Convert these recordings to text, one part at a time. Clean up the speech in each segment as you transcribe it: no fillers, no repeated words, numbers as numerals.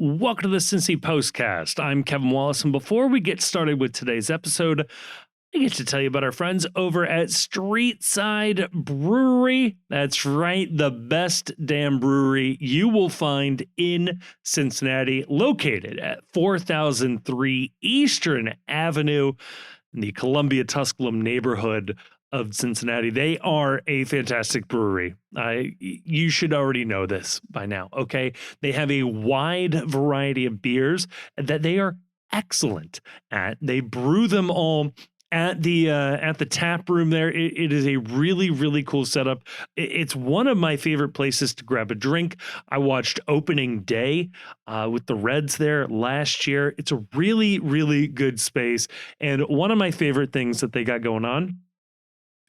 Welcome to the Cincy Postcast. I'm Kevin Wallace, and before we get started with today's episode, I get to tell you about our friends over at Streetside Brewery. That's right, the best damn brewery you will find in Cincinnati, located at 4003 Eastern Avenue in the Columbia Tusculum neighborhood of Cincinnati. They are a fantastic brewery. You should already know this by now, okay? They have a wide variety of beers that they are excellent at. They brew them all at the tap room there. It is a really, really cool setup. It's one of my favorite places to grab a drink. I watched opening day with the Reds there last year. It's a really, really good space. And one of my favorite things that they got going on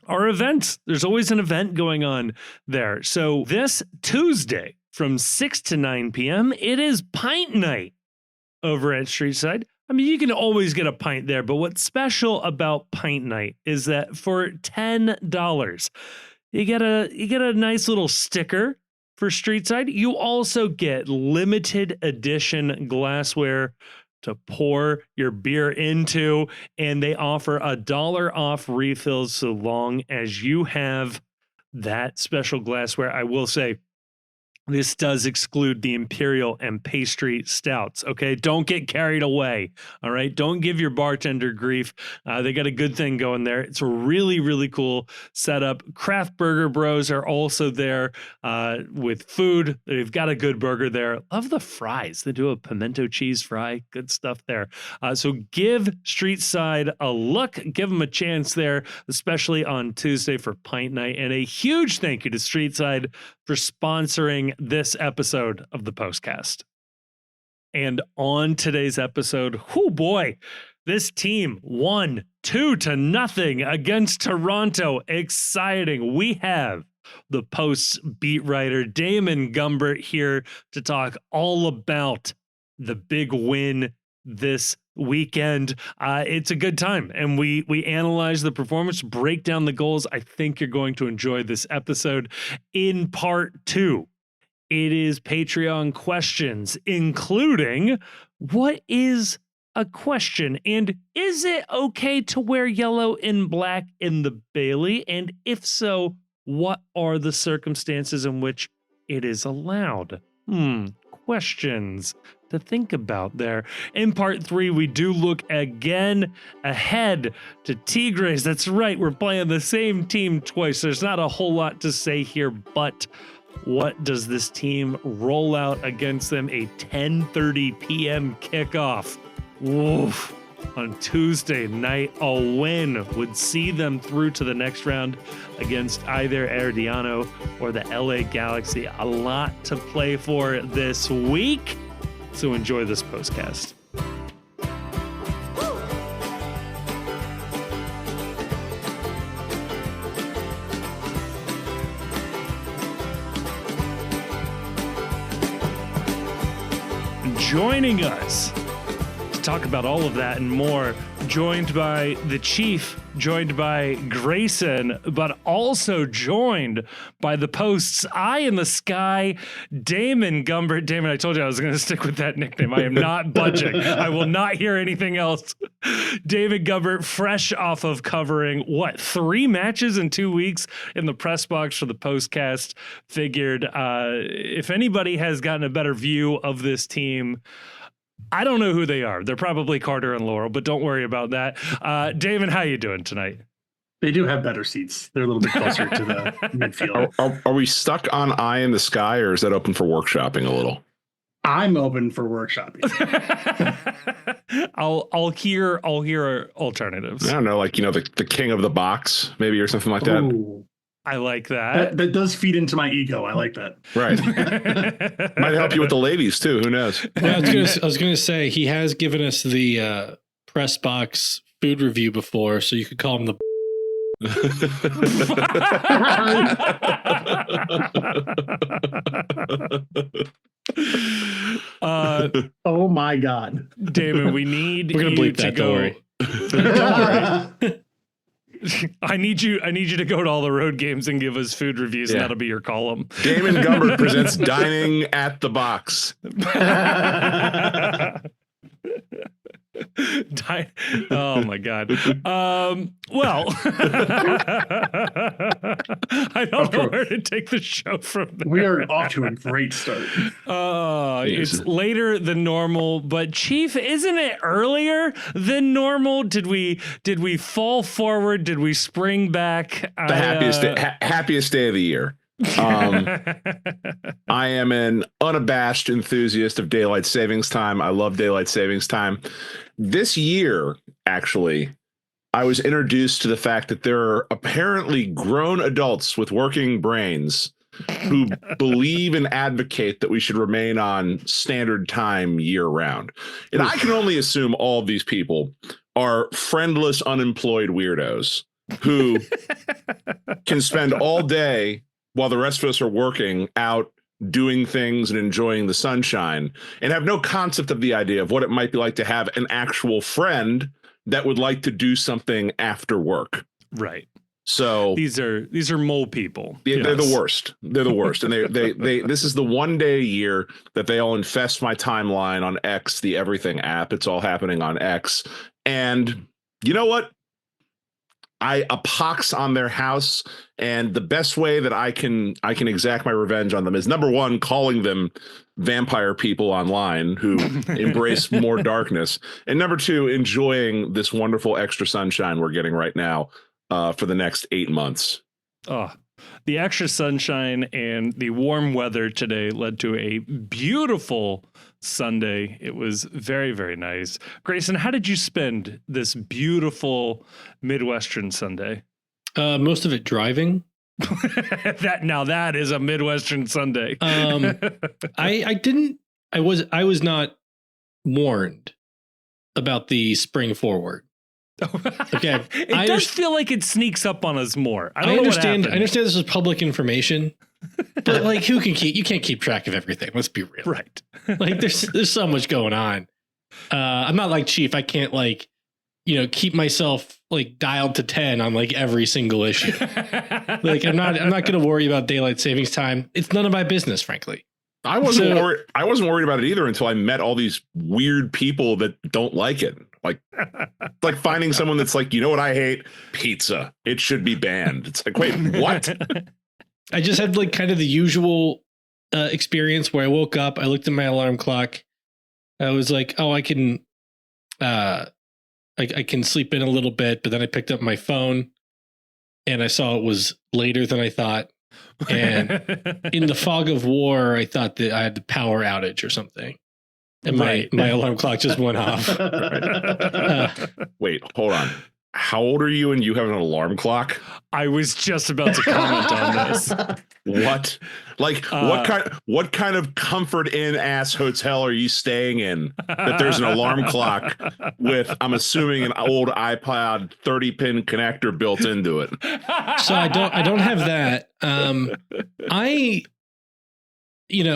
are events. There's always an event going on there. So this Tuesday from 6 to 9 p.m., it is pint night over at Streetside. I mean, you can always get a pint there, but what's special about pint night is that for $10, you get a nice little sticker for Streetside. You also get limited edition glassware to pour your beer into, and they offer $1 off refills so long as you have that special glassware. I will say, this does exclude the imperial and pastry stouts, okay? Don't get carried away, all right? Don't give your bartender grief. They got a good thing going there. It's a really, really cool setup. Craft Burger Bros are also there with food. They've got a good burger there. Love the fries. They do a pimento cheese fry. Good stuff there. So give Streetside a look. Give them a chance there, especially on Tuesday for Pint Night. And a huge thank you to Streetside for sponsoring this episode of the Postcast. And on today's episode, oh boy, this team won 2-0 against Toronto. Exciting. We have the Post's beat writer Damon Gumbert here to talk all about the big win this weekend. It's a good time, and we analyze the performance, break down the goals. I think you're going to enjoy this episode. In part 2, it is Patreon questions, including what is a question, and is it okay to wear yellow and black in the Bailey, and if so, what are the circumstances in which it is allowed? Questions to think about there. In part 3, we do look again ahead to Tigres. That's right, we're playing the same team twice. There's not a whole lot to say here, but what does this team roll out against them? A 10:30 p.m. kickoff. Woof. On Tuesday night, a win would see them through to the next round against either Herediano or the LA Galaxy. A lot to play for this week, so enjoy this postcast. Joining us to talk about all of that and more, joined by the Chief, joined by Grayson, but also joined by the Post's eye in the sky, Damon Gumbert. Damon, I told you I was going to stick with that nickname. I am not budging. I will not hear anything else. David Gumbert, fresh off of covering, 3 matches in 2 weeks in the press box for the Postcast, figured if anybody has gotten a better view of this team, I don't know who they are. They're probably Carter and Laurel, but don't worry about that. David, how you doing tonight? They do have better seats. They're a little bit closer to the midfield. Are we stuck on eye in the sky, or is that open for workshopping a little? I'm open for workshopping. I'll hear alternatives. I don't know, like, the king of the box, maybe, or something like that. Ooh. I like that. That does feed into my ego. I like that. Right. Might help you with the ladies too. Who knows? Well, I was gonna say he has given us the press box food review before, so you could call him the. Oh my God, Damon, we need We're gonna you bleep to that. go. Don't worry. Don't worry. I need you to go to all the road games and give us food reviews, and that'll be your column. Damon Gumbert presents Dining at the Box. Oh my God. Well, I don't know where to take the show from there. We are off to a great start. It's later than normal, but Chief, isn't it earlier than normal? Did we fall forward? Did we spring back? The happiest day of the year. I am an unabashed enthusiast of daylight savings time. I love daylight savings time. This year, actually, I was introduced to the fact that there are apparently grown adults with working brains who believe and advocate that we should remain on standard time year round. And I can only assume all of these people are friendless, unemployed weirdos who can spend all day while the rest of us are working out, doing things and enjoying the sunshine, and have no concept of the idea of what it might be like to have an actual friend that would like to do something after work. Right. So these are mole people. They're the worst. They're the worst. And they this is the one day a year that they all infest my timeline on X, the everything app. It's all happening on X. And you know what? I a pox on their house, and the best way that I can exact my revenge on them is, number one, calling them vampire people online who embrace more darkness, and number two, enjoying this wonderful extra sunshine we're getting right now for the next 8 months. Oh, the extra sunshine and the warm weather today led to a beautiful Sunday. It was very, very nice. Grayson, how did you spend this beautiful Midwestern Sunday? Most of it driving. That is a Midwestern Sunday. I was not warned about the spring forward. Okay, it does feel like it sneaks up on us more. I understand this is public information, but like, who can keep? You can't keep track of everything. Let's be real, right? Like, there's so much going on. I'm not like Chief. I can't keep myself like dialed to 10 on like every single issue. Like, I'm not going to worry about daylight savings time. It's none of my business, frankly. I wasn't worried about it either until I met all these weird people that don't like it. Like finding someone that's like, you know what I hate? Pizza. It should be banned. It's like, wait, what? I just had like kind of the usual experience where I woke up, I looked at my alarm clock. I was like, oh, I can sleep in a little bit, but then I picked up my phone and I saw it was later than I thought. And in the fog of war, I thought that I had the power outage or something. And my alarm clock just went off. Wait, hold on. How old are you and you have an alarm clock? I was just about to comment on this. What? Like, what kind of Comfort Inn ass hotel are you staying in that there's an alarm clock with, I'm assuming, an old iPod 30-pin connector built into it? So I don't have that.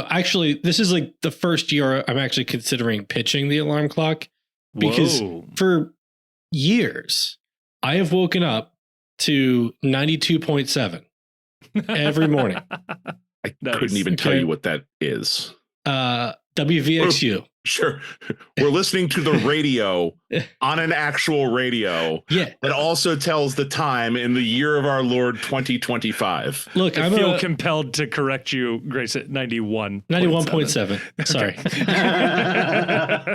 Actually, this is like the first year I'm actually considering pitching the alarm clock, because for years I have woken up to 92.7 every morning. I couldn't even tell you what that is. WVXU. Sure. We're listening to the radio on an actual radio that also tells the time in the year of our Lord 2025. Look, I feel compelled to correct you, Grace, at 91.7. Sorry.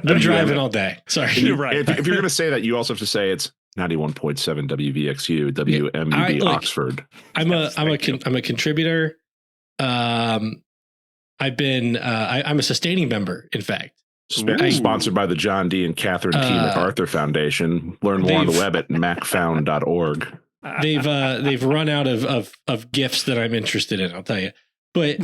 Been driving all day. Sorry. You're right. If you're going to say that, you also have to say it's 91.7 WVXU, WMUB Oxford. I'm a contributor. I'm a sustaining member, in fact. Sponsored by the John D. and Catherine T. MacArthur Foundation. Learn more on the web at macfound.org. They've run out of gifts that I'm interested in, I'll tell you. But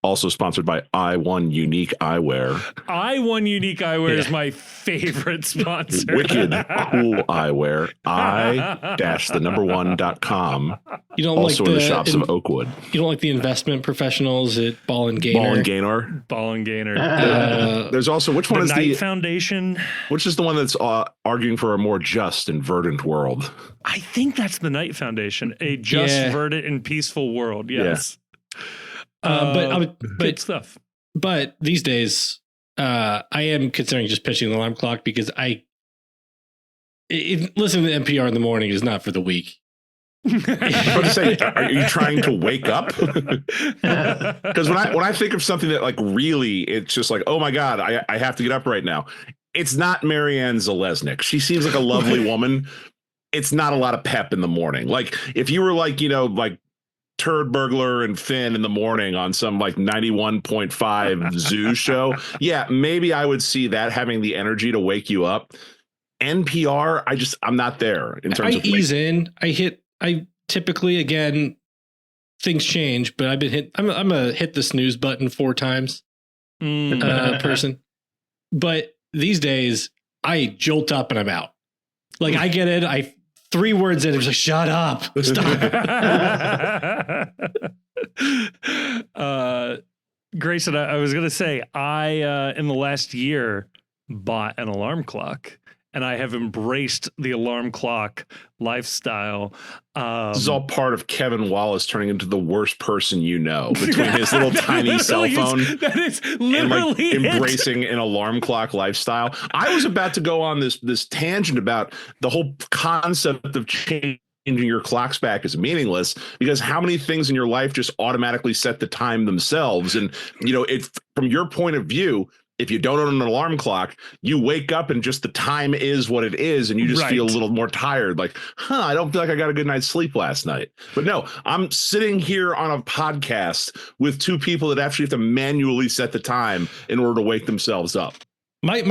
Also sponsored by I1 Unique Eyewear. I1 Unique Eyewear is my favorite sponsor. Wicked cool eyewear. I-the1.com. You don't also like in the shops of Oakwood. You don't like the investment professionals at Ball and Gaynor? Ball and Gaynor. There's also, which one is Knight the Foundation? Which is the one that's arguing for a more just and verdant world? I think that's the Knight Foundation. A just, verdant, and peaceful world. Yes. But good stuff. But these days, I am considering just pitching the alarm clock because listening to NPR in the morning is not for the weak. Are you trying to wake up? Because when I think of something that like really, it's just like, oh my God, I have to get up right now. It's not Marianne Zalesnik. She seems like a lovely woman. It's not a lot of pep in the morning. Like if you were like, like Turd Burglar and Finn in the morning on some like 91.5 zoo show. Yeah, maybe I would see that having the energy to wake you up. NPR, I'm not there in terms of ease in. I typically, again, things change, but I'm a hit the snooze button 4 times person. But these days I jolt up and I'm out. Like I get it. 3 words in, it's like, shut up. Stop. Grayson, I was going to say, I, in the last year, bought an alarm clock. And I have embraced the alarm clock lifestyle. This is all part of Kevin Wallace turning into the worst person you know, between his little tiny cell phone and like embracing an alarm clock lifestyle. I was about to go on this tangent about the whole concept of changing your clocks back is meaningless, because how many things in your life just automatically set the time themselves? And, it's from your point of view, if you don't own an alarm clock, you wake up and just the time is what it is. And you just feel a little more tired. Like, I don't feel like I got a good night's sleep last night. But no, I'm sitting here on a podcast with 2 people that actually have to manually set the time in order to wake themselves up. My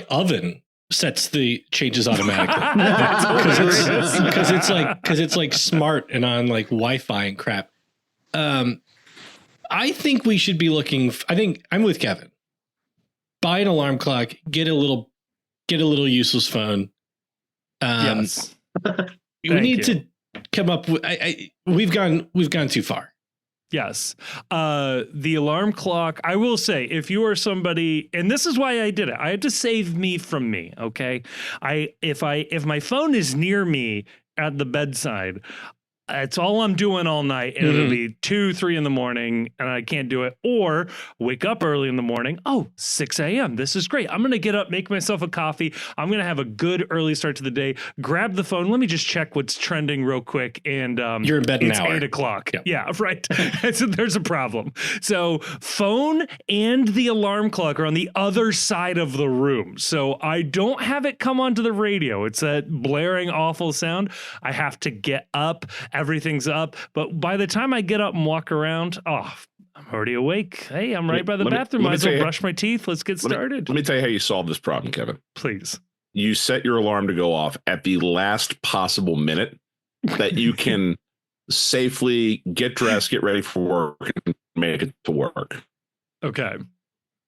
oven sets the changes automatically because it's like smart and on like Wi-Fi and crap. I think we should be looking. I think I'm with Kevin. Buy an alarm clock. Get a little useless phone. Yes. We need to come up with. We've gone too far. Yes. The alarm clock. I will say, if you are somebody, and this is why I did it, I had to save me from me. Okay. If my phone is near me at the bedside, it's all I'm doing all night, and it'll be 2, 3 in the morning, and I can't do it. Or wake up early in the morning. 6 a.m. This is great. I'm going to get up, make myself a coffee. I'm going to have a good early start to the day. Grab the phone. Let me just check what's trending real quick. And you're in bed an hour. It's 8 o'clock. Yeah, right. So there's a problem. So phone and the alarm clock are on the other side of the room. So I don't have it come onto the radio. It's that blaring, awful sound. I have to get up. Everything's up. But by the time I get up and walk around, I'm already awake. Hey, I'm right by the bathroom. Might as well brush my teeth. Let's get started. Let me tell you how you solve this problem, Kevin. Please. You set your alarm to go off at the last possible minute that you can safely get dressed, get ready for work, and make it to work. Okay.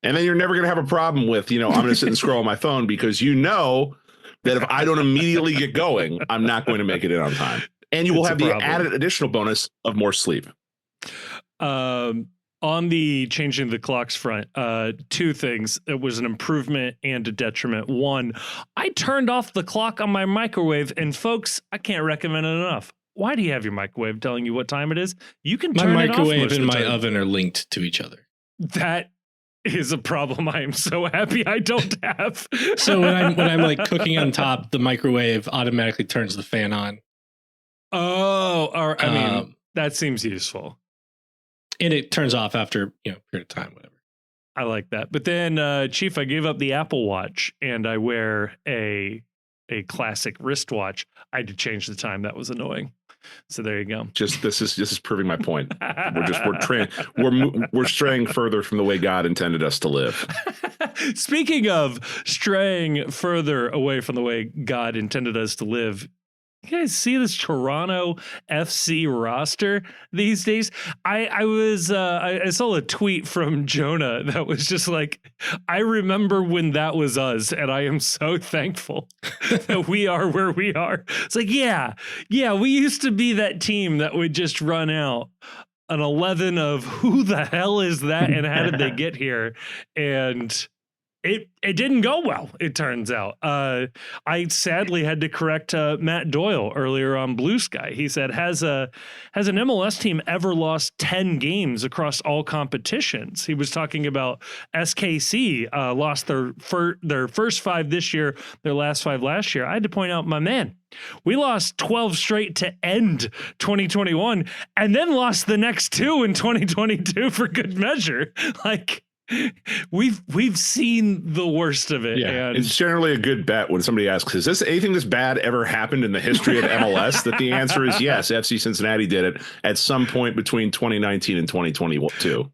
And then you're never going to have a problem with, I'm going to sit and scroll on my phone, because that if I don't immediately get going, I'm not going to make it in on time. And you will have the added additional bonus of more sleep. On the changing the clocks front, 2 things. It was an improvement and a detriment. 1, I turned off the clock on my microwave, and folks, I can't recommend it enough. Why do you have your microwave telling you what time it is? You can turn my it off. My microwave and my oven are linked to each other. That is a problem I am so happy I don't have. So when I'm like cooking on top, the microwave automatically turns the fan on. I mean, that seems useful. And it turns off after, a period of time, whatever. I like that. But then, Chief, I gave up the Apple Watch, and I wear a classic wristwatch. I had to change the time. That was annoying. So there you go. This is proving my point. We're straying further from the way God intended us to live. Speaking of straying further away from the way God intended us to live, You guys see this Toronto FC roster these days? I saw a tweet from Jonah that was just like, I remember when that was us, and I am so thankful that we are where we are. It's like, yeah, we used to be that team that would just run out an 11 of who the hell is that and how did they get here? And it didn't go well, it turns out. I sadly had to correct Matt Doyle earlier on Blue Sky. He said, has an MLS team ever lost 10 games across all competitions? He was talking about SKC lost their first 5 this year, their last 5 last year. I had to point out, my man, we lost 12 straight to end 2021 and then lost the next 2 in 2022 for good measure. Like, we've seen the worst of it. Yeah, and it's generally a good bet when somebody asks, has anything this bad ever happened in the history of MLS? That the answer is yes. FC Cincinnati did it at some point between 2019 and 2022.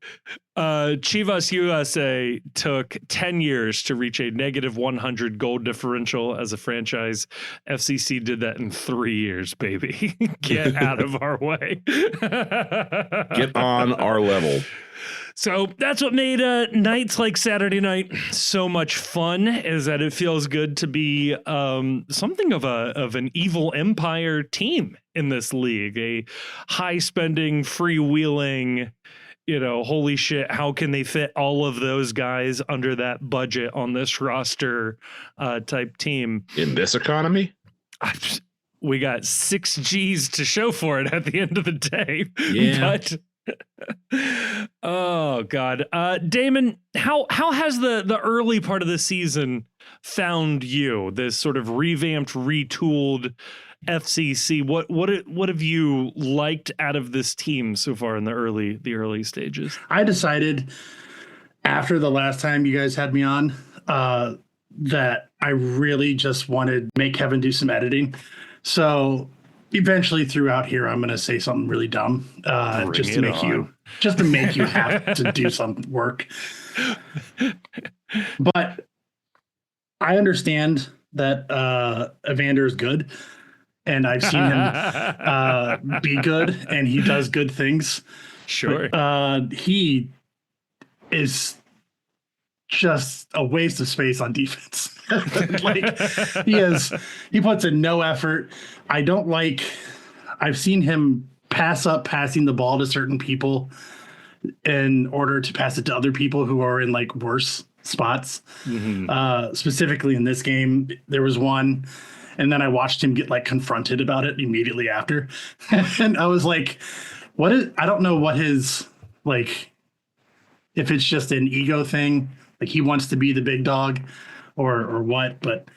Chivas USA took 10 years to reach a negative 100 goal differential as a franchise. FCC did that in 3 years, baby. Get out of our way. Get on our level. So that's what made nights like Saturday night so much fun, is that it feels good to be something of an evil empire team in this league, a high spending, freewheeling, holy shit, how can they fit all of those guys under that budget on this roster type team? In this economy? We got 6 G's to show for it at the end of the day. Yeah. But oh God, Damon, how has the early part of the season found you? This sort of revamped, retooled FCC. What have you liked out of this team so far in the early stages? I decided after the last time you guys had me on that I really just wanted to make Kevin do some editing. So eventually throughout here, I'm going to say something really dumb, just to make you have to do some work. But I understand that Evander is good, and I've seen him be good, and he does good things. Sure. But, he is just a waste of space on defense. Like, he puts in no effort. I've seen him passing the ball to certain people in order to pass it to other people who are in like worse spots. Mm-hmm. Specifically in this game, there was one, and then I watched him get like confronted about it immediately after. And I was like, I don't know what his, like, if it's just an ego thing, like he wants to be the big dog or what, but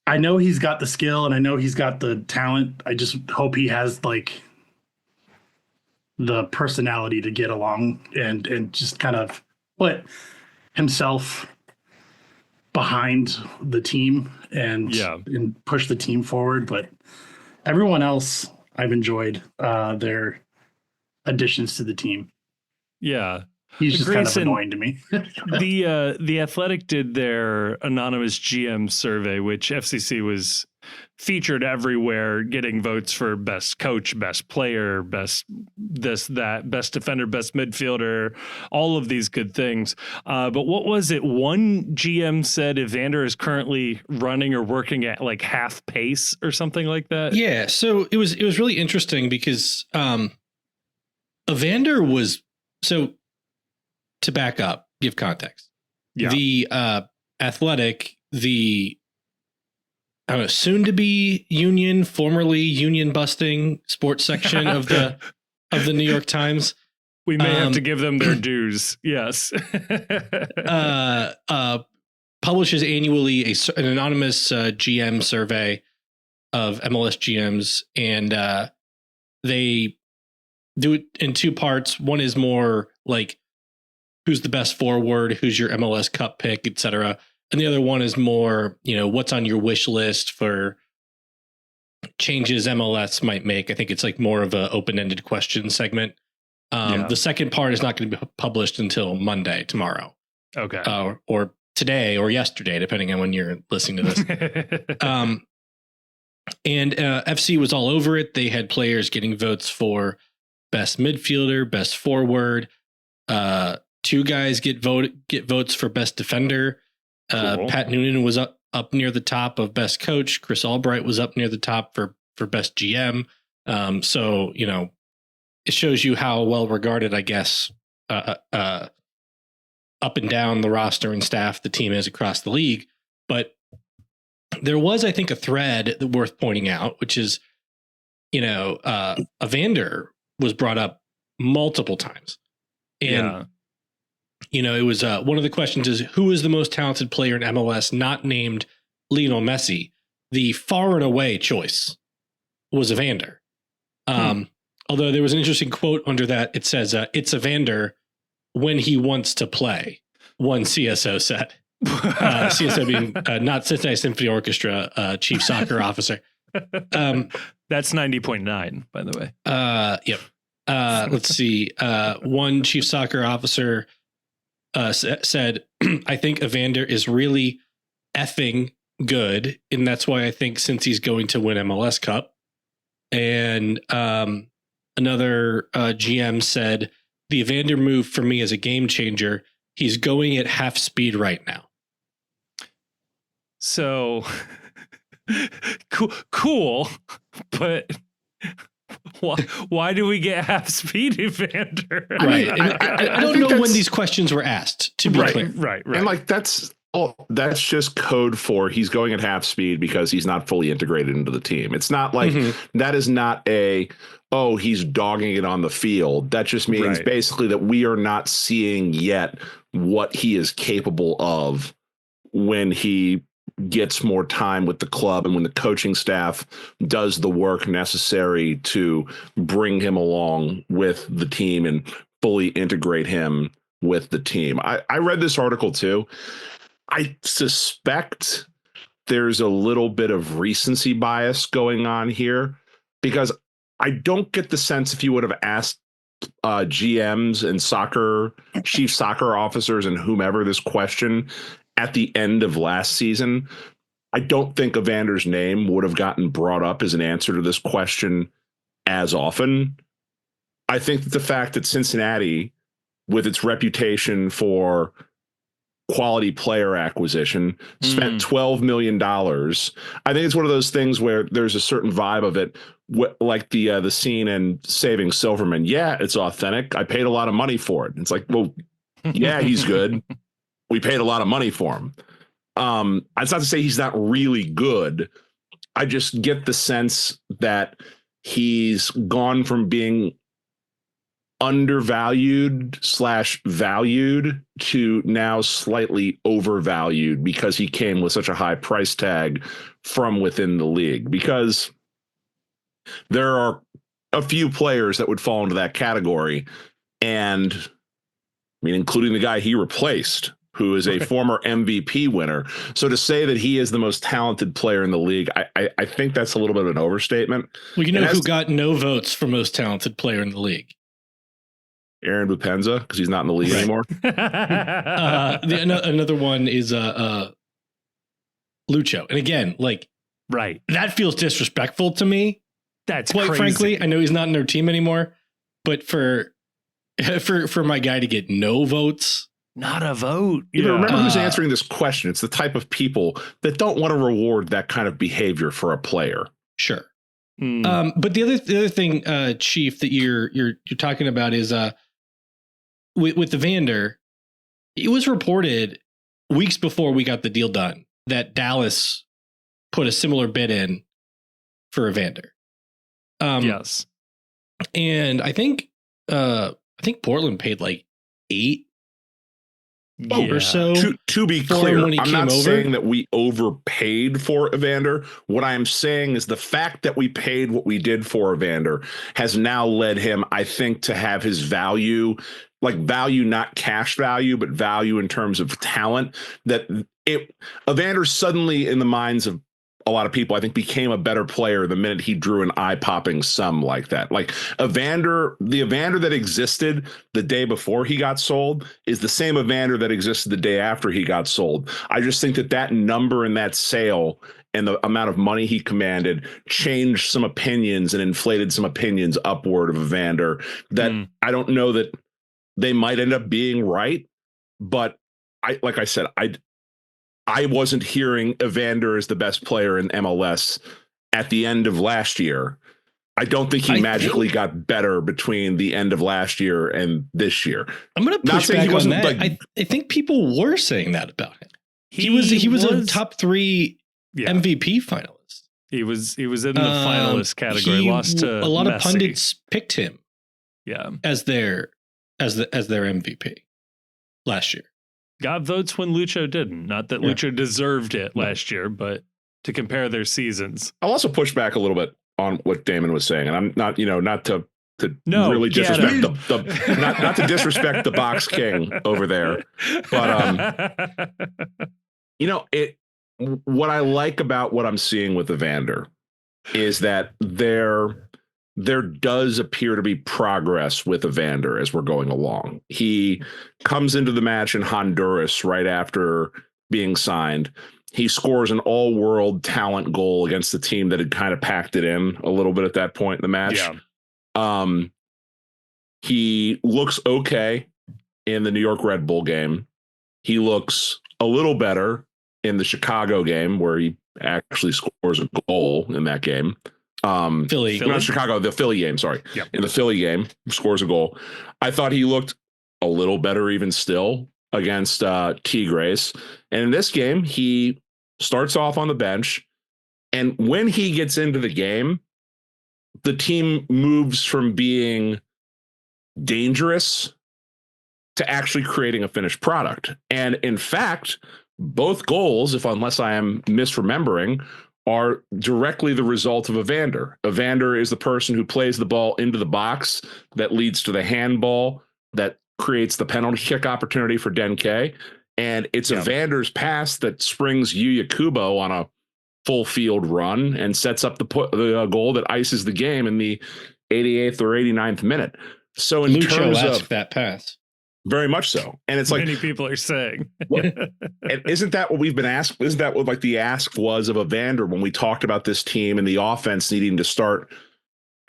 I know he's got the skill and I know he's got the talent. I just hope he has like the personality to get along and just kind of put himself behind the team and push the team forward. But everyone else, I've enjoyed their additions to the team. Yeah. He's just Grayson, kind of annoying to me. The Athletic did their anonymous GM survey, which FCC was featured everywhere, getting votes for best coach, best player, best this, that, best defender, best midfielder, all of these good things. But what was it? One GM said Evander is currently running or working at like half pace or something like that. Yeah. So it was really interesting because Evander was, so to back up, give context. Yeah. The Athletic, the soon to be union, formerly union busting sports section of the New York Times. We may have to give them their dues. Yes. Publishes annually an anonymous GM survey of MLS GMs, and they do it in 2 parts. One is more like who's the best forward, who's your MLS Cup pick, etc. And the other one is more, what's on your wish list for changes MLS might make. I think it's like more of an open-ended question segment. The second part is not going to be published until Monday, tomorrow. Okay. Or today or yesterday, depending on when you're listening to this. And FC was all over it. They had players getting votes for best midfielder, best forward. 2 guys get votes for best defender. Cool. Pat Noonan was up near the top of best coach. Chris Albright was up near the top for best GM. So, it shows you how well regarded, I guess, up and down the roster and staff the team is across the league. But there was, I think, a thread worth pointing out, which is, Evander was brought up multiple times. And, it was one of the questions is, who is the most talented player in MLS not named Lionel Messi? The far and away choice was Evander. Although there was an interesting quote under that. It says, it's Evander when he wants to play, one CSO said. CSO being not Cincinnati Symphony Orchestra, chief soccer officer. That's 90.9, by the way. Yep. Let's see. One chief soccer officer said, I think Evander is really effing good. And that's why I think since he's going to win MLS Cup. And another GM said, the Evander move for me is a game changer. He's going at half speed right now. So cool, but why do we get half speed Evander? Right. I don't know when these questions were asked, to be clear. Right. And that's just code for he's going at half speed because he's not fully integrated into the team. It's not like that is not he's dogging it on the field. That just means basically that we are not seeing yet what he is capable of when he gets more time with the club and when the coaching staff does the work necessary to bring him along with the team and fully integrate him with the team. I read this article too. I suspect there's a little bit of recency bias going on here because I don't get the sense if you would have asked GMs and chief soccer officers and whomever this question at the end of last season, I don't think Evander's name would have gotten brought up as an answer to this question as often. I think that the fact that Cincinnati, with its reputation for quality player acquisition, spent $12 million. I think it's one of those things where there's a certain vibe of it, like the scene in Saving Silverman. Yeah, it's authentic. I paid a lot of money for it. It's like, well, yeah, he's good. We paid a lot of money for him. It's not to say he's not really good. I just get the sense that he's gone from being undervalued / valued to now slightly overvalued because he came with such a high price tag from within the league. Because there are a few players that would fall into that category, and I mean, including the guy he replaced, who is a former MVP winner. So to say that he is the most talented player in the league, I think that's a little bit of an overstatement. Well, you know who got no votes for most talented player in the league? Aaron Bupenza, because he's not in the league anymore. Another one is Lucho. And again, that feels disrespectful to me. That's quite crazy. Frankly, I know he's not in their team anymore, but for my guy to get no votes. Not a vote. Remember who's answering this question. It's the type of people that don't want to reward that kind of behavior for a player. Sure. But the other thing, Chief, that you're talking about is with Evander, it was reported weeks before we got the deal done that Dallas put a similar bid in for Evander. Yes. And I think Portland paid like $8 or so. To be clear, I'm not saying that we overpaid for Evander. What I am saying is the fact that we paid what we did for Evander has now led him, I think, to have his value, not cash value, but value in terms of talent. Evander's suddenly in the minds of a lot of people, I think, became a better player the minute he drew an eye-popping sum like that. Like the Evander that existed the day before he got sold is the same Evander that existed the day after he got sold. I just think that number and that sale and the amount of money he commanded changed some opinions and inflated some opinions upward of Evander that I don't know that they might end up being right. But like I said, I wasn't hearing Evander as the best player in MLS at the end of last year. I don't think he magically got better between the end of last year and this year. I'm going to push back on that. Like, I think people were saying that about him. He was a top 3 MVP finalist. He was in the finalist category. Lost to a lot Messi. Of pundits picked him. Yeah, as their MVP last year. Got votes when Lucho didn't. Not that Lucho deserved it last year, but to compare their seasons. I'll also push back a little bit on what Damon was saying, and I'm not, not to really disrespect not to disrespect the Box King over there, but what I like about what I'm seeing with Evander is that there does appear to be progress with Evander as we're going along. He comes into the match in Honduras right after being signed. He scores an all-world talent goal against the team that had kind of packed it in a little bit at that point in the match. Yeah. He looks okay in the New York Red Bull game. He looks a little better in the Chicago game where he actually scores a goal in that game. Philly. Not Chicago, the Philly game, sorry. Yep. In the Philly game, scores a goal. I thought he looked a little better even still against Tigres. And in this game, he starts off on the bench. And when he gets into the game, the team moves from being dangerous to actually creating a finished product. And in fact, both goals, unless I am misremembering, are directly the result of Evander. Evander is the person who plays the ball into the box that leads to the handball that creates the penalty kick opportunity for Denke. And it's Evander's pass that springs Yuya Kubo on a full field run and sets up the goal that ices the game in the 88th or 89th minute. So in Lucho terms of that pass. Very much so. And it's like many people are saying. And isn't that what we've been asked? Isn't that what like the ask was of Evander when we talked about this team and the offense needing to start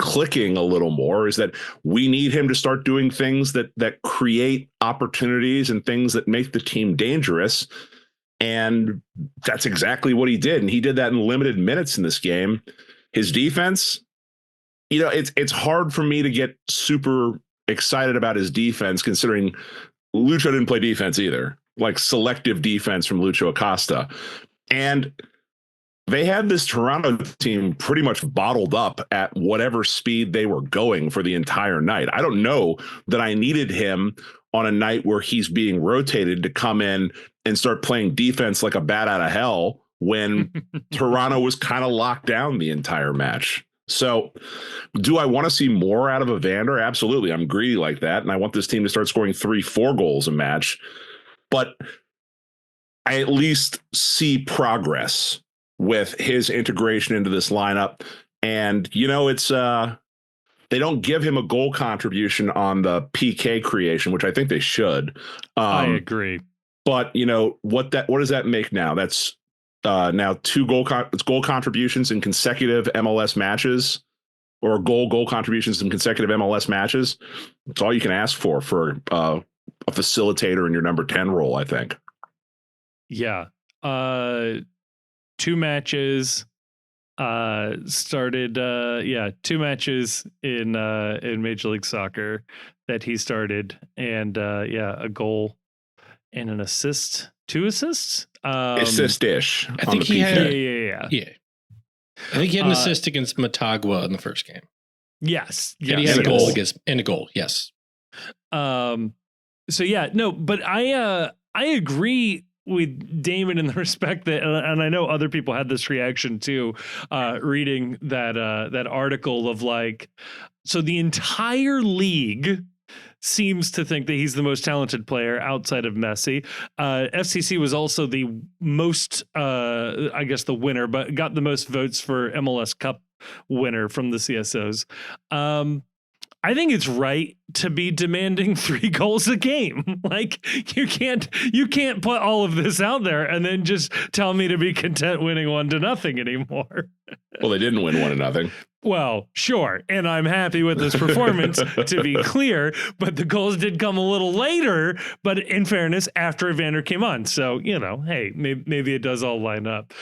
clicking a little more, is that we need him to start doing things that create opportunities and things that make the team dangerous. And that's exactly what he did. And he did that in limited minutes in this game. His defense, it's hard for me to get super excited about his defense, considering Lucho didn't play defense either, like selective defense from Lucho Acosta. And they had this Toronto team pretty much bottled up at whatever speed they were going for the entire night. I don't know that I needed him on a night where he's being rotated to come in and start playing defense like a bat out of hell when Toronto was kind of locked down the entire match. So do I want to see more out of Evander? Absolutely. I'm greedy like that. And I want this team to start scoring 3-4 goals a match. But I at least see progress with his integration into this lineup. And, it's they don't give him a goal contribution on the PK creation, which I think they should. I agree. But, what does that make now? That's now 2 goal contributions in consecutive MLS matches, or goal contributions in consecutive MLS matches. It's all you can ask for a facilitator in your number 10 role, I think. Yeah. 2 matches started 2 matches in Major League Soccer that he started, and a goal and an assist. 2 assists? Assist-ish. I think he had. Yeah. I think he had an assist against Motagua in the first game. Yes. And he had a goal and a goal. Yes. But I agree with Damon in the respect that, and I know other people had this reaction too, reading that article of like, so the entire league seems to think that he's the most talented player outside of Messi. FCC was also the most, I guess, the winner, but got the most votes for MLS Cup winner from the CSOs. I think it's right to be demanding 3 goals a game. Like you can't put all of this out there and then just tell me to be content winning 1-0 anymore. Well, they didn't win 1-0. Well, sure. And I'm happy with this performance, to be clear, but the goals did come a little later, but in fairness, after Evander came on. So, hey, maybe it does all line up.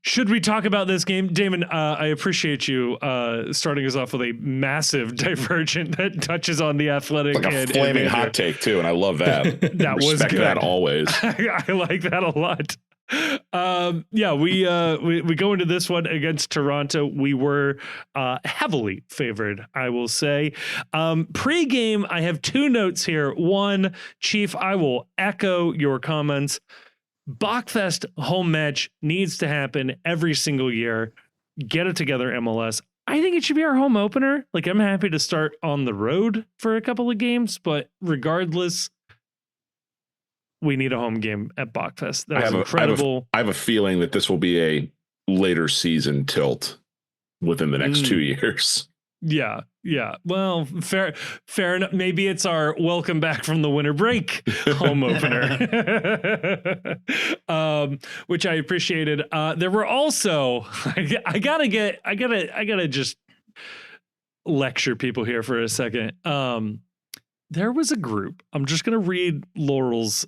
Should we talk about this game? Damon, I appreciate you starting us off with a massive divergent that touches on the Athletic. Like a flaming hot take, too, and I love that. That was good. That always. I like that a lot. We go into this one against Toronto. We were heavily favored, I will say. Pre-game, I have 2 notes here. One, Chief, I will echo your comments. Bachfest home match needs to happen every single year. Get it together, MLS. I think it should be our home opener. Like, I'm happy to start on the road for a couple of games, but regardless, we need a home game at Bachfest. That's incredible. I have a feeling that this will be a later season tilt within the next 2 years. Yeah. Well, fair enough. Maybe it's our welcome back from the winter break home opener, which I appreciated. There were also, I gotta just lecture people here for a second. There was a group. I'm just going to read Laurel's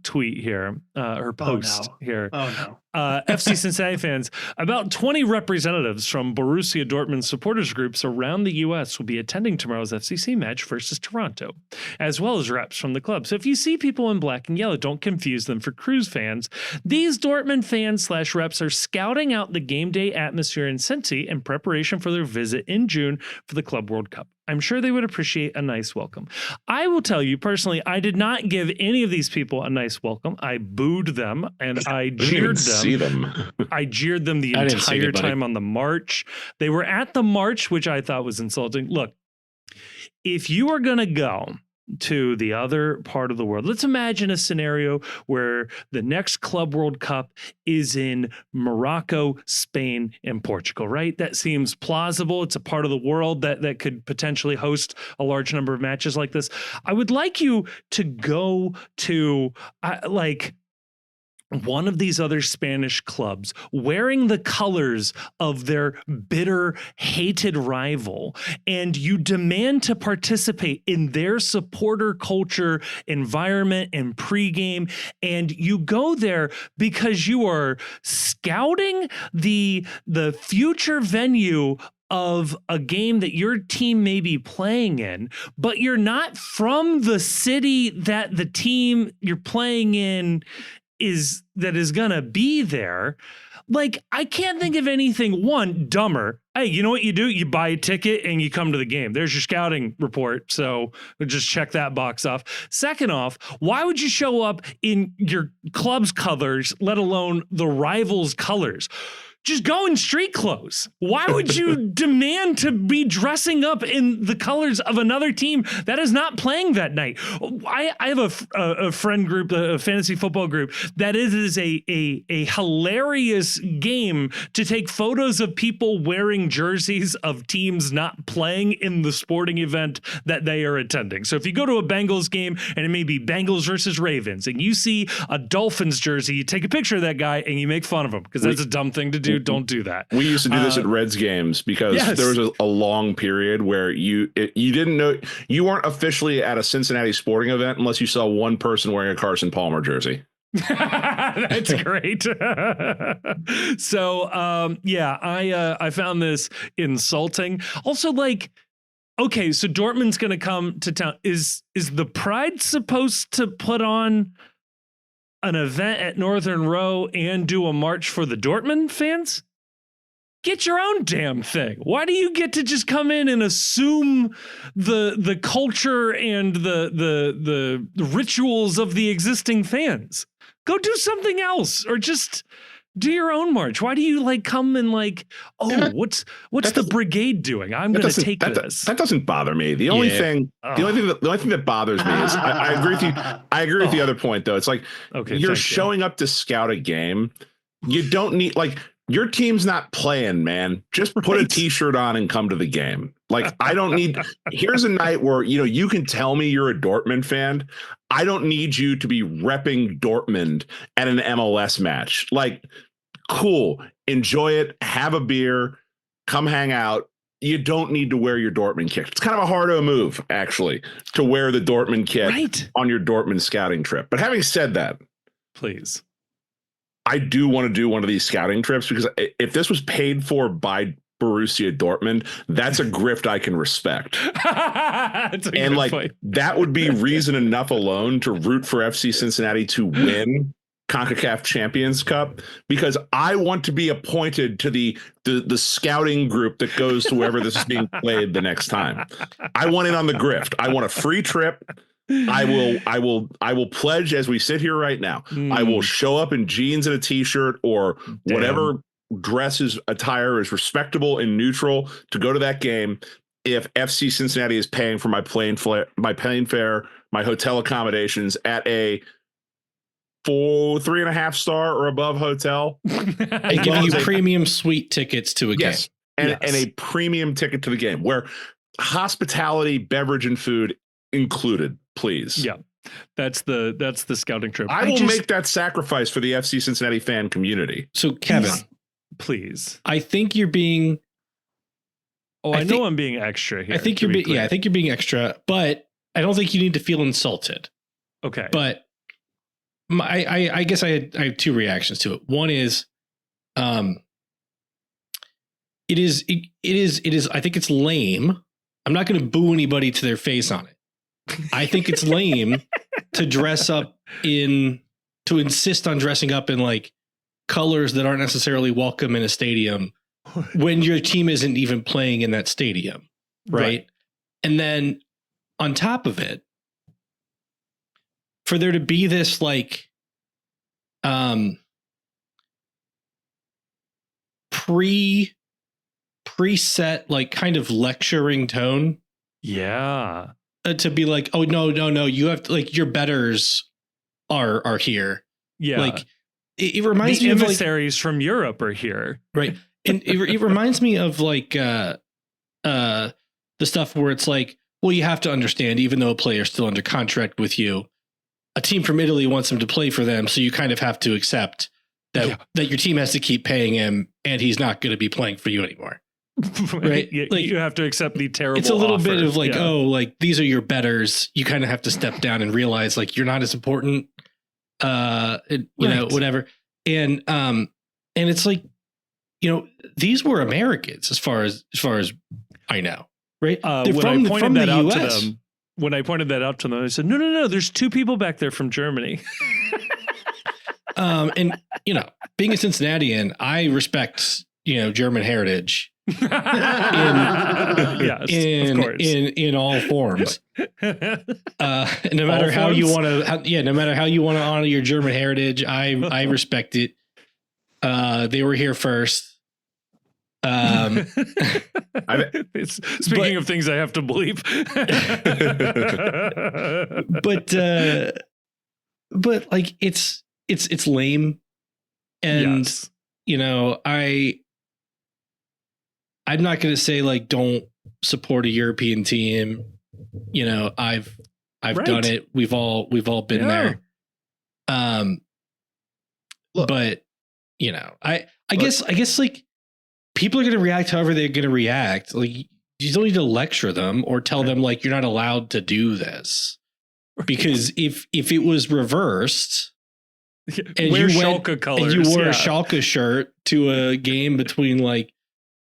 tweet here, her post here. Oh, no. FC Cincinnati fans, about 20 representatives from Borussia Dortmund supporters groups around the U.S. will be attending tomorrow's FCC match versus Toronto, as well as reps from the club. So if you see people in black and yellow, don't confuse them for Cruise fans. These Dortmund fans / reps are scouting out the game day atmosphere in Cincy in preparation for their visit in June for the Club World Cup. I'm sure they would appreciate a nice welcome. I will tell you personally, I did not give any of these people a nice welcome. I booed them and I jeered them. I jeered them the entire time on the march. They were at the march, which I thought was insulting. Look, if you are going to go to the other part of the world, let's imagine a scenario where the next Club World Cup is in Morocco, Spain, and Portugal, right? That seems plausible. It's a part of the world that could potentially host a large number of matches like this. I would like you to go to one of these other Spanish clubs wearing the colors of their bitter, hated rival, and you demand to participate in their supporter culture environment and pregame, and you go there because you are scouting the future venue of a game that your team may be playing in, but you're not from the city that the team you're playing in is gonna be there. Like, I can't think of anything, one, dumber. Hey, you know what you do? You buy a ticket and you come to the game. There's your scouting report. So we'll just check that box off. Second off, why would you show up in your club's colors, let alone the rival's colors? Just go in street clothes. Why would you demand to be dressing up in the colors of another team that is not playing that night? I have a friend group, a fantasy football group, that is a hilarious game to take photos of people wearing jerseys of teams not playing in the sporting event that they are attending. So if you go to a Bengals game and it may be Bengals versus Ravens and you see a Dolphins jersey, you take a picture of that guy and you make fun of him because that's a dumb thing to do. Don't do that. We used to do this at Reds games because there was a long period where you didn't know, you weren't officially at a Cincinnati sporting event unless you saw one person wearing a Carson Palmer jersey. That's great. So I found this insulting. Also, like, okay, so Dortmund's gonna come to town. Is the Pride supposed to put on an event at Northern Row and do a march for the Dortmund fans? Get your own damn thing. Why do you get to just come in and assume the culture and the rituals of the existing fans? Go do something else, or just Do your own march. Why do you like come and like, what's the brigade doing? I'm going to take this. That doesn't bother me. The only thing that bothers me is I agree with you. I agree with the other point though. It's like you're showing up to scout a game. You don't need your team's not playing, man. Just put a t-shirt on and come to the game. Like I don't need. Here's a night where you can tell me you're a Dortmund fan. I don't need you to be repping Dortmund at an MLS match. Like, cool, enjoy it, have a beer, come hang out. You don't need to wear your Dortmund kit. It's kind of a harder move, actually, to wear the Dortmund kit on your Dortmund scouting trip. But having said that, please, I do want to do one of these scouting trips because if this was paid for by Borussia Dortmund, that's a grift I can respect. And like point. That would be reason enough alone to root for FC Cincinnati to win CONCACAF Champions Cup, because I want to be appointed to the scouting group that goes to wherever this is being played the next time. I want in on the grift. I want a free trip. I will pledge as we sit here right now. I will show up in jeans and a t-shirt or whatever attire is respectable and neutral to go to that game if FC Cincinnati is paying for my plane fare, my hotel accommodations at a 3.5 star or above hotel. I give you premium suite tickets to a game. And a premium ticket to the game where hospitality, beverage, and food included, please. Yeah. That's the scouting trip. I will make that sacrifice for the FC Cincinnati fan community. So Kevin, please. I think you're being I know I'm being extra here. I think you're being extra, but I don't think you need to feel insulted. Okay. But I guess I have two reactions to it. One is it is I think it's lame. I'm not going to boo anybody to their face on it. I think it's lame to insist on dressing up in like colors that aren't necessarily welcome in a stadium when your team isn't even playing in that stadium. Right. And then on top of it, for there to be this like preset like kind of lecturing tone. Yeah. To be like, oh no, you have to, like, your betters are here. Yeah. Like it reminds me of emissaries from Europe are here. Right. And it reminds me of like the stuff where it's like, well, you have to understand, even though a player's still under contract with you, a team from Italy wants him to play for them. So you kind of have to accept that your team has to keep paying him and he's not going to be playing for you anymore. Right. Like you have to accept the terrible. It's a little bit of like, like these are your betters. You kind of have to step down and realize like you're not as important, you know, whatever. And it's like, you know, these were Americans as far as I know. Right. When I pointed that out to them, I said, no, there's two people back there from Germany. And, you know, being a Cincinnatian, I respect, you know, German heritage in all forms. No matter how you want to honor your German heritage, I respect it. They were here first. Speaking of things I have to believe. but like it's lame. And you know, I'm not going to say like don't support a European team. You know, I've done it. We've all been there. But you know, I guess like people are going to react however they're going to react. Like you don't need to lecture them or tell them like you're not allowed to do this, because if it was reversed. And wear you Schalke colors. And you wore a Schalke shirt to a game between like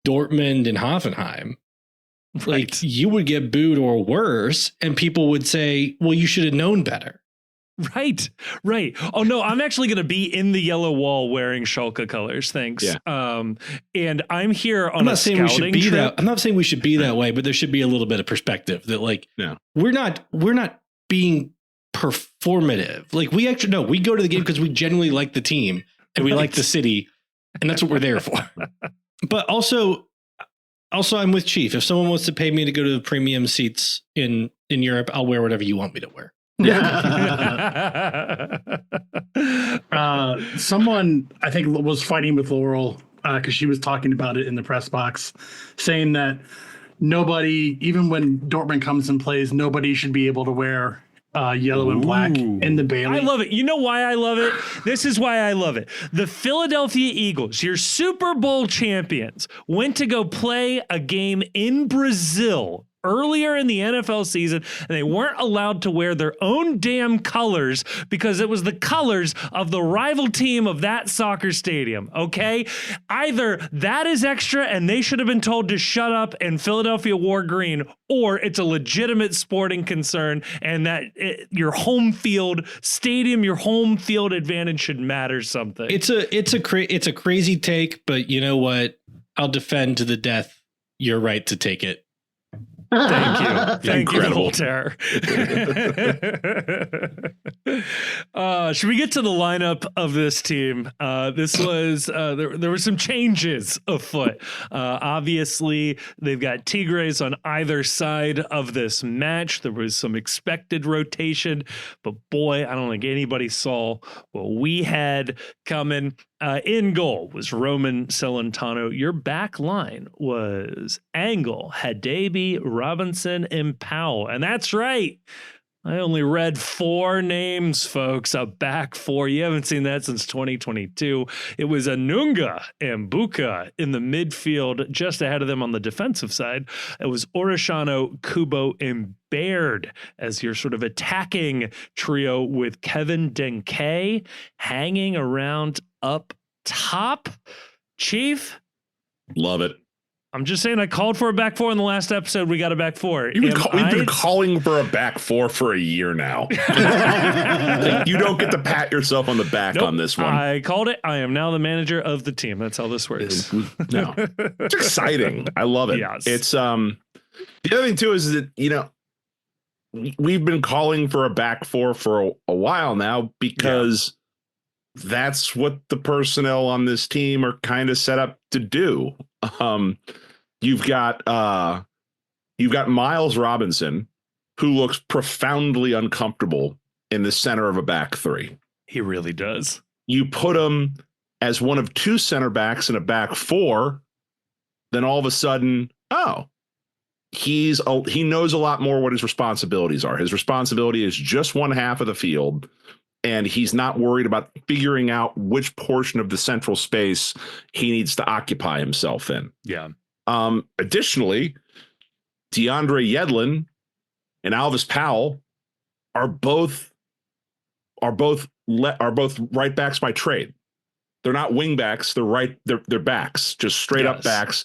Dortmund and Hoffenheim. Right. Like you would get booed or worse, and people would say, well, you should have known better. Right. Oh no, I'm actually going to be in the yellow wall wearing Schalke colors. Thanks. Yeah. And I'm here on a scouting trip. I'm not saying we should be that way, but there should be a little bit of perspective that like, we're not being performative. Like we go to the game because we genuinely like the team and we like the city, And that's what we're there for. But also I'm with Chief. If someone wants to pay me to go to the premium seats in Europe, I'll wear whatever you want me to wear. Someone I think was fighting with Laurel because she was talking about it in the press box, saying that nobody, even when Dortmund comes and plays, nobody should be able to wear yellow and black in the Bailey. I love it. You know why I love it? This is why I love it. The Philadelphia Eagles, your Super Bowl champions, went to go play a game in Brazil earlier in the NFL season, and they weren't allowed to wear their own damn colors because it was the colors of the rival team of that soccer stadium, okay? Either that is extra and they should have been told to shut up and Philadelphia wore green, or it's a legitimate sporting concern and that your home field stadium, your home field advantage should matter something. It's a crazy take, but you know what? I'll defend to the death your right to take it. Thank you. Thank you, Voltaire. Should we get to the lineup of this team? This was there were some changes afoot. Obviously, they've got Tigres on either side of this match. There was some expected rotation, but boy, I don't think anybody saw what we had coming. In goal was Roman Celentano. Your back line was Angle, Hadebe, Robinson, and Powell. And that's right. I only read 4 names, folks. A back 4. You haven't seen that since 2022. It was Anunga and Buka in the midfield, just ahead of them on the defensive side. It was Orishano, Kubo, and Baird as your sort of attacking trio, with Kevin Denke hanging around up top. Chief? Love it. I'm just saying, I called for a back 4 in the last episode. We got a back 4. We've been calling for a back 4 for a year now. You don't get to pat yourself on the back on this one. I called it. I am now the manager of the team. That's how this works. No, it's exciting. I love it. Yes. It's the other thing too is that, you know, we've been calling for a back 4 for a while now because that's what the personnel on this team are kind of set up to do. You've got Miles Robinson, who looks profoundly uncomfortable in the center of a back 3. He really does. You put him as one of 2 center backs in a back 4, then all of a sudden, he knows a lot more what his responsibilities are. His responsibility is just one half of the field, and he's not worried about figuring out which portion of the central space he needs to occupy himself in. Yeah. Additionally, DeAndre Yedlin and Alvis Powell are both right backs by trade. They're not wing backs. They're backs, just straight up backs.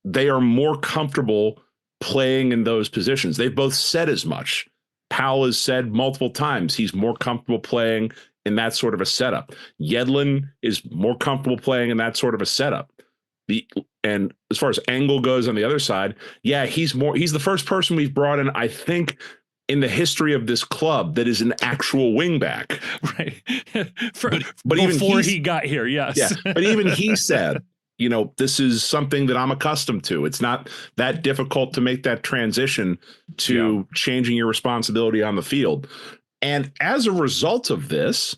They are more comfortable playing in those positions. They've both said as much. Powell has said multiple times he's more comfortable playing in that sort of a setup. Yedlin is more comfortable playing in that sort of a setup. And as far as Angle goes on the other side, he's the first person we've brought in, I think, in the history of this club that is an actual wingback. Right. But even before he got here, yes. Yeah. But even he said, you know, this is something that I'm accustomed to. It's not that difficult to make that transition to changing your responsibility on the field. And as a result of this,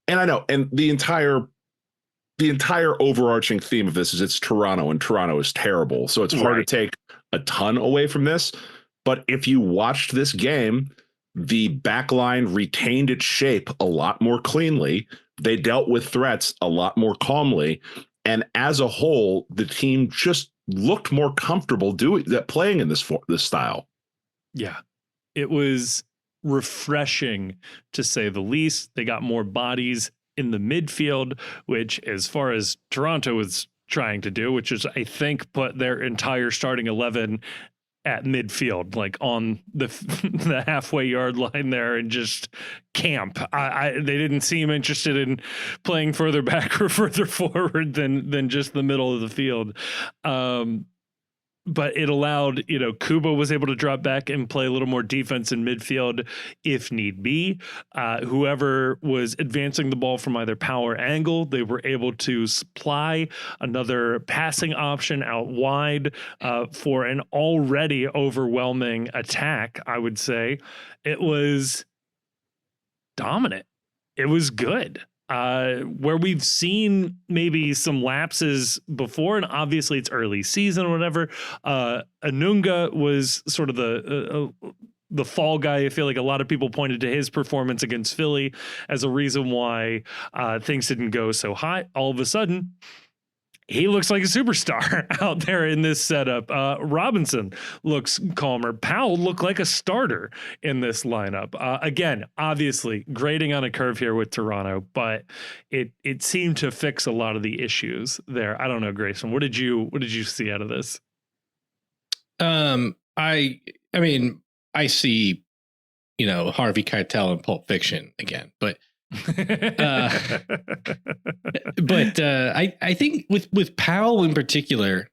and I know, and the entire overarching theme of this is it's Toronto, and Toronto is terrible. So it's hard to take a ton away from this. But if you watched this game, the back line retained its shape a lot more cleanly. They dealt with threats a lot more calmly. And as a whole, the team just looked more comfortable playing in this style. Yeah. It was refreshing, to say the least. They got more bodies in the midfield, which, as far as Toronto was trying to do, which is, I think, put their entire starting 11 at midfield, like on the halfway yard line there, and just camp. They didn't seem interested in playing further back or further forward than just the middle of the field. but it allowed, Kubo was able to drop back and play a little more defense in midfield if need be. Whoever was advancing the ball from either power angle, they were able to supply another passing option out wide for an already overwhelming attack, I would say. It was dominant. It was good. Where we've seen maybe some lapses before, and obviously it's early season or whatever. Anunga was sort of the fall guy. I feel like a lot of people pointed to his performance against Philly as a reason why things didn't go so high. All of a sudden, he looks like a superstar out there in this setup. Robinson looks calmer. Powell looked like a starter in this lineup. Again, obviously grading on a curve here with Toronto, but it seemed to fix a lot of the issues there. I don't know, Grayson, what did you see out of this? I mean, I see, Harvey Keitel in Pulp Fiction again, but I think with Powell in particular,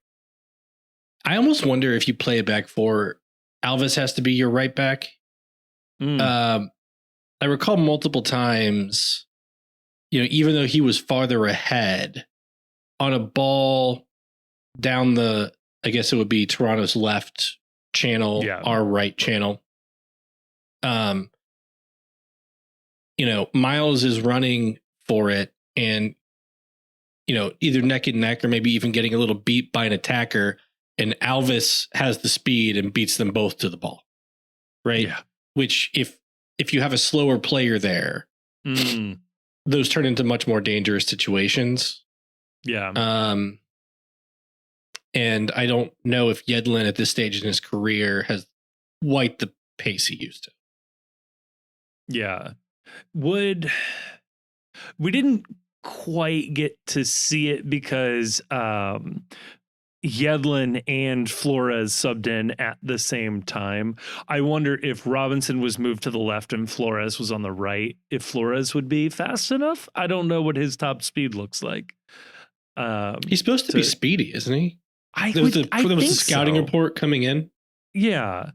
I almost wonder if you play a back four, Alves has to be your right back. I recall multiple times, even though he was farther ahead on a ball down I guess it would be Toronto's left channel, our right channel. Miles is running for it and, either neck and neck or maybe even getting a little beat by an attacker, and Alves has the speed and beats them both to the ball. Right. Yeah. Which if you have a slower player there, those turn into much more dangerous situations. Yeah. And I don't know if Yedlin at this stage in his career has quite the pace he used to. Yeah. We didn't quite get to see it because Yedlin and Flores subbed in at the same time. I wonder if Robinson was moved to the left and Flores was on the right, if Flores would be fast enough. I don't know what his top speed looks like. He's supposed to be speedy, isn't he? There was a scouting report coming in. Yeah.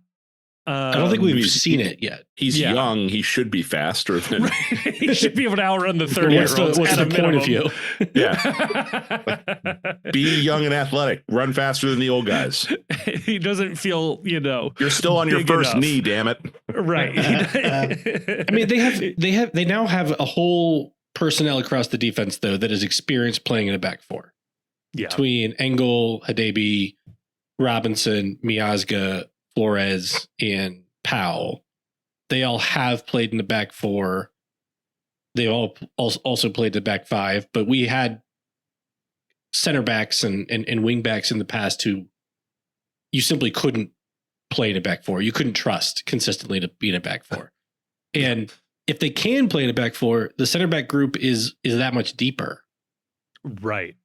I don't think we've seen it yet. He's young. He should be faster than. He should be able to outrun the 30-year-olds. What's the point of you? Yeah. Be young and athletic. Run faster than the old guys. He doesn't feel, You're still on your first knee, damn it. Right. I mean, they now have a whole personnel across the defense though that is experienced playing in a back four. Yeah. Between Engel, Hadebe, Robinson, Miazga, Flores, and Powell, they all have played in the back four. They all also played the back five, but we had center backs and wing backs in the past who you simply couldn't play in a back four. You couldn't trust consistently to be in a back four. And if they can play in a back four, the center back group is that much deeper. Right.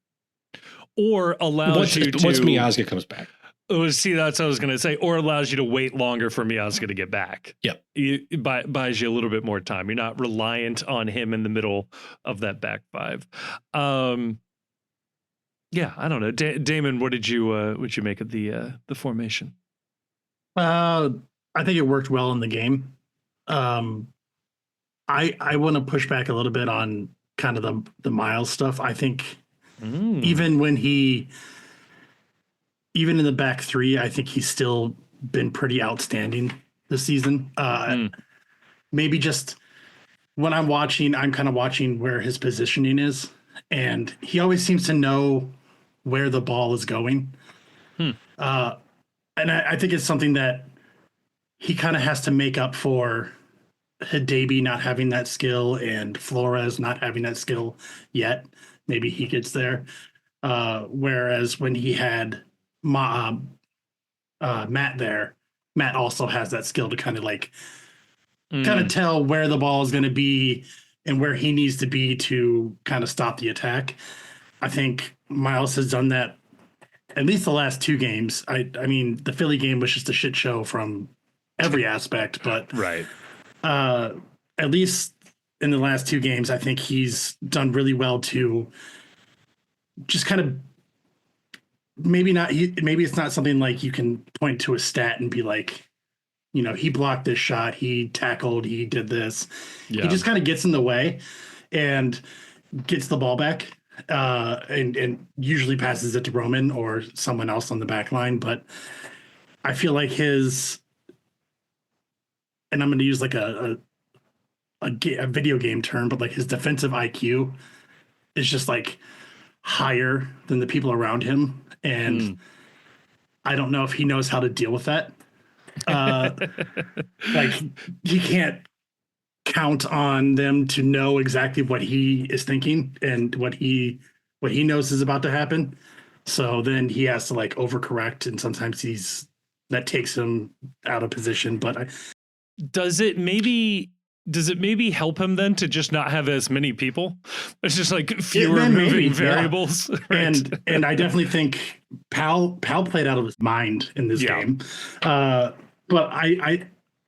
Or allows you to... Once Miazga comes back. See, that's what I was going to say. Or allows you to wait longer for Miazga to get back. Yep. It buys you a little bit more time. You're not reliant on him in the middle of that back five. Yeah, I don't know. Damon, what did you make of the formation? I think it worked well in the game. I want to push back a little bit on kind of the Miles stuff. I think even in the back three, I think he's still been pretty outstanding this season. Maybe just when I'm watching, I'm kind of watching where his positioning is, and he always seems to know where the ball is going. And I think it's something that he kind of has to make up for Hadebe not having that skill and Flores not having that skill yet. Maybe he gets there. Whereas when he had Matt there, Matt also has that skill to kind of tell where the ball is going to be and where he needs to be to kind of stop the attack. I think Miles has done that at least the last two games. I mean, the Philly game was just a shit show from every aspect, but right. At least in the last two games, I think he's done really well to just kind of maybe not. Maybe it's not something like you can point to a stat and be like, he blocked this shot, he tackled, he did this. Yeah. He just kind of gets in the way and gets the ball back, and usually passes it to Roman or someone else on the back line. But I feel like and I'm going to use like a video game term, but like his defensive IQ is just like higher than the people around him. And I don't know if he knows how to deal with that. Like he can't count on them to know exactly what he is thinking and what he knows is about to happen. So then he has to like overcorrect, and sometimes that takes him out of position. But does it maybe help him then to just not have as many people? It's just like fewer moving variables. Yeah. Right? And I definitely think Pal played out of his mind in this game. But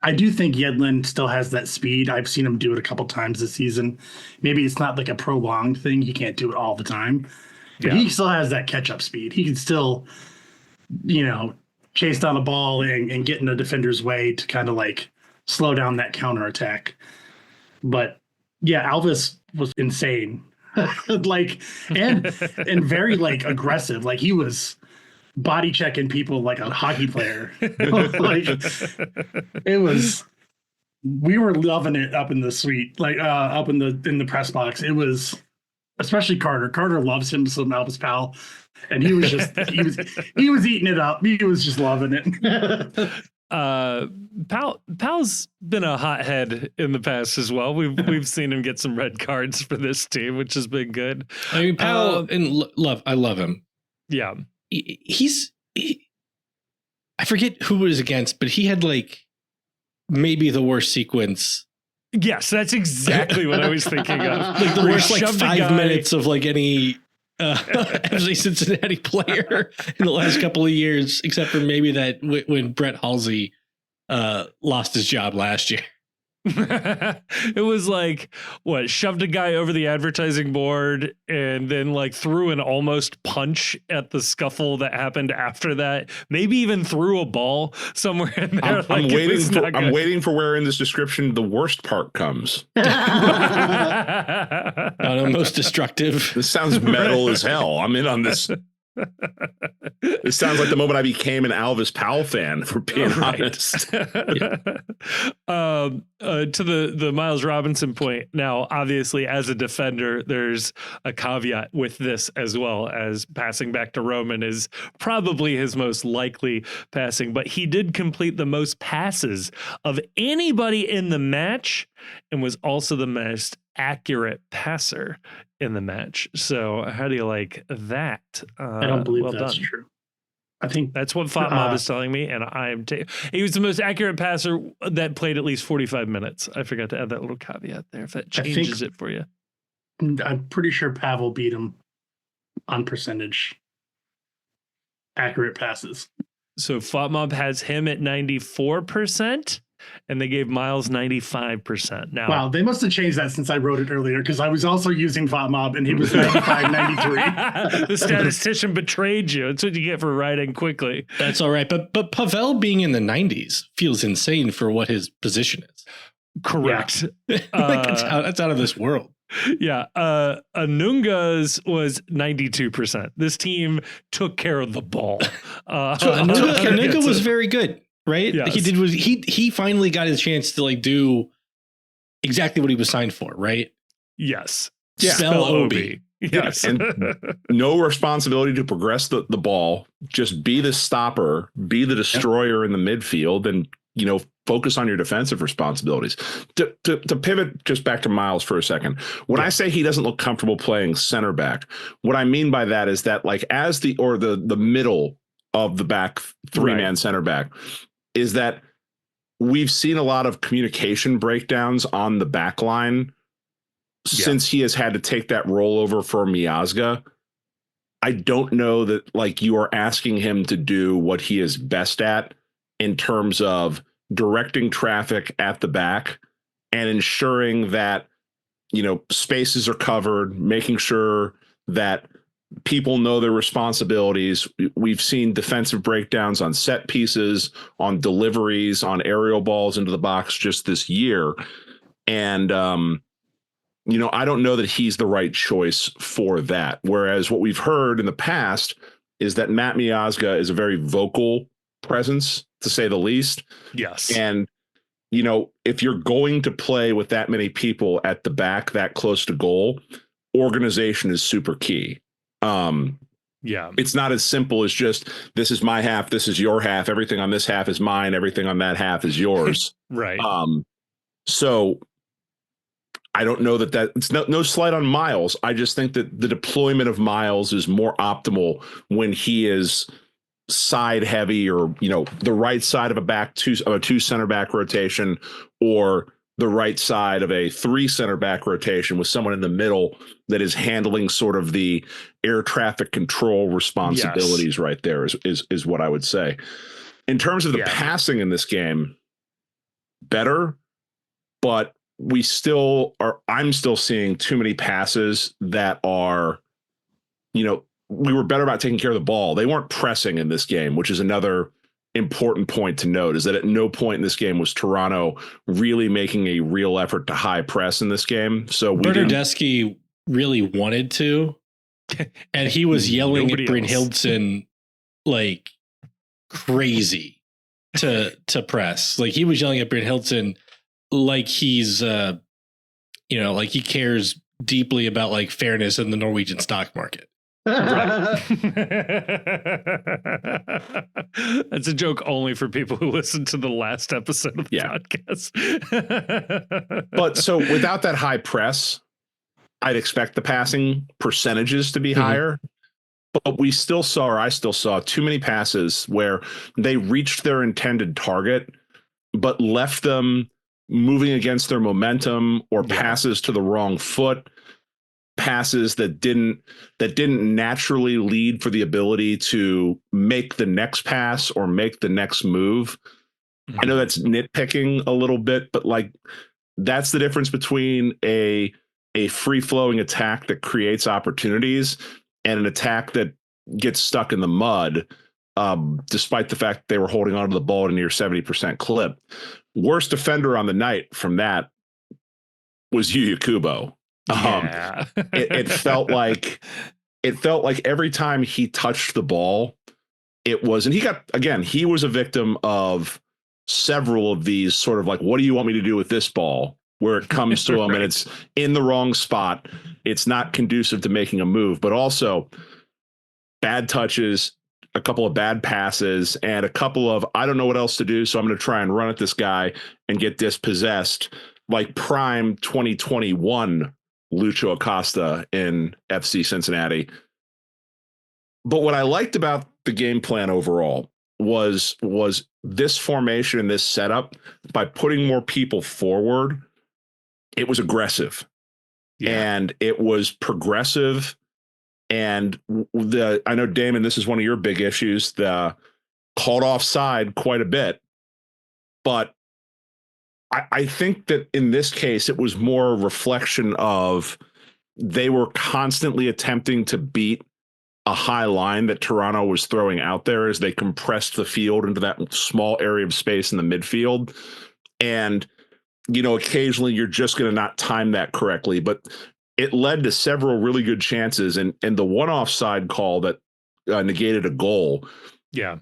I do think Yedlin still has that speed. I've seen him do it a couple times this season. Maybe it's not like a prolonged thing. He can't do it all the time. But he still has that catch-up speed. He can still, chase down the ball and get in the defender's way to kind of like slow down that counterattack. But yeah, Alves was insane. Like and very like aggressive. Like he was body checking people like a hockey player. Like we were loving it up in the suite, like up in the press box. It was, especially Carter. Carter loves him some Elvis Powell. And he was eating it up. He was just loving it. Powell's been a hothead in the past as well. We've seen him get some red cards for this team, which has been good. I mean, Powell I love him. Yeah. I forget who it was against, but he had like maybe the worst sequence. Yes, that's exactly what I was thinking of. Like the worst like 5 minutes of like any FC Cincinnati player in the last couple of years, except for maybe that when Brett Halsey lost his job last year. It was like shoved a guy over the advertising board and then like threw an almost punch at the scuffle that happened after that. Maybe even threw a ball somewhere in there. I'm waiting for where in this description the worst part comes. Most destructive. This sounds metal as hell. I'm in on this. It sounds like the moment I became an Alvis Powell fan, for being honest. To the Miles Robinson point, now obviously as a defender, there's a caveat with this as well, as passing back to Roman is probably his most likely passing, but he did complete the most passes of anybody in the match and was also the most accurate passer in the match. So how do you like that? I don't believe that's true. I think that's what FOTMob is telling me, and he was the most accurate passer that played at least 45 minutes. I forgot to add that little caveat there, if that changes it for you. I'm pretty sure Pavel beat him on percentage accurate passes. So FOTMob has him at 94%. And they gave Miles 95%. Now, wow, they must have changed that since I wrote it earlier, because I was also using FOTMob and he was 95, 93. The statistician betrayed you. That's what you get for writing quickly. That's all right. But Pavel being in the 90s feels insane for what his position is. Correct. Yeah. That's out of this world. Yeah. Anunga's was 92%. This team took care of the ball. Anunga was very good. Right? Yes. He finally got his chance to like do exactly what he was signed for, right? Yes. Yeah. Spell Obi. Yes. And no responsibility to progress the ball. Just be the stopper, be the destroyer in the midfield, and focus on your defensive responsibilities. To pivot just back to Miles for a second. When I say he doesn't look comfortable playing center back, what I mean by that is that like as the middle of the back three-man center back, is that we've seen a lot of communication breakdowns on the back line since he has had to take that rollover for Miazga. I don't know that like you are asking him to do what he is best at in terms of directing traffic at the back and ensuring that, spaces are covered, making sure that people know their responsibilities. We've seen defensive breakdowns on set pieces, on deliveries, on aerial balls into the box just this year. And, I don't know that he's the right choice for that. Whereas what we've heard in the past is that Matt Miazga is a very vocal presence, to say the least. Yes. And, if you're going to play with that many people at the back, that close to goal, organization is super key. It's not as simple as just, this is my half, this is your half, everything on this half is mine, everything on that half is yours. Right. So I don't know that it's no slight on Miles. I just think that the deployment of Miles is more optimal when he is side heavy, or the right side of a two center back rotation, or the right side of a 3 center back rotation with someone in the middle that is handling sort of the air traffic control responsibilities. Yes. Right there is what I would say. In terms of the passing in this game, better, but I'm still seeing too many passes that are, we were better about taking care of the ball. They weren't pressing in this game, which is another important point to note, is that at no point in this game was Toronto really making a real effort to high press in this game. So Bernardeschi really wanted to, and he was yelling at Brynhildsen like crazy to press. Like, he was yelling at Brynhildsen like he's like he cares deeply about like fairness in the Norwegian stock market. Right. That's a joke only for people who listen to the last episode of the podcast. But so without that high press, I'd expect the passing percentages to be higher. But I still saw too many passes where they reached their intended target, but left them moving against their momentum, or passes to the wrong foot, passes that didn't naturally lead for the ability to make the next pass or make the next move. I know that's nitpicking a little bit, but like, that's the difference between a free flowing attack that creates opportunities and an attack that gets stuck in the mud, despite the fact they were holding onto the ball at a near 70% clip. Worst defender on the night from that was Yuya Kubo. It felt like every time he touched the ball, it was, and he was a victim of several of these sort of like, what do you want me to do with this ball? Where it comes to him right. And it's in the wrong spot. It's not conducive to making a move, but also bad touches, a couple of bad passes, and a couple of, I don't know what else to do, so I'm going to try and run at this guy and get dispossessed, like prime 2021 Lucho Acosta in FC Cincinnati. But what I liked about the game plan overall was this formation and this setup. By putting more people forward, it was aggressive, and it was progressive. And I know, Damon, this is one of your big issues, the called offside quite a bit. But I think that in this case, it was more a reflection of they were constantly attempting to beat a high line that Toronto was throwing out there as they compressed the field into that small area of space in the midfield. And, occasionally you're just going to not time that correctly, but it led to several really good chances. And the one offside call that negated a goal. Yeah.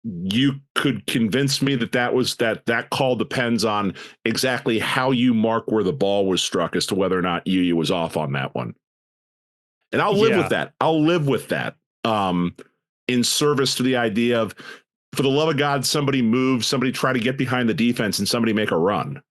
You could convince me that call depends on exactly how you mark where the ball was struck as to whether or not Yuya was off on that one. And I'll live with that. I'll live with that. In service to the idea of, for the love of God, somebody move, somebody try to get behind the defense, and somebody make a run.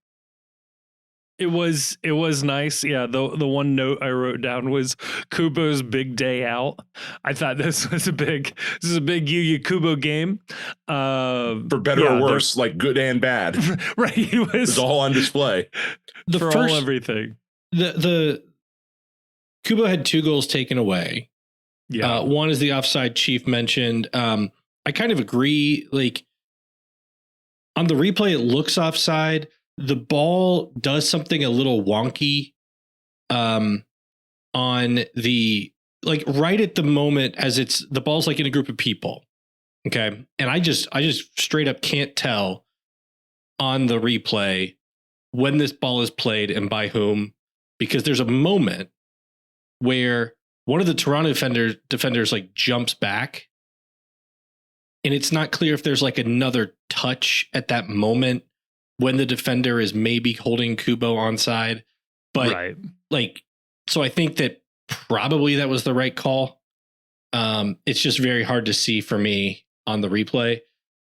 It was nice. Yeah. The one note I wrote down was Kubo's big day out. I thought this was a big Yuya Kubo game. For better or worse, like good and bad. Right. It was all on display. Everything. The Kubo had 2 goals taken away. Yeah. One is the offside Chief mentioned. I kind of agree. Like, on the replay, it looks offside. The ball does something a little wonky on the like right at the moment as the ball's like in a group of people. Okay. And I just straight up can't tell on the replay when this ball is played and by whom, because there's a moment where one of the Toronto defenders like jumps back, and it's not clear if there's like another touch at that moment when the defender is maybe holding Kubo onside. But like, so I think that probably that was the right call. It's just very hard to see for me on the replay.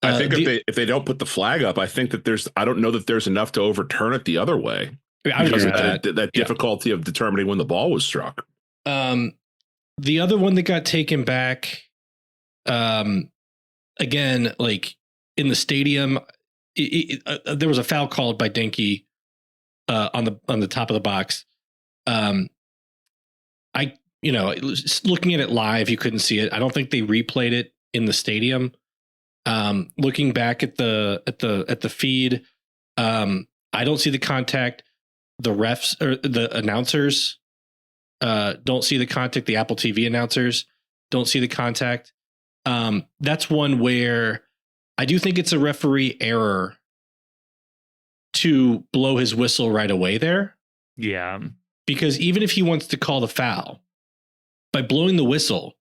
I think if they don't put the flag up, I think that I don't know that there's enough to overturn it the other way. I would agree with that difficulty of determining when the ball was struck. The other one that got taken back, again, like in the stadium, there was a foul called by Denke on the top of the box. Looking at it live, you couldn't see it. I don't think they replayed it in the stadium. Looking back at the feed, I don't see the contact. The refs or the announcers don't see the contact. The Apple TV announcers don't see the contact. That's one where I do think it's a referee error to blow his whistle right away there. Yeah. Because even if he wants to call the foul, by blowing the whistle,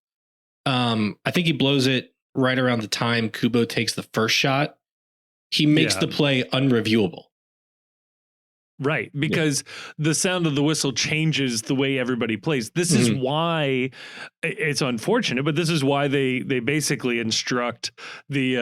I think he blows it right around the time Kubo takes the first shot. He makes the play unreviewable. Right, because the sound of the whistle changes the way everybody plays. This is why it's unfortunate, but this is why they basically instruct the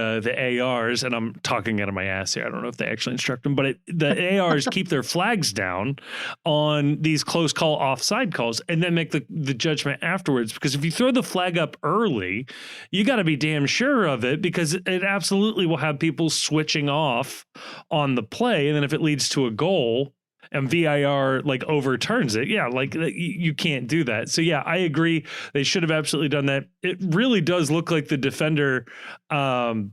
ARs, and I'm talking out of my ass here. I don't know if they actually instruct them, but the ARs keep their flags down on these close call offside calls and then make the judgment afterwards. Because if you throw the flag up early, you got to be damn sure of it, because it absolutely will have people switching off on the play. And then if it leads to a goal, and VIR like overturns it. Yeah, like you can't do that. So yeah, I agree. They should have absolutely done that. It really does look like the defender gets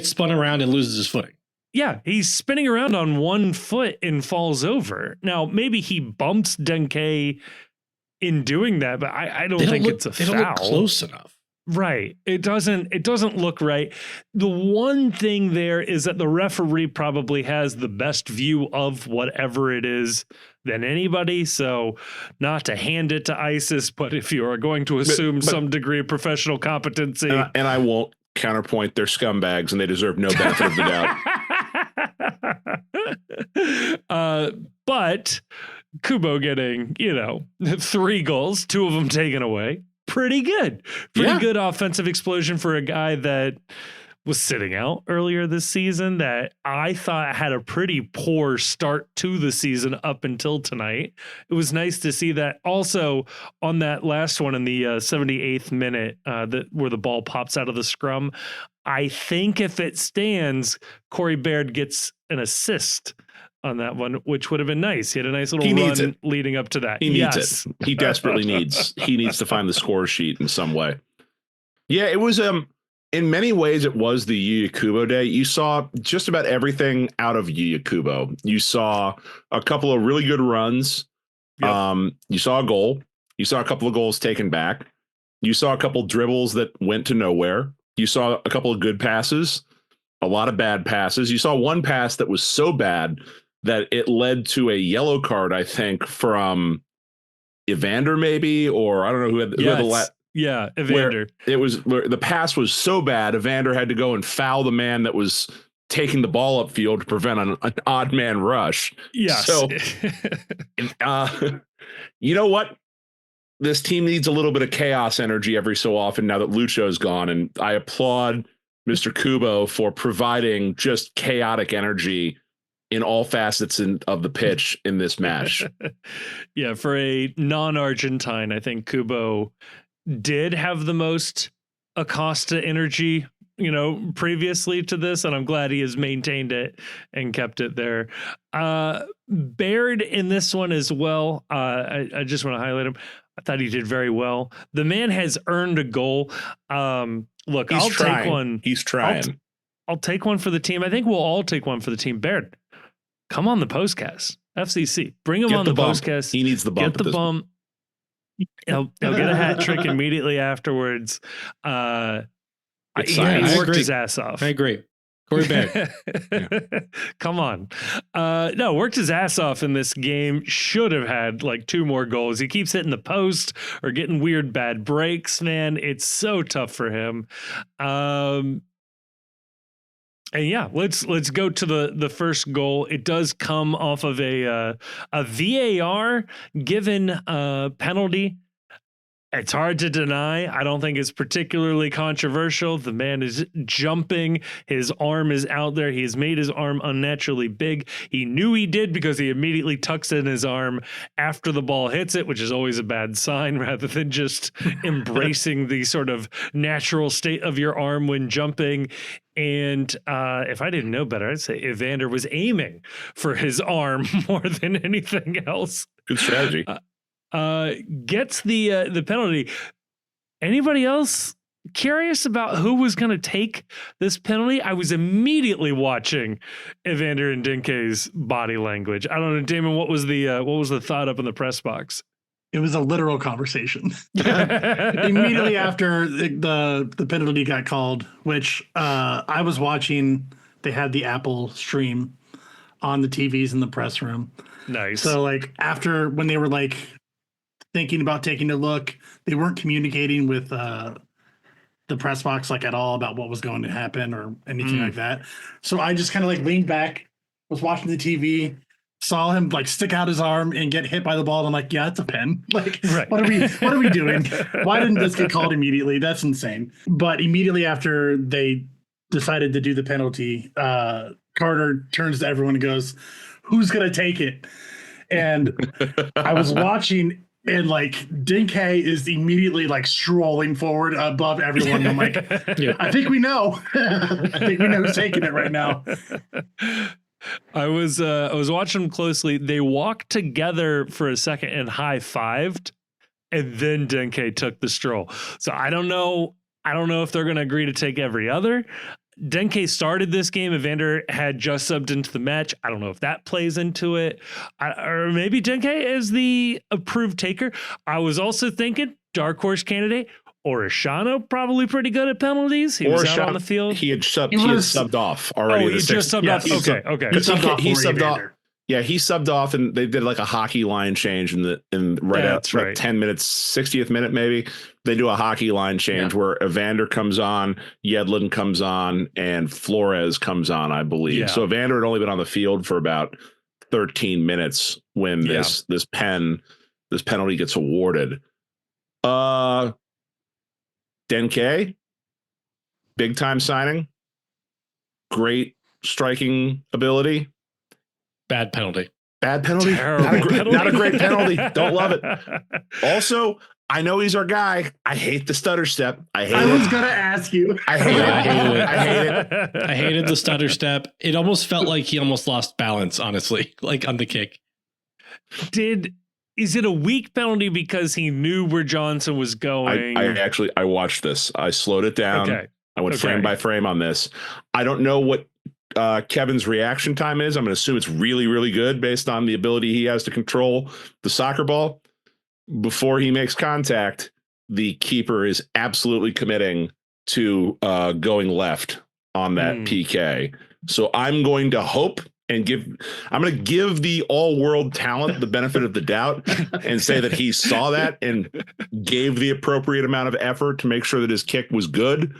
spun around and loses his footing. Yeah, he's spinning around on one foot and falls over. Now maybe he bumps Denke in doing that, but I don't think it's a foul. They don't look close enough. Right. It doesn't look right. The one thing there is that the referee probably has the best view of whatever it is than anybody. So not to hand it to ISIS, but if you are going to assume some degree of professional competency. And I won't counterpoint, they're scumbags and they deserve no benefit of the doubt. But Kubo getting, 3 goals, 2 of them taken away. Pretty good. Pretty good offensive explosion for a guy that was sitting out earlier this season that I thought had a pretty poor start to the season up until tonight. It was nice to see that. Also, on that last one in the 78th minute, where the ball pops out of the scrum, I think if it stands, Corey Baird gets an assist on that one, which would have been nice. He had a nice little run leading up to that. He needs it. He desperately needs to find the score sheet in some way. Yeah, it was in many ways it was the Yuya Kubo day. You saw just about everything out of Yuya Kubo. You saw a couple of really good runs. Yep. You saw a goal. You saw a couple of goals taken back. You saw a couple dribbles that went to nowhere. You saw a couple of good passes, a lot of bad passes. You saw one pass that was so bad that it led to a yellow card, I think, from Evander, maybe, or I don't know who had the Evander. Where the pass was so bad, Evander had to go and foul the man that was taking the ball upfield to prevent an odd man rush. Yes. So, you know what? This team needs a little bit of chaos energy every so often now that Lucho's gone, and I applaud Mr. Kubo for providing just chaotic energy in all facets of the pitch in this match. Yeah, for a non-Argentine, I think Kubo did have the most Acosta energy, previously to this, and I'm glad he has maintained it and kept it there. Baird in this one as well. I just want to highlight him. I thought he did very well. The man has earned a goal. Look, I'll take one. He's trying. I'll take one for the team. I think we'll all take one for the team. Baird, come on the postcast. FCC, bring him on the postcast. He needs the bump. Get the bump. He'll get a hat trick immediately afterwards. He worked his ass off. I agree. Corey Beck. Come on. No, worked his ass off in this game. Should have had like 2 more goals. He keeps hitting the post or getting weird bad breaks, man. It's so tough for him. And yeah, let's go to the first goal. It does come off of a VAR given penalty. It's hard to deny. I don't think it's particularly controversial. The man is jumping. His arm is out there. He has made his arm unnaturally big. He knew he did because he immediately tucks in his arm after the ball hits it, which is always a bad sign, rather than just embracing the sort of natural state of your arm when jumping. And if I didn't know better, I'd say Evander was aiming for his arm more than anything else. Good strategy. Gets the penalty. Anybody else curious about who was going to take this penalty? I was immediately watching Evander and Dinke's body language. I don't know, Damon, what was the thought up in the press box? It was a literal conversation. Immediately after the penalty got called, which I was watching, they had the Apple stream on the TVs in the press room. Nice. So like after when they were like thinking about taking a look, they weren't communicating with the press box like at all about what was going to happen or anything like that. So I just kind of like leaned back, was watching the TV, saw him like stick out his arm and get hit by the ball. And I'm like, yeah, it's a pen. Like, right. What are we doing? Why didn't this get called immediately? That's insane. But immediately after they decided to do the penalty, Carter turns to everyone and goes, "Who's going to take it?" And I was watching, and like Dinke is immediately like strolling forward above everyone. I'm like, yeah. I think we know. I think we know who's taking it right now. I was watching them closely. They walked together for a second and high-fived, and then Dinke took the stroll. So I don't know if they're going to agree to take every other. Dinke started this game. Evander had just subbed into the match. I don't know if that plays into it. Or maybe Dinke is the approved taker. I was also thinking dark horse candidate. Orishano, probably pretty good at penalties. He was out on the field. He had subbed off already. Oh, he just subbed off. Okay. He subbed off. Yeah, he subbed off, and they did like a hockey line change right 10 minutes, 60th minute maybe. They do a hockey line change where Evander comes on, Yedlin comes on, and Flores comes on, I believe. Yeah. So Evander had only been on the field for about 13 minutes when this penalty gets awarded. Dinke, big time signing, great striking ability. Bad penalty. Not a great penalty. Don't love it. Also, I know he's our guy. I hate the stutter step. I was gonna ask you. I hate it. I hated the stutter step. It almost felt like he almost lost balance, honestly, like on the kick. Is it a weak penalty because he knew where Johnson was going? I watched this. I slowed it down. Okay. I went frame by frame on this. I don't know what Kevin's reaction time is. I'm going to assume it's really, really good based on the ability he has to control the soccer ball. Before he makes contact, the keeper is absolutely committing to going left on that PK. So I'm going to hope and I'm going to give the all-world talent the benefit of the doubt and say that he saw that and gave the appropriate amount of effort to make sure that his kick was good.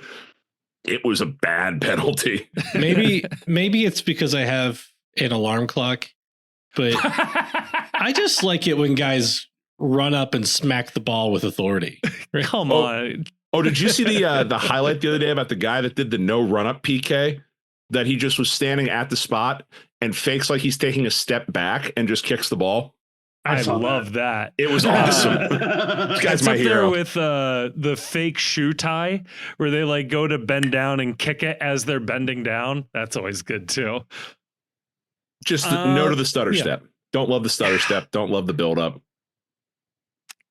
It was a bad penalty. Maybe it's because I have an alarm clock, but I just like it when guys run up and smack the ball with authority. Right? Come on. Oh, did you see the highlight the other day about the guy that did the no run-up PK? That he just was standing at the spot and fakes like he's taking a step back and just kicks the ball. I love that. It was awesome. This guy's my hero. There with the fake shoe tie where they like go to bend down and kick it as they're bending down. That's always good too. Just no to the stutter step. Don't love the stutter step. Don't love the build up.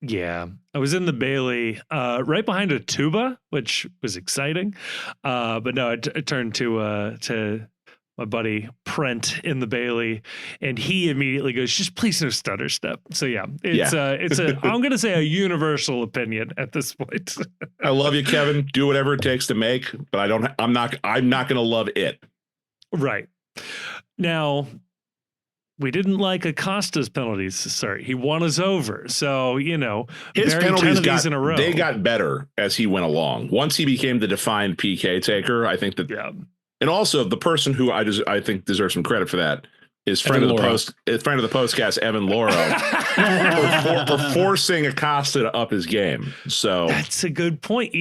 Yeah, I was in the Bailey right behind a tuba, which was exciting. But no, it turned to my buddy Prent in the Bailey, and he immediately goes, just please no stutter step. So yeah, it's I'm going to say a universal opinion at this point. I love you, Kevin. Do whatever it takes to make, but I'm not going to love it. Right. Now, we didn't like Acosta's penalties. Sorry, he won us over. So, his penalties in a row. They got better as he went along. Once he became the defined PK taker, I think that. Yeah. And also the person who I think deserves some credit for that is friend of the postcast, Evan Loro, for forcing Acosta to up his game. So that's a good point.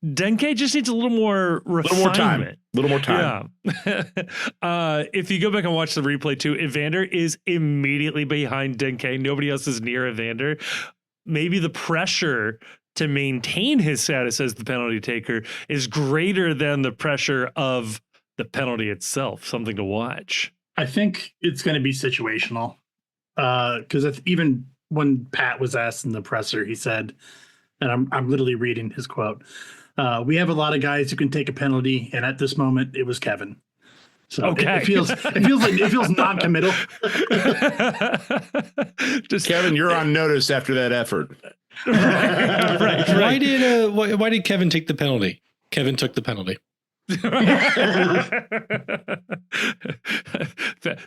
Denke just needs a little more refinement. A little more time. Yeah. If you go back and watch the replay too, Evander is immediately behind Denke. Nobody else is near Evander. Maybe the pressure to maintain his status as the penalty taker is greater than the pressure of the penalty itself. Something to watch. I think it's going to be situational, because even when Pat was asked in the presser, he said, and I'm literally reading his quote, we have a lot of guys who can take a penalty, and at this moment, it was Kevin. So okay. it feels non-committal. Kevin, you're on notice after that effort. Right. Why did Kevin take the penalty? Kevin took the penalty.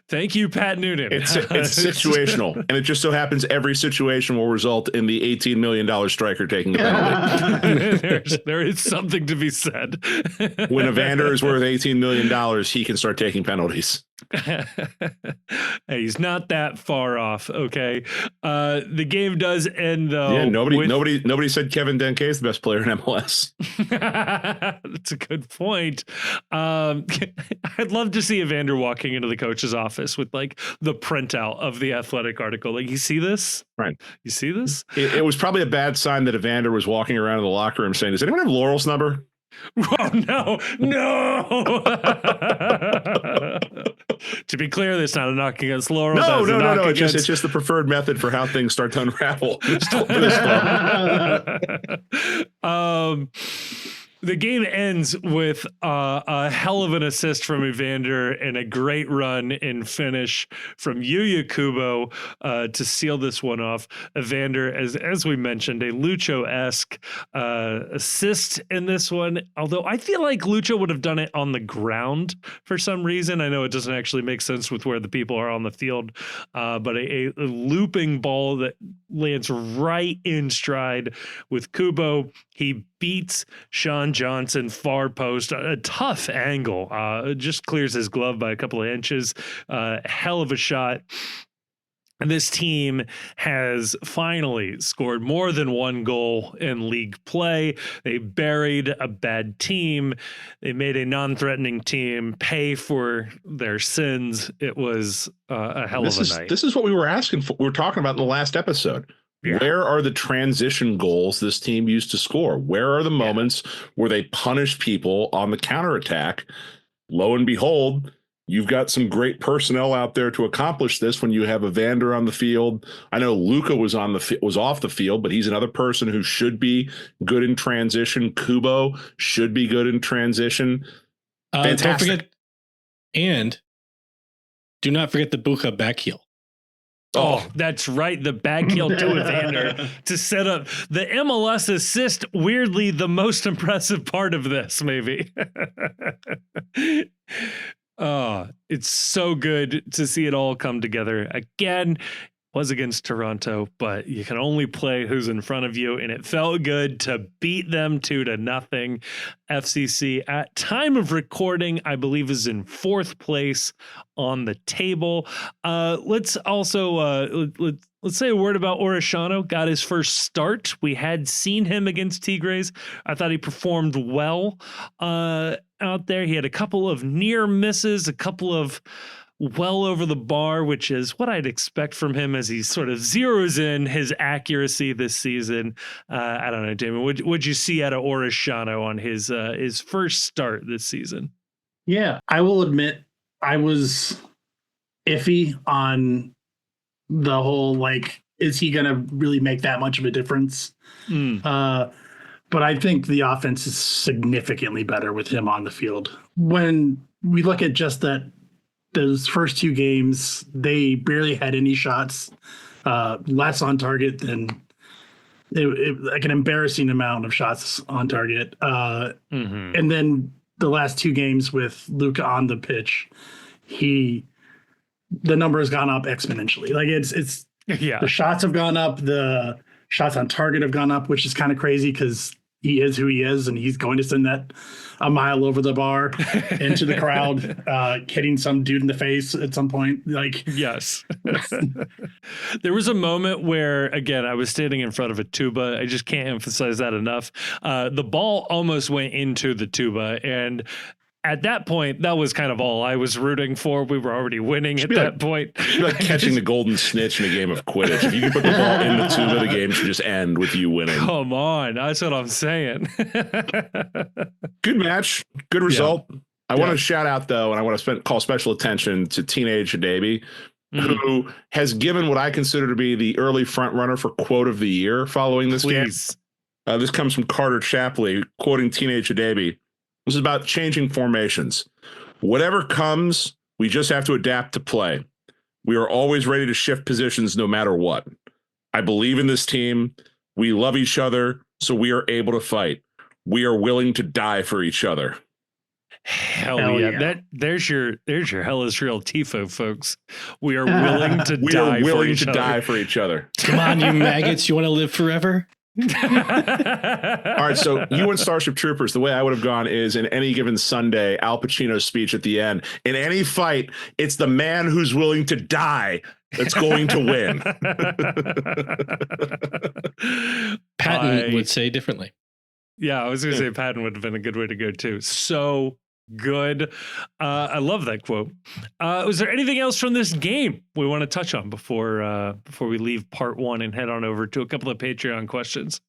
Thank you, Pat Noonan. It's situational, and it just so happens every situation will result in the $18 million striker taking a penalty. There is something to be said. When Evander is worth $18 million, he can start taking penalties. Hey, he's not that far off. Okay, the game does end though. Yeah, nobody said Kevin Denke is the best player in MLS. That's a good point. I'd love to see Evander walking into the coach's office with like the printout of the Athletic article. Like, you see this? Right. You see this? It was probably a bad sign that Evander was walking around in the locker room saying, "Does anyone have Laurel's number?" Oh, no. To be clear, that's not a knock against Laurel. No. It's just the preferred method for how things start to unravel. The game ends with a hell of an assist from Evander and a great run and finish from Yuya Kubo to seal this one off. Evander, as we mentioned, a Lucho-esque assist in this one, although I feel like Lucho would have done it on the ground for some reason. I know it doesn't actually make sense with where the people are on the field, but a looping ball that lands right in stride with Kubo. He beats Sean Johnson far post, a tough angle, just clears his glove by a couple of inches. Hell of a shot. And this team has finally scored more than one goal in league play. They buried a bad team. They made a non-threatening team pay for their sins. It was a hell of a night. This is what we were asking for. We were talking about in the last episode. Yeah. Where are the transition goals this team used to score? Where are the moments where they punish people on the counterattack? Lo and behold, you've got some great personnel out there to accomplish this when you have Evander on the field. I know Luca was off the field, but he's another person who should be good in transition. Kubo should be good in transition. Fantastic. Don't forget, and do not forget the Bucha back heel. Oh, that's right. The back heel to Evander to set up the MLS assist. Weirdly, the most impressive part of this, maybe. Oh, it's so good to see it all come together again. Was against Toronto, but you can only play who's in front of you, and it felt good to beat them 2-0. FCC at time of recording, I believe, is in 4th place on the table. Let's also let's say a word about Orishano. Got his first start. We had seen him against Tigres. I thought he performed well out there. He had a couple of near misses, a couple of well over the bar, which is what I'd expect from him as he sort of zeroes in his accuracy this season. I don't know, Damon, what'd you see out of Orishano on his first start this season? Yeah, I will admit I was iffy on the whole, like, is he going to really make that much of a difference? But I think the offense is significantly better with him on the field. When we look at just that those first two games, they barely had any shots, less on target than like an embarrassing amount of shots on target. And then the last two games with Luca on the pitch, the number has gone up exponentially. Like it's the shots have gone up, the shots on target have gone up, which is kind of crazy because he is who he is, and he's going to send that a mile over the bar into the crowd, hitting some dude in the face at some point. Like, yes. There was a moment where, again, I was standing in front of a tuba. I just can't emphasize that enough. The ball almost went into the tuba, and at that point, that was kind of all I was rooting for. We were already winning at that point. It'd be like catching the golden snitch in a game of Quidditch. If you could put the ball in the tuba, the game should just end with you winning. Come on. That's what I'm saying. Good match. Good result. Yeah. I want to shout out, though, and I want to call special attention to Teenage Hadebe, who has given what I consider to be the early front runner for quote of the year following this game. This comes from Carter Chapley, quoting Teenage Hadebe. This is about changing formations. Whatever comes, we just have to adapt to play. We are always ready to shift positions no matter what. I believe in this team. We love each other, so we are able to fight. We are willing to die for each other. Hell yeah. There's your Hell is Real Tifo, folks. We are willing to die for each other. Come on, you maggots. You want to live forever? All right, so you and Starship Troopers, the way I would have gone is in any given Sunday, Al Pacino's speech at the end. In any fight, it's the man who's willing to die that's going to win. Patton would say differently. Yeah, I was going to say Patton would have been a good way to go too. So good. I love that quote. Was there anything else from this game we want to touch on before we leave part one and head on over to a couple of Patreon questions?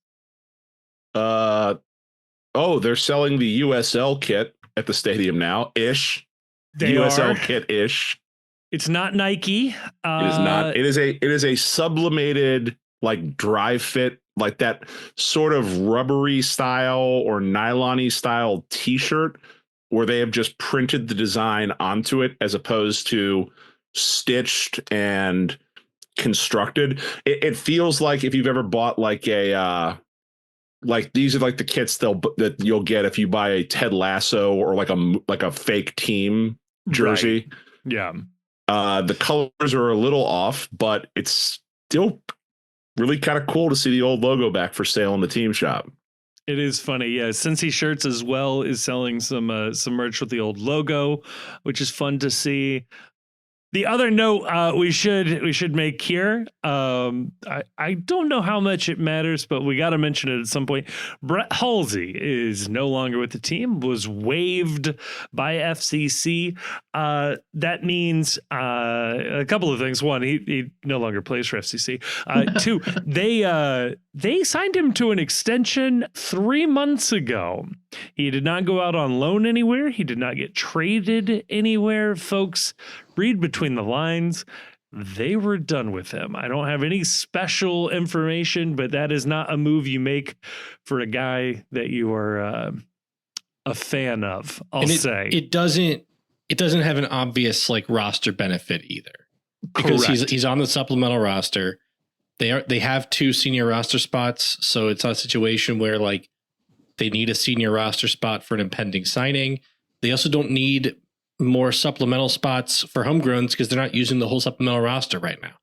They're selling the USL kit at the stadium now. Ish. They USL are. Kit ish. It's not Nike. It is not. It is a sublimated, like, dry fit, like that sort of rubbery style or nylon-y style t-shirt where they have just printed the design onto it as opposed to stitched and constructed. It feels like if you've ever bought like a like these are like the kits that you'll get if you buy a Ted Lasso or like a fake team jersey. Right. Yeah. The colors are a little off, but it's still really kind of cool to see the old logo back for sale in the team shop. It is funny. Yeah. Cincy Shirts as well is selling some merch with the old logo, which is fun to see. The other note we should make here, I don't know how much it matters, but we got to mention it at some point. Brett Halsey is no longer with the team, was waived by FCC. That means a couple of things. One, he no longer plays for FCC. Two, they signed him to an extension 3 months ago. He did not go out on loan anywhere. He did not get traded anywhere, folks. Read between the lines. They were done with him. I don't have any special information, but that is not a move you make for a guy that you are a fan of. I'll say it doesn't have an obvious like roster benefit either, because he's on the supplemental roster. They have 2 senior roster spots, so it's not a situation where like they need a senior roster spot for an impending signing. They also don't need more supplemental spots for homegrowns because they're not using the whole supplemental roster right now.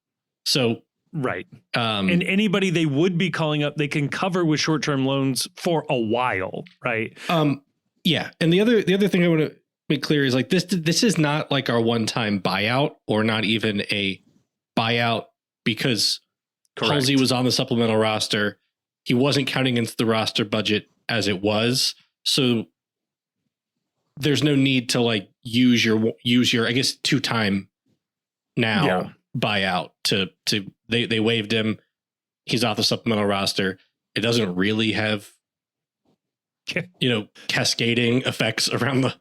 So right. And anybody they would be calling up, they can cover with short-term loans for a while, right? Yeah. And the other thing I want to make clear is like this is not like our one-time buyout, or not even a buyout, because Halsey was on the supplemental roster. He wasn't counting into the roster budget as it was. So there's no need to like use your I guess 2-time now buyout to they waived him. He's off the supplemental roster. It doesn't really have cascading effects around the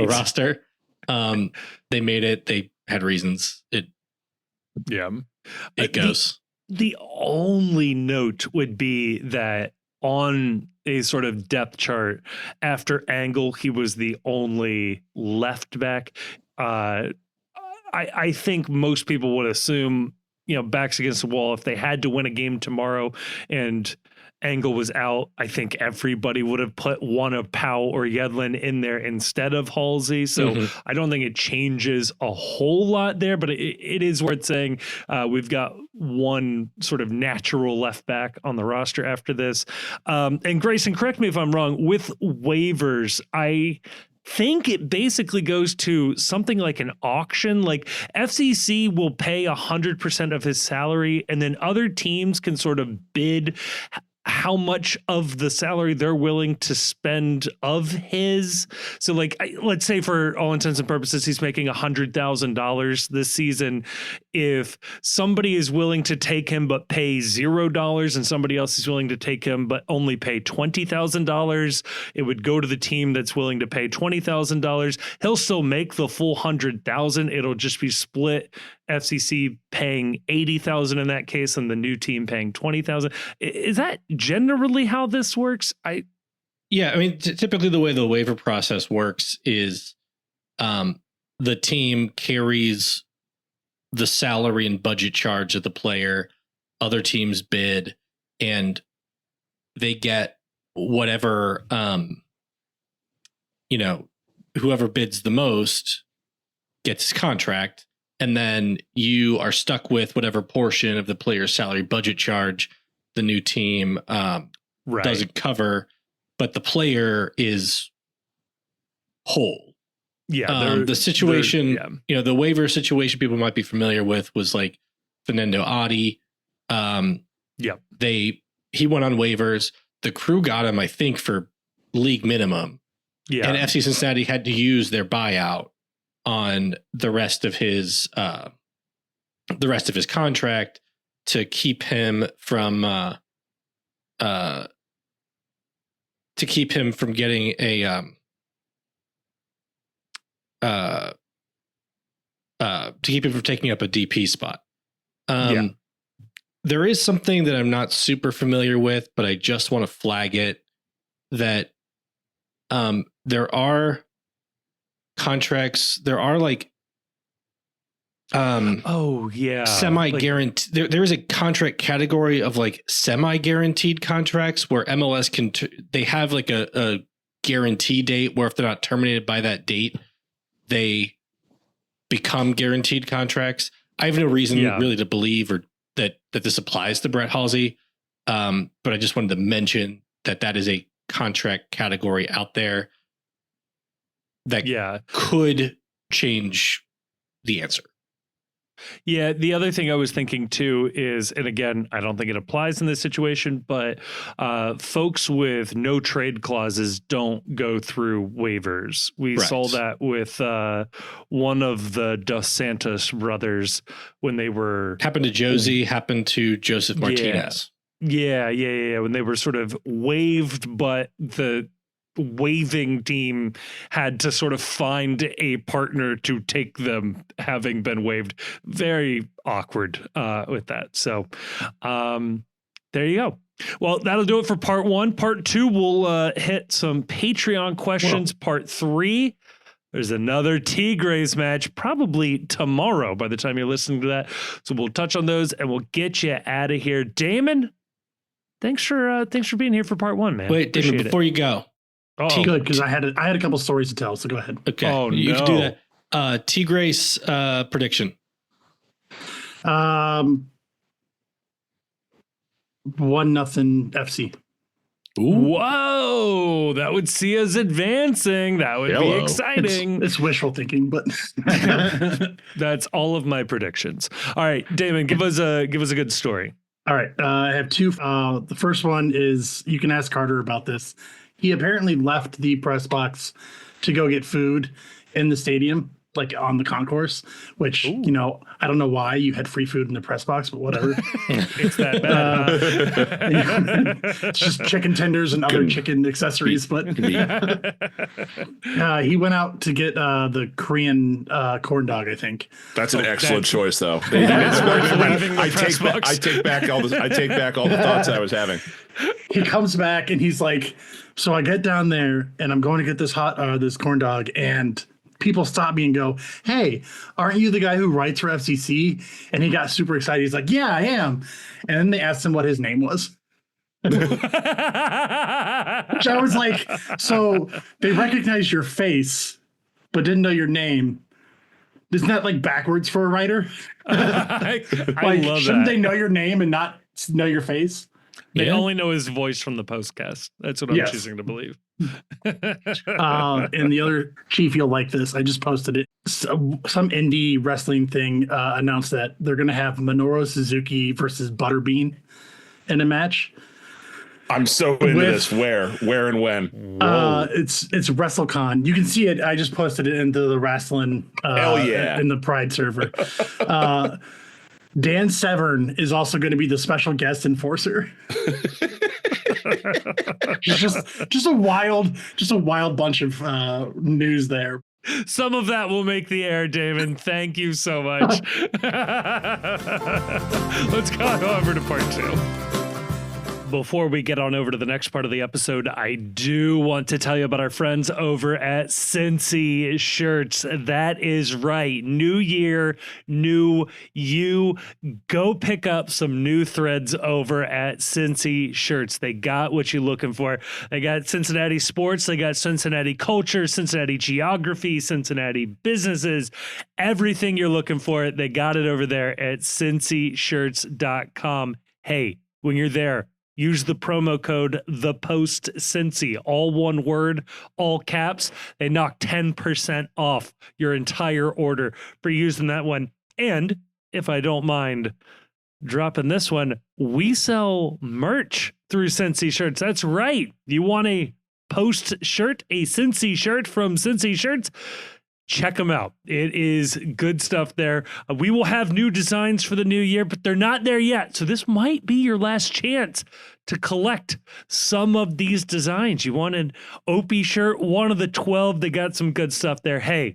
roster. They made it. They had reasons. It goes. The only note would be that on a sort of depth chart after Angle, he was the only left back. I think most people would assume, backs against the wall, if they had to win a game tomorrow and Engel was out, I think everybody would have put one of Powell or Yedlin in there instead of Halsey. So I don't think it changes a whole lot there, but it is worth saying we've got one sort of natural left back on the roster after this. And Grayson, correct me if I'm wrong, with waivers, I think it basically goes to something like an auction. Like FCC will pay 100% of his salary, and then other teams can sort of bid how much of the salary they're willing to spend of his. So like, let's say for all intents and purposes, he's making $100,000 this season. If somebody is willing to take him, but pay $0 and somebody else is willing to take him, but only pay $20,000, it would go to the team that's willing to pay $20,000. He'll still make the full $100,000. It'll just be split. FCC paying $80,000 in that case, and the new team paying $20,000. Is that generally how this works? Yeah, I mean, typically the way the waiver process works is the team carries the salary and budget charge of the player, other teams bid, and they get whatever, whoever bids the most gets his contract. And then you are stuck with whatever portion of the player's salary budget charge the new team doesn't cover, but the player is whole. Yeah. The situation, the waiver situation people might be familiar with was like Fernando Adi. He went on waivers. The Crew got him, I think, for league minimum. Yeah. And FC Cincinnati had to use their buyout on the rest of his contract to keep him from getting a to keep him from taking up a DP spot. There is something that I'm not super familiar with, but I just want to flag it that there are contracts, there are like semi-guaranteed, there is a contract category of like semi-guaranteed contracts where MLS can they have like a guarantee date where if they're not terminated by that date they become guaranteed contracts. I have no reason really to believe or that this applies to Brett Halsey, but I just wanted to mention that is a contract category out there that could change the answer. Yeah, the other thing I was thinking too is, and again, I don't think it applies in this situation, but folks with no trade clauses don't go through waivers. We saw that with one of the Dos Santos brothers when they were... Happened to Josie, happened to Joseph Martinez. Yeah. When they were sort of waived, but the waiving team had to sort of find a partner to take them having been waived. Very awkward with that. So there you go. Well, that'll do it for part one. Part two, we'll hit some Patreon questions. Whoa. Part three, there's another Tigres match probably tomorrow by the time you're listening to that. So we'll touch on those and we'll get you out of here. Damon, thanks for being here for part one, man. Wait, Damon, before you go. Oh, good, because I had a couple stories to tell, so go ahead. Okay. Oh, you can do that. Tigres prediction. 1-0 FC. Ooh. Whoa, that would see us advancing. That would be exciting. It's wishful thinking, but that's all of my predictions. All right, Damon, give us a good story. All right, I have two. The first one is, you can ask Carter about this. He apparently left the press box to go get food in the stadium, like on the concourse, which, I don't know why you had free food in the press box, but whatever. It's that bad. It's just chicken tenders and other chicken accessories. But he went out to get the Korean corn dog, I think. That's an excellent choice, though. I take back all the thoughts I was having. He comes back and he's like, so I get down there and I'm going to get this corn dog, and people stop me and go, "Hey, aren't you the guy who writes for FCC?" And he got super excited. He's like, "Yeah, I am." And then they asked him what his name was. Which I was like, so they recognized your face, but didn't know your name. Isn't that like backwards for a writer? I love shouldn't that. they know your name and not know your face? They only know his voice from the postcast. That's what I'm choosing to believe. And the other, Chief, you'll like this. I just posted it. Some indie wrestling thing announced that they're going to have Minoru Suzuki versus Butterbean in a match. I'm so into this. Where and when? It's WrestleCon. You can see it. I just posted it into the wrestling. Hell yeah. In the Pride server. Dan Severn is also going to be the special guest enforcer. just a wild bunch of news there. Some of that will make the air, Damon. Thank you so much. Let's go over to part 2. Before we get on over to the next part of the episode, I do want to tell you about our friends over at Cincy Shirts. That is right. New year, new you. Go pick up some new threads over at Cincy Shirts. They got what you're looking for. They got Cincinnati sports. They got Cincinnati culture, Cincinnati geography, Cincinnati businesses. Everything you're looking for, they got it over there at cincyshirts.com. Hey, when you're there, use the promo code ThePostCincy, all one word, all caps. They knock 10% off your entire order for using that one. And if I don't mind dropping this one, we sell merch through Cincy Shirts. That's right. You want a Post shirt, a Cincy shirt from Cincy Shirts? Check them out. It is good stuff there. We will have new designs for the new year, but they're not there yet. So this might be your last chance to collect some of these designs. You want an Opie shirt, one of the 12. They got some good stuff there. Hey,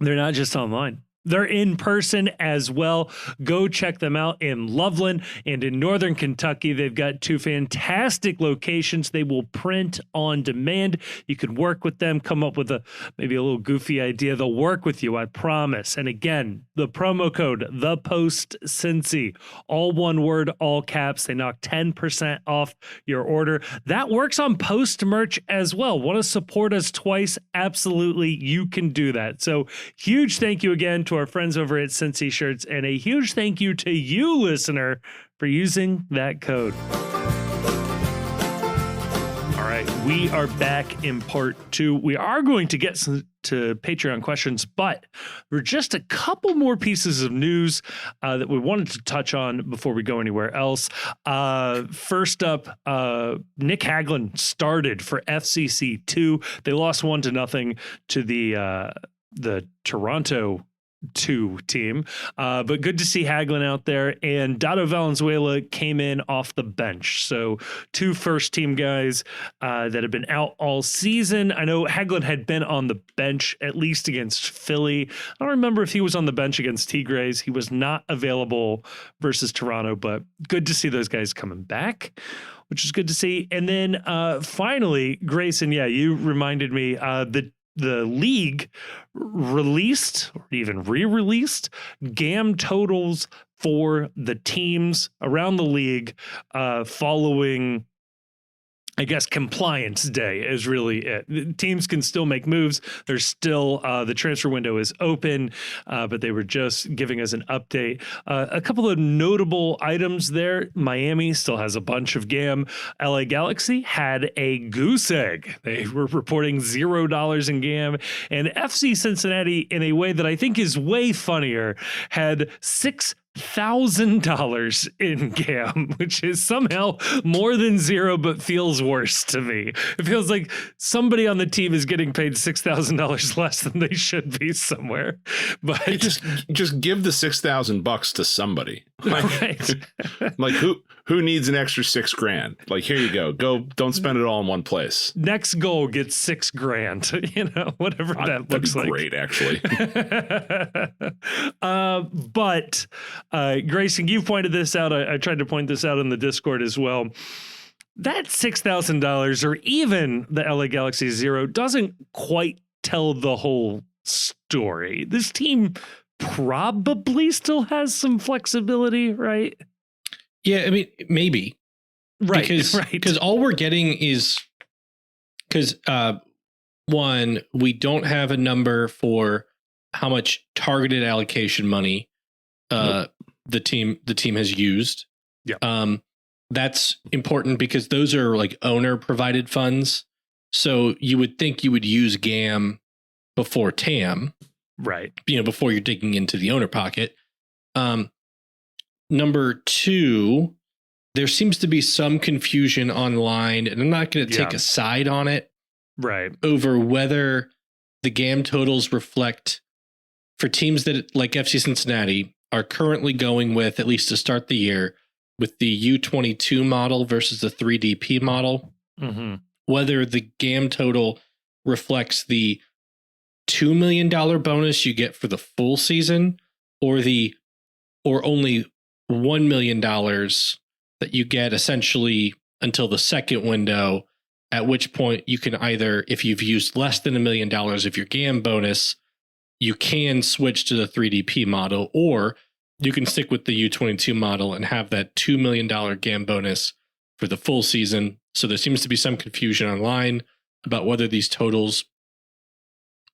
they're not just online. They're in person as well. Go check them out in Loveland and in Northern Kentucky. They've got 2 fantastic locations. They will print on demand. You can work with them, come up with maybe a little goofy idea. They'll work with you, I promise. And again, the promo code, ThePostCincy, all one word, all caps. They knock 10% off your order. That works on Post merch as well. Want to support us twice? Absolutely, you can do that. So huge thank you again to our friends over at Cincy Shirts, and a huge thank you to you, listener, for using that code. All right, we are back in part 2. We are going to get to Patreon questions, but there are just a couple more pieces of news that we wanted to touch on before we go anywhere else. First up, Nick Hagglund started for FCC 2. They lost 1-0 to the Toronto 2 team, but good to see Hagglund out there. And Dado Valenzuela came in off the bench. So 2 first-team guys that have been out all season. I know Hagglund had been on the bench at least against Philly. I don't remember if he was on the bench against Tigres. He was not available versus Toronto, but good to see those guys coming back, which is good to see. And then finally, Grayson, you reminded me the league released or even re-released GAM totals for the teams around the league following, I guess, compliance day is really it. Teams can still make moves. There's still the transfer window is open, but they were just giving us an update. A couple of notable items there. Miami still has a bunch of GAM. LA Galaxy had a goose egg. They were reporting $0 in GAM. And FC Cincinnati, in a way that I think is way funnier, had $6,000 in GAM, which is somehow more than 0, but feels worse to me. It feels like somebody on the team is getting paid $6,000 less than they should be somewhere. But just give the $6,000 to somebody. Like, right. Like who needs an extra $6,000? Like, here you go. Don't spend it all in one place. Next goal gets $6,000, whatever that looks like. Great, actually. But Grayson, you pointed this out. I tried to point this out in the Discord as well. That $6,000 or even the LA Galaxy 0 doesn't quite tell the whole story. This team probably still has some flexibility, right? Yeah, I mean, maybe. Right. Because all we're getting is because one, we don't have a number for how much targeted allocation money the team has used. Yeah. That's important because those are like owner provided funds. So you would think you would use GAM before TAM, right? Before you're digging into the owner pocket. Number two, there seems to be some confusion online, and I'm not going to take a side on it, right? Over whether the GAM totals reflect for teams that like FC Cincinnati are currently going with, at least to start the year, with the U22 model versus the 3DP model, whether the GAM total reflects the $2 million bonus you get for the full season or only $1 million that you get essentially until the second window, at which point you can either, if you've used less than $1 million of your GAM bonus, you can switch to the 3DP model, or you can stick with the U22 model and have that $2 million GAM bonus for the full season. So there seems to be some confusion online about whether these totals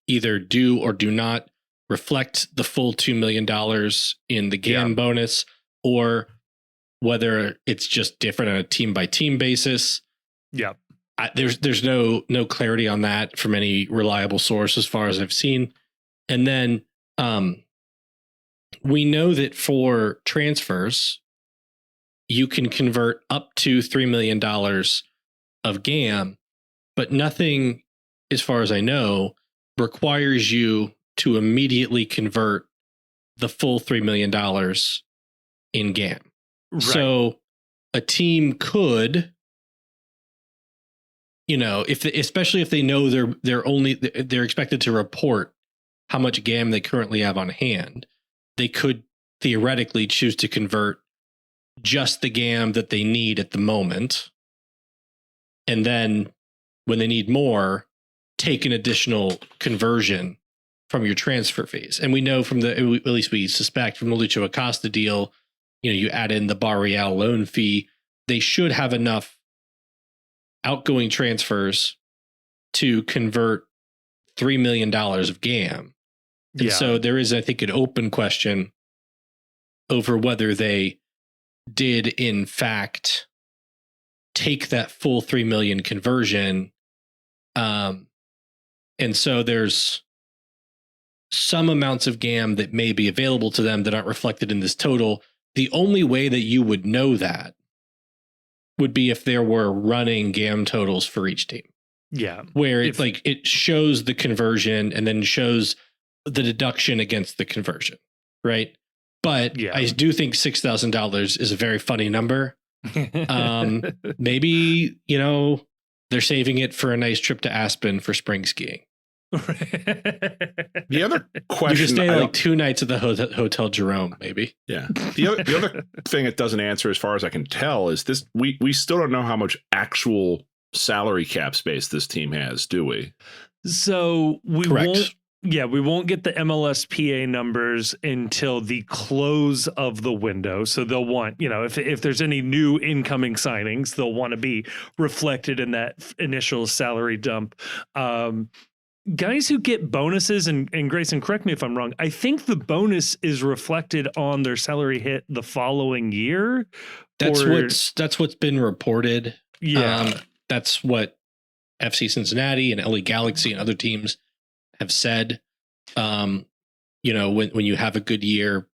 either do or do not reflect the full $2 million in the GAM bonus, or whether it's just different on a team by team basis. Yeah. There's no clarity on that from any reliable source as far as I've seen. And then we know that for transfers, you can convert up to $3 million of GAM, but nothing, as far as I know, requires you to immediately convert the full $3 million in GAM. Right. So a team could, especially if they know they're expected to report how much GAM they currently have on hand, they could theoretically choose to convert just the GAM that they need at the moment. And then when they need more, take an additional conversion from your transfer fees. And we know from at least we suspect from the Lucho Acosta deal, you add in the Barreal loan fee, they should have enough outgoing transfers to convert $3 million of GAM. And so there is, I think, an open question over whether they did, in fact, take that full 3 million conversion. And so there's some amounts of GAM that may be available to them that aren't reflected in this total. The only way that you would know that would be if there were running GAM totals for each team. Yeah. Where it's like it shows the conversion and then shows the deduction against the conversion. Right. But I do think $6,000 is a very funny number. Maybe, they're saving it for a nice trip to Aspen for spring skiing. The other question, you just stay like 2 nights at the Hotel Jerome, maybe. Yeah. The other thing it doesn't answer, as far as I can tell, is this: we still don't know how much actual salary cap space this team has, do we? So we won't. Yeah, we won't get the MLSPA numbers until the close of the window. So they'll want, if there's any new incoming signings, they'll want to be reflected in that initial salary dump. Guys who get bonuses, and Grayson, correct me if I'm wrong, I think the bonus is reflected on their salary hit the following year. That's what's been reported. Yeah. That's what FC Cincinnati and LA Galaxy and other teams have said. When you have a good year,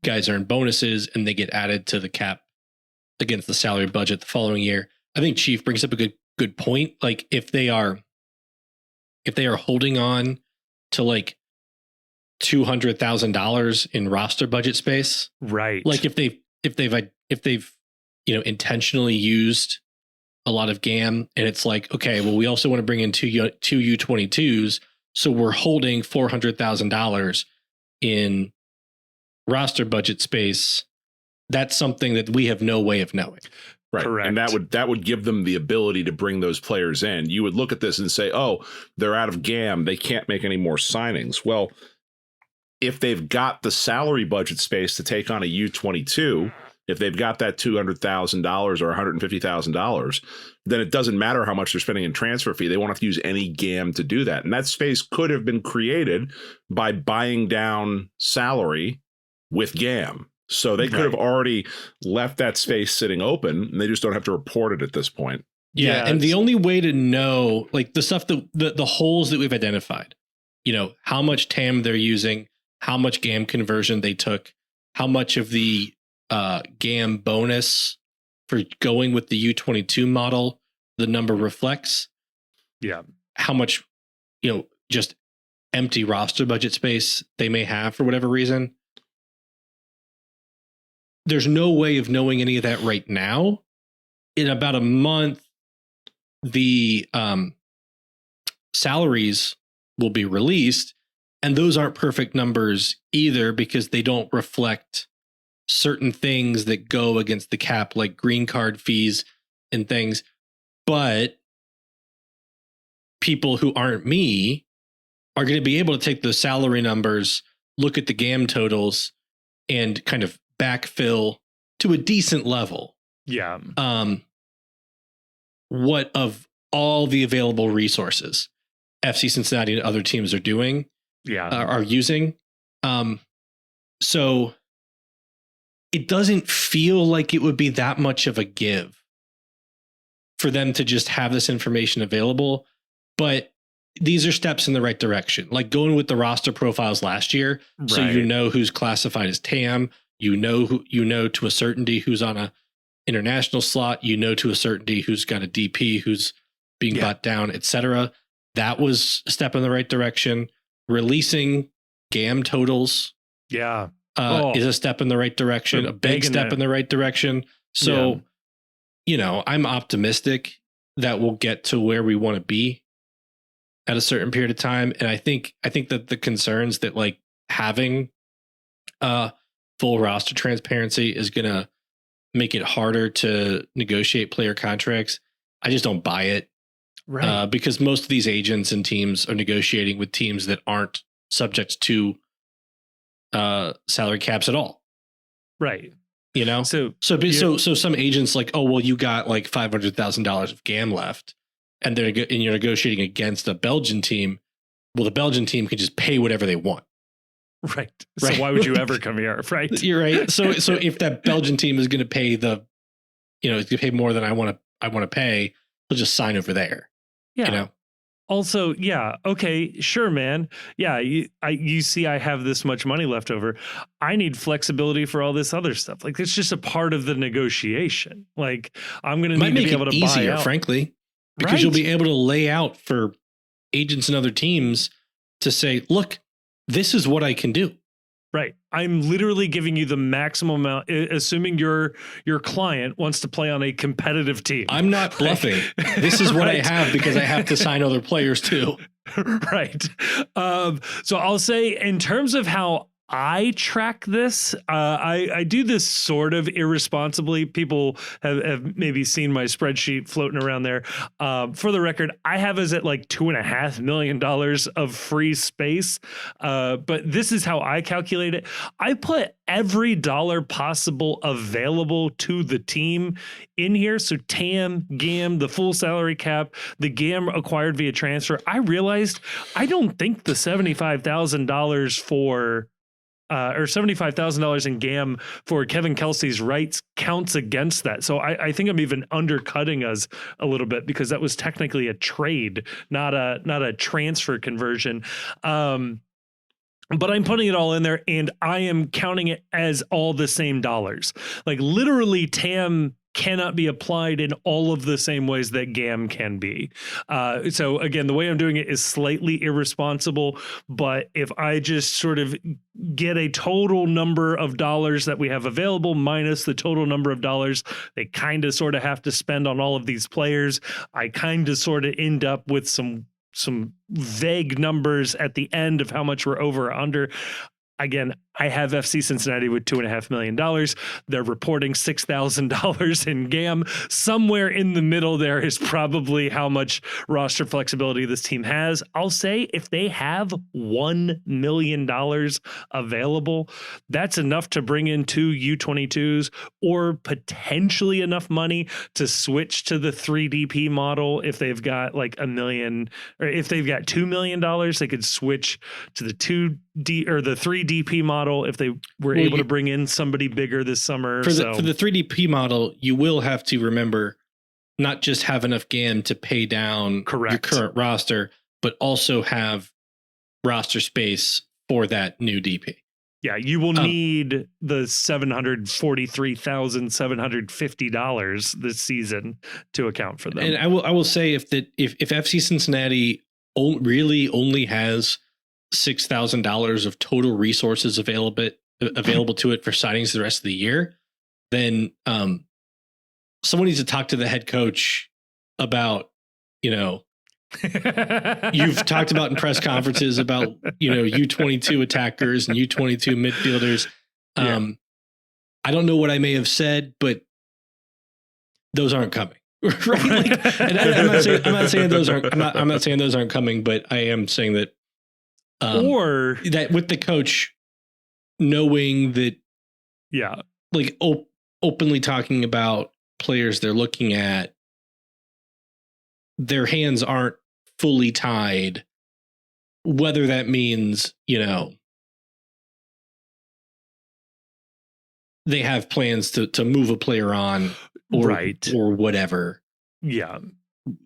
guys earn bonuses and they get added to the cap against the salary budget the following year. I think Chief brings up a good point. Like if they are holding on to like $200,000 in roster budget space, right? Like if they've intentionally used a lot of GAM, and it's like, okay, well, we also want to bring in two U22s, so we're holding $400,000 in roster budget space. That's something that we have no way of knowing. Right. Correct. And that would give them the ability to bring those players in. You would look at this and say, oh, they're out of GAM. They can't make any more signings. Well, if they've got the salary budget space to take on a U22, if they've got that $200,000 or $150,000, then it doesn't matter how much they're spending in transfer fee. They won't have to use any GAM to do that. And that space could have been created by buying down salary with GAM. So they could have already left that space sitting open, and they just don't have to report it at this point. Yeah, and the only way to know, like the stuff that the holes that we've identified, how much TAM they're using, how much GAM conversion they took, how much of the GAM bonus for going with the U22 model the number reflects. Yeah, how much just empty roster budget space they may have for whatever reason. There's no way of knowing any of that right now. In about a month, the salaries will be released, and those aren't perfect numbers either because they don't reflect certain things that go against the cap, like green card fees and things. But people who aren't me are going to be able to take those salary numbers, look at the GAM totals, and kind of backfill to a decent level. Yeah. What of all the available resources FC Cincinnati and other teams are doing, are using. So it doesn't feel like it would be that much of a give for them to just have this information available. But these are steps in the right direction, like going with the roster profiles last year. Right. So who's classified as TAM, to a certainty who's on a international slot, to a certainty who's got a DP who's being bought down, etc. That was a step in the right direction. Releasing GAM totals is a step in the right direction, a big step in the right direction. So, I'm optimistic that we'll get to where we want to be at a certain period of time. And I think that the concerns that like having full roster transparency is going to make it harder to negotiate player contracts. I just don't buy it. Right. Because most of these agents and teams are negotiating with teams that aren't subject to salary caps at all. Right. So some agents like, oh, well, you got like $500,000 of GAM left and you're negotiating against a Belgian team. Well, the Belgian team can just pay whatever they want. Right. So why would you ever come here? Right. You're right. So if that Belgian team is going to pay it's going to pay more than I want to pay, they'll just sign over there. Yeah. Also, okay, sure, man. Yeah, you see I have this much money left over. I need flexibility for all this other stuff. Like, it's just a part of the negotiation. Like, I'm going to need to be able to buy out. Frankly, because you'll be able to lay out for agents and other teams to say, look, this is what I can do. Right. I'm literally giving you the maximum amount, assuming your client wants to play on a competitive team. I'm not bluffing. This is what I have because I have to sign other players too. Right. So I'll say in terms of how I track this, I do this sort of irresponsibly. People have maybe seen my spreadsheet floating around there. For the record, I have us at like $2.5 million of free space. But this is how I calculate it. I put every dollar possible available to the team in here. So TAM, GAM, the full salary cap, the GAM acquired via transfer. I realized I don't think the $75,000 for or $75,000 in GAM for Kevin Kelsey's rights counts against that. So I think I'm even undercutting us a little bit because that was technically a trade, not a transfer conversion. But I'm putting it all in there and I am counting it as all the same dollars. Like literally TAM cannot be applied in all of the same ways that GAM can be. So again, the way I'm doing it is slightly irresponsible, but if I just sort of get a total number of dollars that we have available minus the total number of dollars they kind of sort of have to spend on all of these players, I kind of sort of end up with some vague numbers at the end of how much we're over or under. Again, I have FC Cincinnati with $2.5 million. They're reporting $6,000 in GAM. Somewhere in the middle there is probably how much roster flexibility this team has. I'll say if they have $1 million available, that's enough to bring in 2 U22s or potentially enough money to switch to the 3DP model. If they've got like $1 million, or if they've got $2 million, they could switch to the 2D or the 3DP model if they were able to bring in somebody bigger this summer. For the 3DP model, you will have to remember not just have enough GAM to pay down your current roster, but also have roster space for that new DP. Yeah, you will need the $743,750 this season to account for them. And I will say if FC Cincinnati really only has $6,000 of total resources available to it for signings the rest of the year, then someone needs to talk to the head coach about, you've talked about in press conferences about, U22 attackers and U22 midfielders. I don't know what I may have said, but those aren't coming. Right? Like, and I'm not saying those aren't coming, but I am saying that or that with the coach knowing that, like openly talking about players they're looking at, their hands aren't fully tied, whether that means, they have plans to move a player on or whatever. Yeah.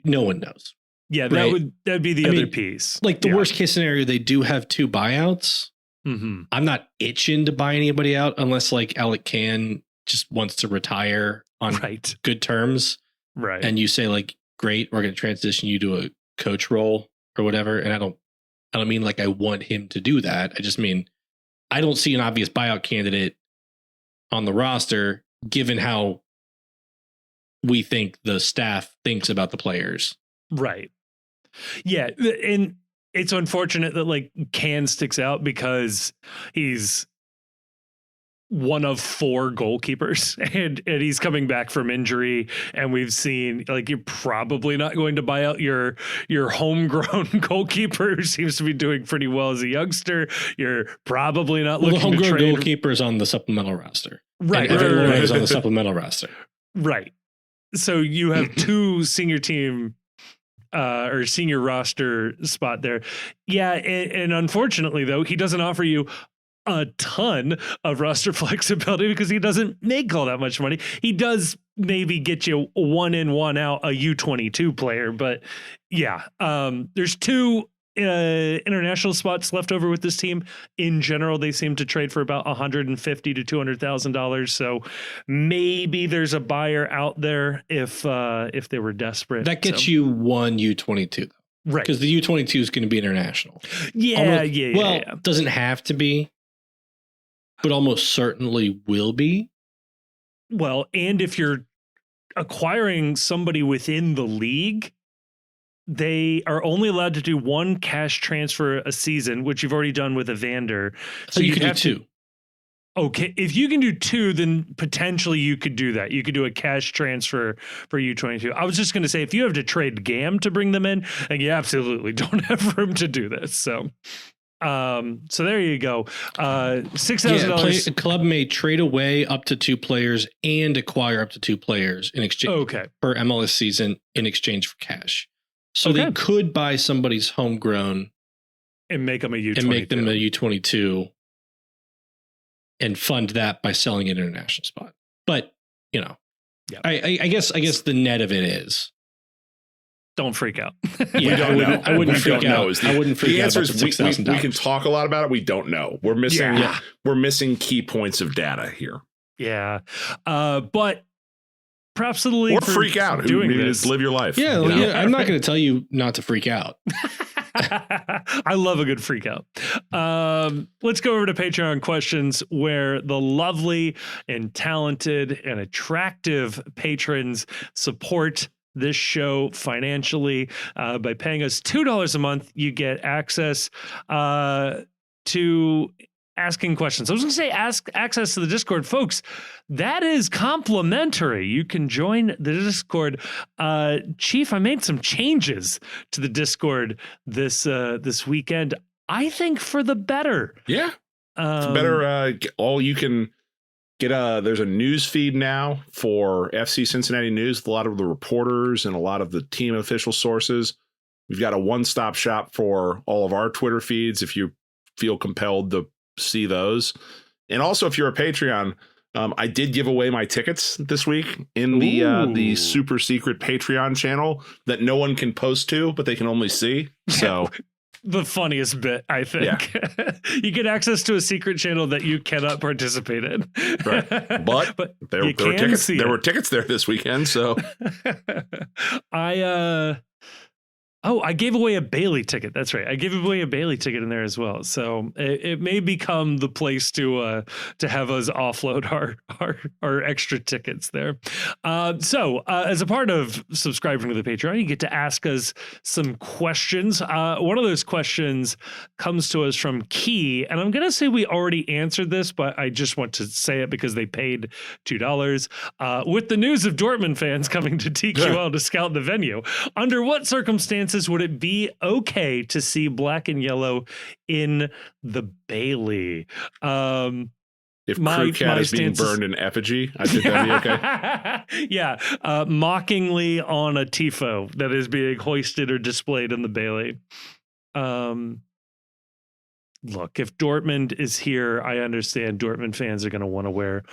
No one knows. Yeah, right? that'd be the other piece. Like the worst case scenario, they do have 2 buyouts. Mm-hmm. I'm not itching to buy anybody out unless like Alec Can just wants to retire on good terms. Right. And you say like, great, we're going to transition you to a coach role or whatever. And I don't mean like I want him to do that. I just mean, I don't see an obvious buyout candidate on the roster, given how we think the staff thinks about the players. Right. Yeah. And it's unfortunate that like Can sticks out because he's one of 4 goalkeepers and he's coming back from injury. And we've seen like, you're probably not going to buy out your homegrown goalkeeper who seems to be doing pretty well as a youngster. You're probably not looking the homegrown to trade goalkeeper is on the supplemental roster. Right. And Evan Loring is on the supplemental roster. Right. So you have 2 senior team or senior roster spot there. Yeah. And unfortunately, though, he doesn't offer you a ton of roster flexibility because he doesn't make all that much money. He does maybe get you 1 in, 1 out, a U22 player. But yeah, there's 2 international spots left over with this team. In general, they seem to trade for about $150,000 to $200,000. So maybe there's a buyer out there if they were desperate. That gets you 1 U22, right? Because the U22 is going to be international. Yeah. Doesn't have to be, but almost certainly will be. Well, and if you're acquiring somebody within the league, they are only allowed to do 1 cash transfer a season, which you've already done with Evander. So you can do 2. Okay. If you can do 2, then potentially you could do that. You could do a cash transfer for U22. I was just going to say, if you have to trade GAM to bring them in, and you absolutely don't have room to do this. So there you go. $6,000. A club may trade away up to 2 players and acquire up to 2 players in exchange per MLS season in exchange for cash. So they could buy somebody's homegrown and make them a U22. And make them a U22 and fund that by selling an international spot. But, I guess the net of it is, don't freak out. Yeah, I wouldn't freak out. I wouldn't freak out. The answer is we can talk a lot about it. We don't know. We're missing key points of data here. Yeah. But props to the league or freak out doing this. Live your life. Yeah, I'm not going to tell you not to freak out. I love a good freak out. Let's go over to Patreon questions, where the lovely and talented and attractive patrons support this show financially by paying us $2 a month. You get access to asking questions. I was going to say access to the Discord. Folks, that is complimentary. You can join the Discord. Chief, I made some changes to the Discord this weekend. I think for the better. Yeah. It's better. All you can get there's a news feed now for FC Cincinnati news with a lot of the reporters and a lot of the team official sources. We've got a one-stop shop for all of our Twitter feeds if you feel compelled to see those. And also, if you're a Patreon, I did give away my tickets this week in the super secret Patreon channel that no one can post to, but they can only see. So the funniest bit, I think. Yeah. You get access to a secret channel that you cannot participate in. Right. But there were tickets. There were tickets there this weekend. So I gave away a Bailey ticket. That's right. I gave away a Bailey ticket in there as well. So it may become the place to have us offload our extra tickets there. So as a part of subscribing to the Patreon, you get to ask us some questions. One of those questions comes to us from Key, and I'm going to say we already answered this, but I just want to say it because they paid $2. With the news of Dortmund fans coming to TQL to scout the venue, under what circumstances would it be okay to see black and yellow in the Bailey? If Crew Cat is being burned in effigy, I think that'd be okay. Yeah, mockingly on a tifo that is being hoisted or displayed in the Bailey. Look, if Dortmund is here, I understand Dortmund fans are going to want to wear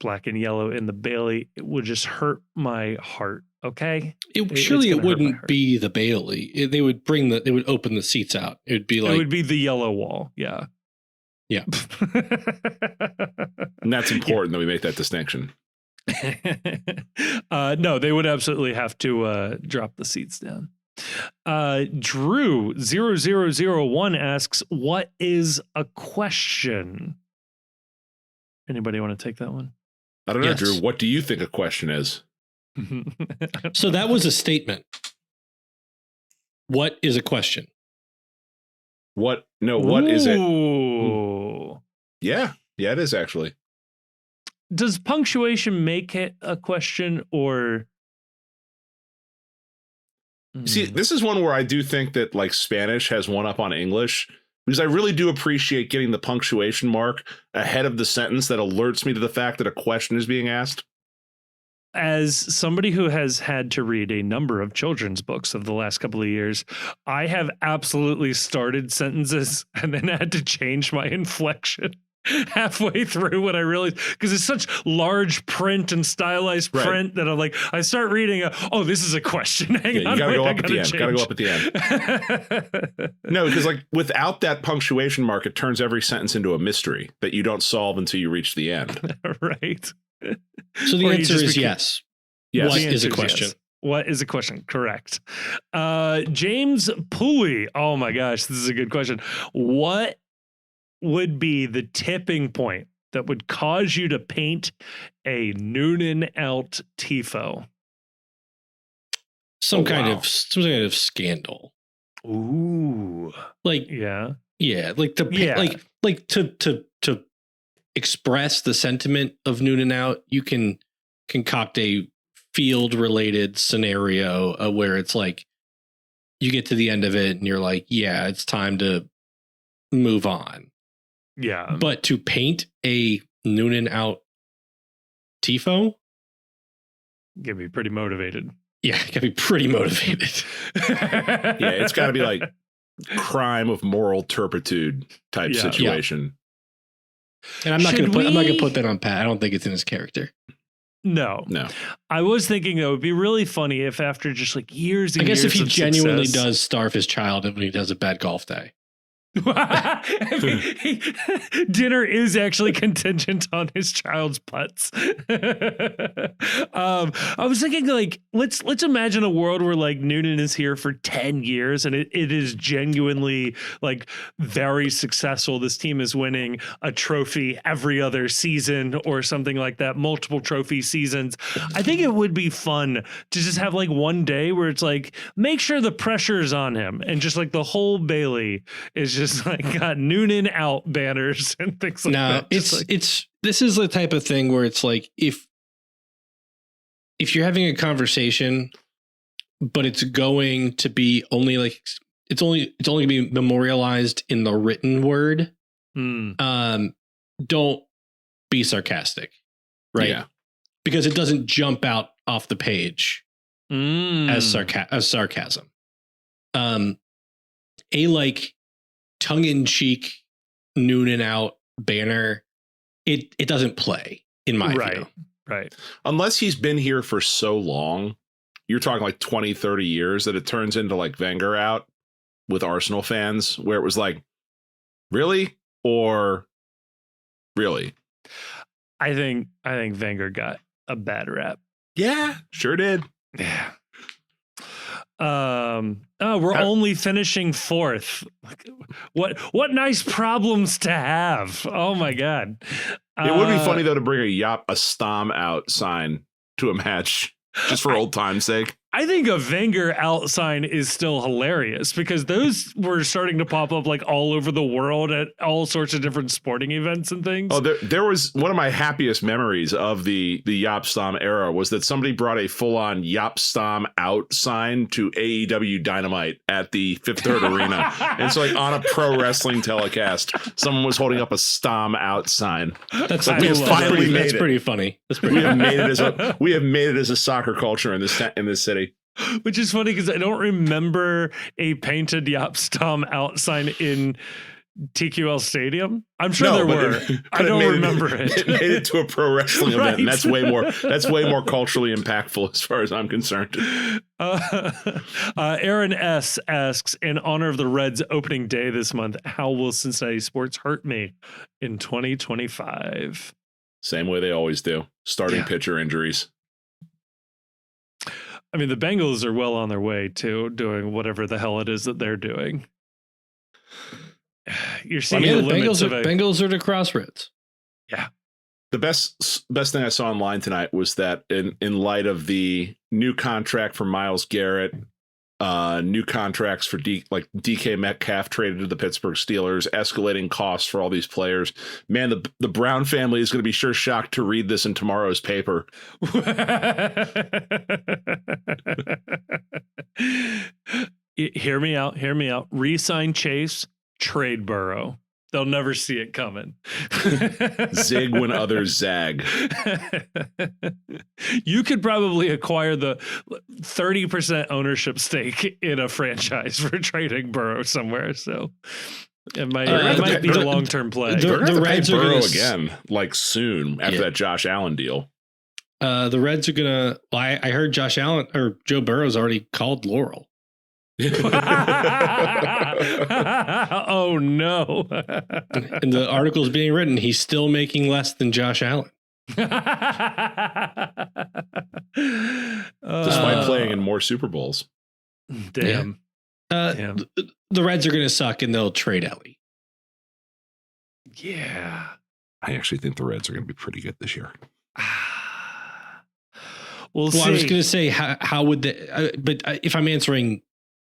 black and yellow in the Bailey. It would just hurt my heart. Okay. Surely it wouldn't be the Bailey. They would open the seats out. It would be like, it would be the yellow wall. Yeah. Yeah. And that's important that we make that distinction. No, they would absolutely have to drop the seats down. Drew 0001 asks, what is a question? Anybody want to take that one? I don't know, Drew. What do you think a question is? So that was a statement. What is a question? What is it? Yeah, it is actually. Does punctuation make it a question or? See, this is one where I do think that like Spanish has one up on English, because I really do appreciate getting the punctuation mark ahead of the sentence that alerts me to the fact that a question is being asked. As somebody who has had to read a number of children's books of the last couple of years, I have absolutely started sentences and then had to change my inflection halfway through when I realized, because it's such large print and stylized print that I'm like, I start reading, this is a question. Hang on, you gotta go up at the end. Gotta go up at the end. No, because like without that punctuation mark, it turns every sentence into a mystery that you don't solve until you reach the end. Right. So the answer is yes. Yes. What is a question? Yes. What is a question? Correct. James Pooley. Oh my gosh, this is a good question. What would be the tipping point that would cause you to paint a Noonan out tifo? Some kind of scandal. Ooh. Like like to express the sentiment of Noonan out, you can concoct a field related scenario where it's like you get to the end of it and you're like, yeah, it's time to move on. Yeah. But to paint a Noonan out tifo, get me pretty motivated. Yeah, gotta be pretty motivated. Yeah, it's gotta be like crime of moral turpitude type situation. Yeah. And I'm not gonna put that on Pat. I don't think it's in his character. No. I was thinking it would be really funny if after just like years and years, I guess if he genuinely does starve his child when he does a bad golf day. Dinner is actually contingent on his child's putts. I was thinking like let's imagine a world where like Noonan is here for 10 years and it is genuinely like very successful. This team is winning a trophy every other season or something like that, multiple trophy seasons. I think it would be fun to just have like one day where it's like make sure the pressure is on him and just like the whole Bailey is just just like got noon in out banners and things like that. This is the type of thing where it's like if you're having a conversation, but it's going to be only like it's only going to be memorialized in the written word. Don't be sarcastic, right? Yeah. Because it doesn't jump out off the page as sarcasm. A like tongue-in-cheek noon and out banner, it doesn't play in my view. Right. Unless he's been here for so long, you're talking like 20, 30 years, that it turns into like Wenger out with Arsenal fans, where it was like, really? Or really? I think Wenger got a bad rap. Yeah, sure did. Yeah. We're only finishing fourth. What nice problems to have. Oh my God. It would be funny though to bring a Stam out sign to a match just for old time's sake. I think a Wenger out sign is still hilarious because those were starting to pop up like all over the world at all sorts of different sporting events and things. Oh, there was one of my happiest memories of the Jaap Stam era was that somebody brought a full-on Jaap Stam out sign to AEW Dynamite at the Fifth Third Arena. And so like on a pro wrestling telecast, someone was holding up a Stam out sign. That's pretty funny. We have made it as a soccer culture in this city. Which is funny because I don't remember a painted Jaap Stam out sign in TQL Stadium. I'm sure there were. I don't remember it. It made it to a pro wrestling event, and that's way more culturally impactful as far as I'm concerned. Aaron S. asks, in honor of the Reds opening day this month, how will Cincinnati sports hurt me in 2025? Same way they always do. Starting pitcher injuries. I mean, the Bengals are well on their way to doing whatever the hell it is that they're doing. You're seeing the Bengals are the crossroads. Yeah. The best thing I saw online tonight was that in light of the new contract for Myles Garrett, new contracts for DK Metcalf traded to the Pittsburgh Steelers, escalating costs for all these players. Man, the Brown family is going to be sure shocked to read this in tomorrow's paper. Hear me out. Re-sign Chase, trade Burrow. They'll never see it coming. Zig when others zag. You could probably acquire the 30% ownership stake in a franchise for trading Burrow somewhere. So it might be a long-term play. The Reds are Burrow again, like soon after that Josh Allen deal. The Reds are gonna. Well, I heard Josh Allen or Joe Burrow's already called Laurel. Oh no. And the article's being written, he's still making less than Josh Allen. Despite playing in more Super Bowls. Damn. The Reds are going to suck and they'll trade Ellie. Yeah. I actually think the Reds are going to be pretty good this year. Well, I was going to say, how would they, but if I'm answering,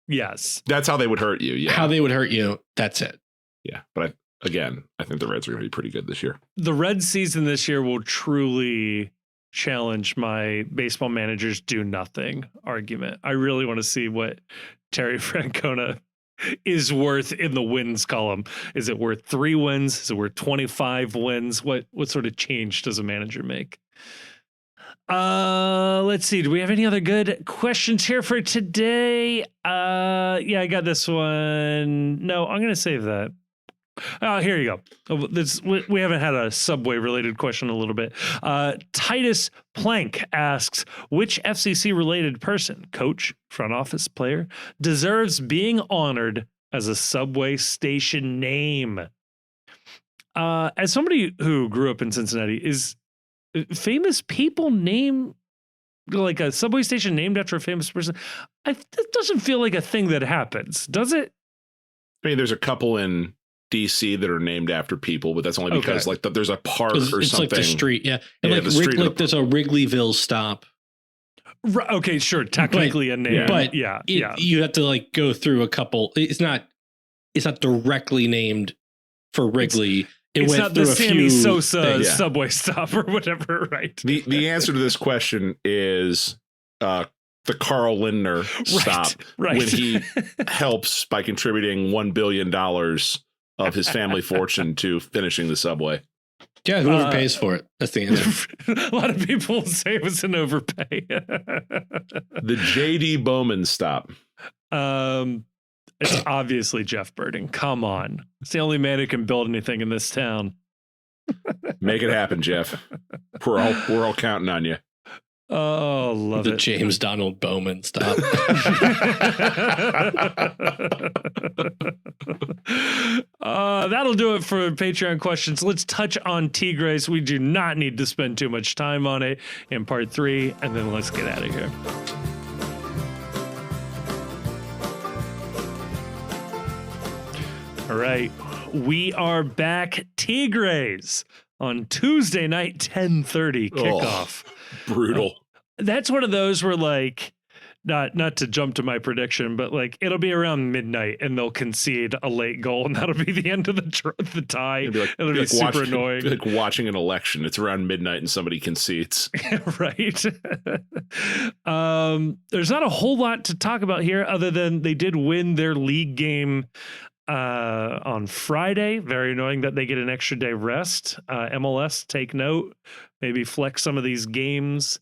yes, that's how they would hurt you. Yeah. How they would hurt you. That's it. Yeah. But I think the Reds are going to be pretty good this year. The Reds season this year will truly challenge my baseball managers do nothing argument. I really want to see what Terry Francona is worth in the wins column. Is it worth 3 wins? Is it worth 25 wins? What sort of change does a manager make? Let's see. Do we have any other good questions here for today? Yeah, I got this one. No, I'm going to save that. Here you go. We haven't had a Subway related question in a little bit. Titus Plank asks, which FCC related person, coach, front office player, deserves being honored as a Subway station name? As somebody who grew up in Cincinnati, is famous people name like a subway station named after a famous person? It doesn't feel like a thing that happens, does it? I mean, there's a couple in DC that are named after people, but that's only because there's a park or something. It's like the street, yeah. And like there's a Wrigleyville stop. Okay, sure, technically a name, but you have to like go through a couple. It's not it's not directly named for Wrigley. It's went not the through a Sammy few Sosa things. subway stop or whatever, right? The answer to this question is the Carl Lindner stop right. when he helps by contributing $1 billion of his family fortune to finishing the subway. Yeah, whoever pays for it. That's the answer. A lot of people say it was an overpay. The J.D. Bowman stop. It's obviously Jeff Birding. Come on. It's the only man who can build anything in this town. Make it happen, Jeff. We're all counting on you. Oh, love the it. James Donald Bowman stop. That'll do it for Patreon questions. Let's touch on Tigres. We do not need to spend too much time on it in part 3, and then let's get out of here. All right, we are back. Tigres on Tuesday night, 10:30 kickoff. Brutal. That's one of those where, like, not to jump to my prediction, but like it'll be around midnight and they'll concede a late goal and that'll be the end of the tie. It'll be super annoying. Like watching an election. It's around midnight and somebody concedes. Right. There's not a whole lot to talk about here other than they did win their league game on Friday. Very annoying that they get an extra day rest. MLS, take note. Maybe flex some of these games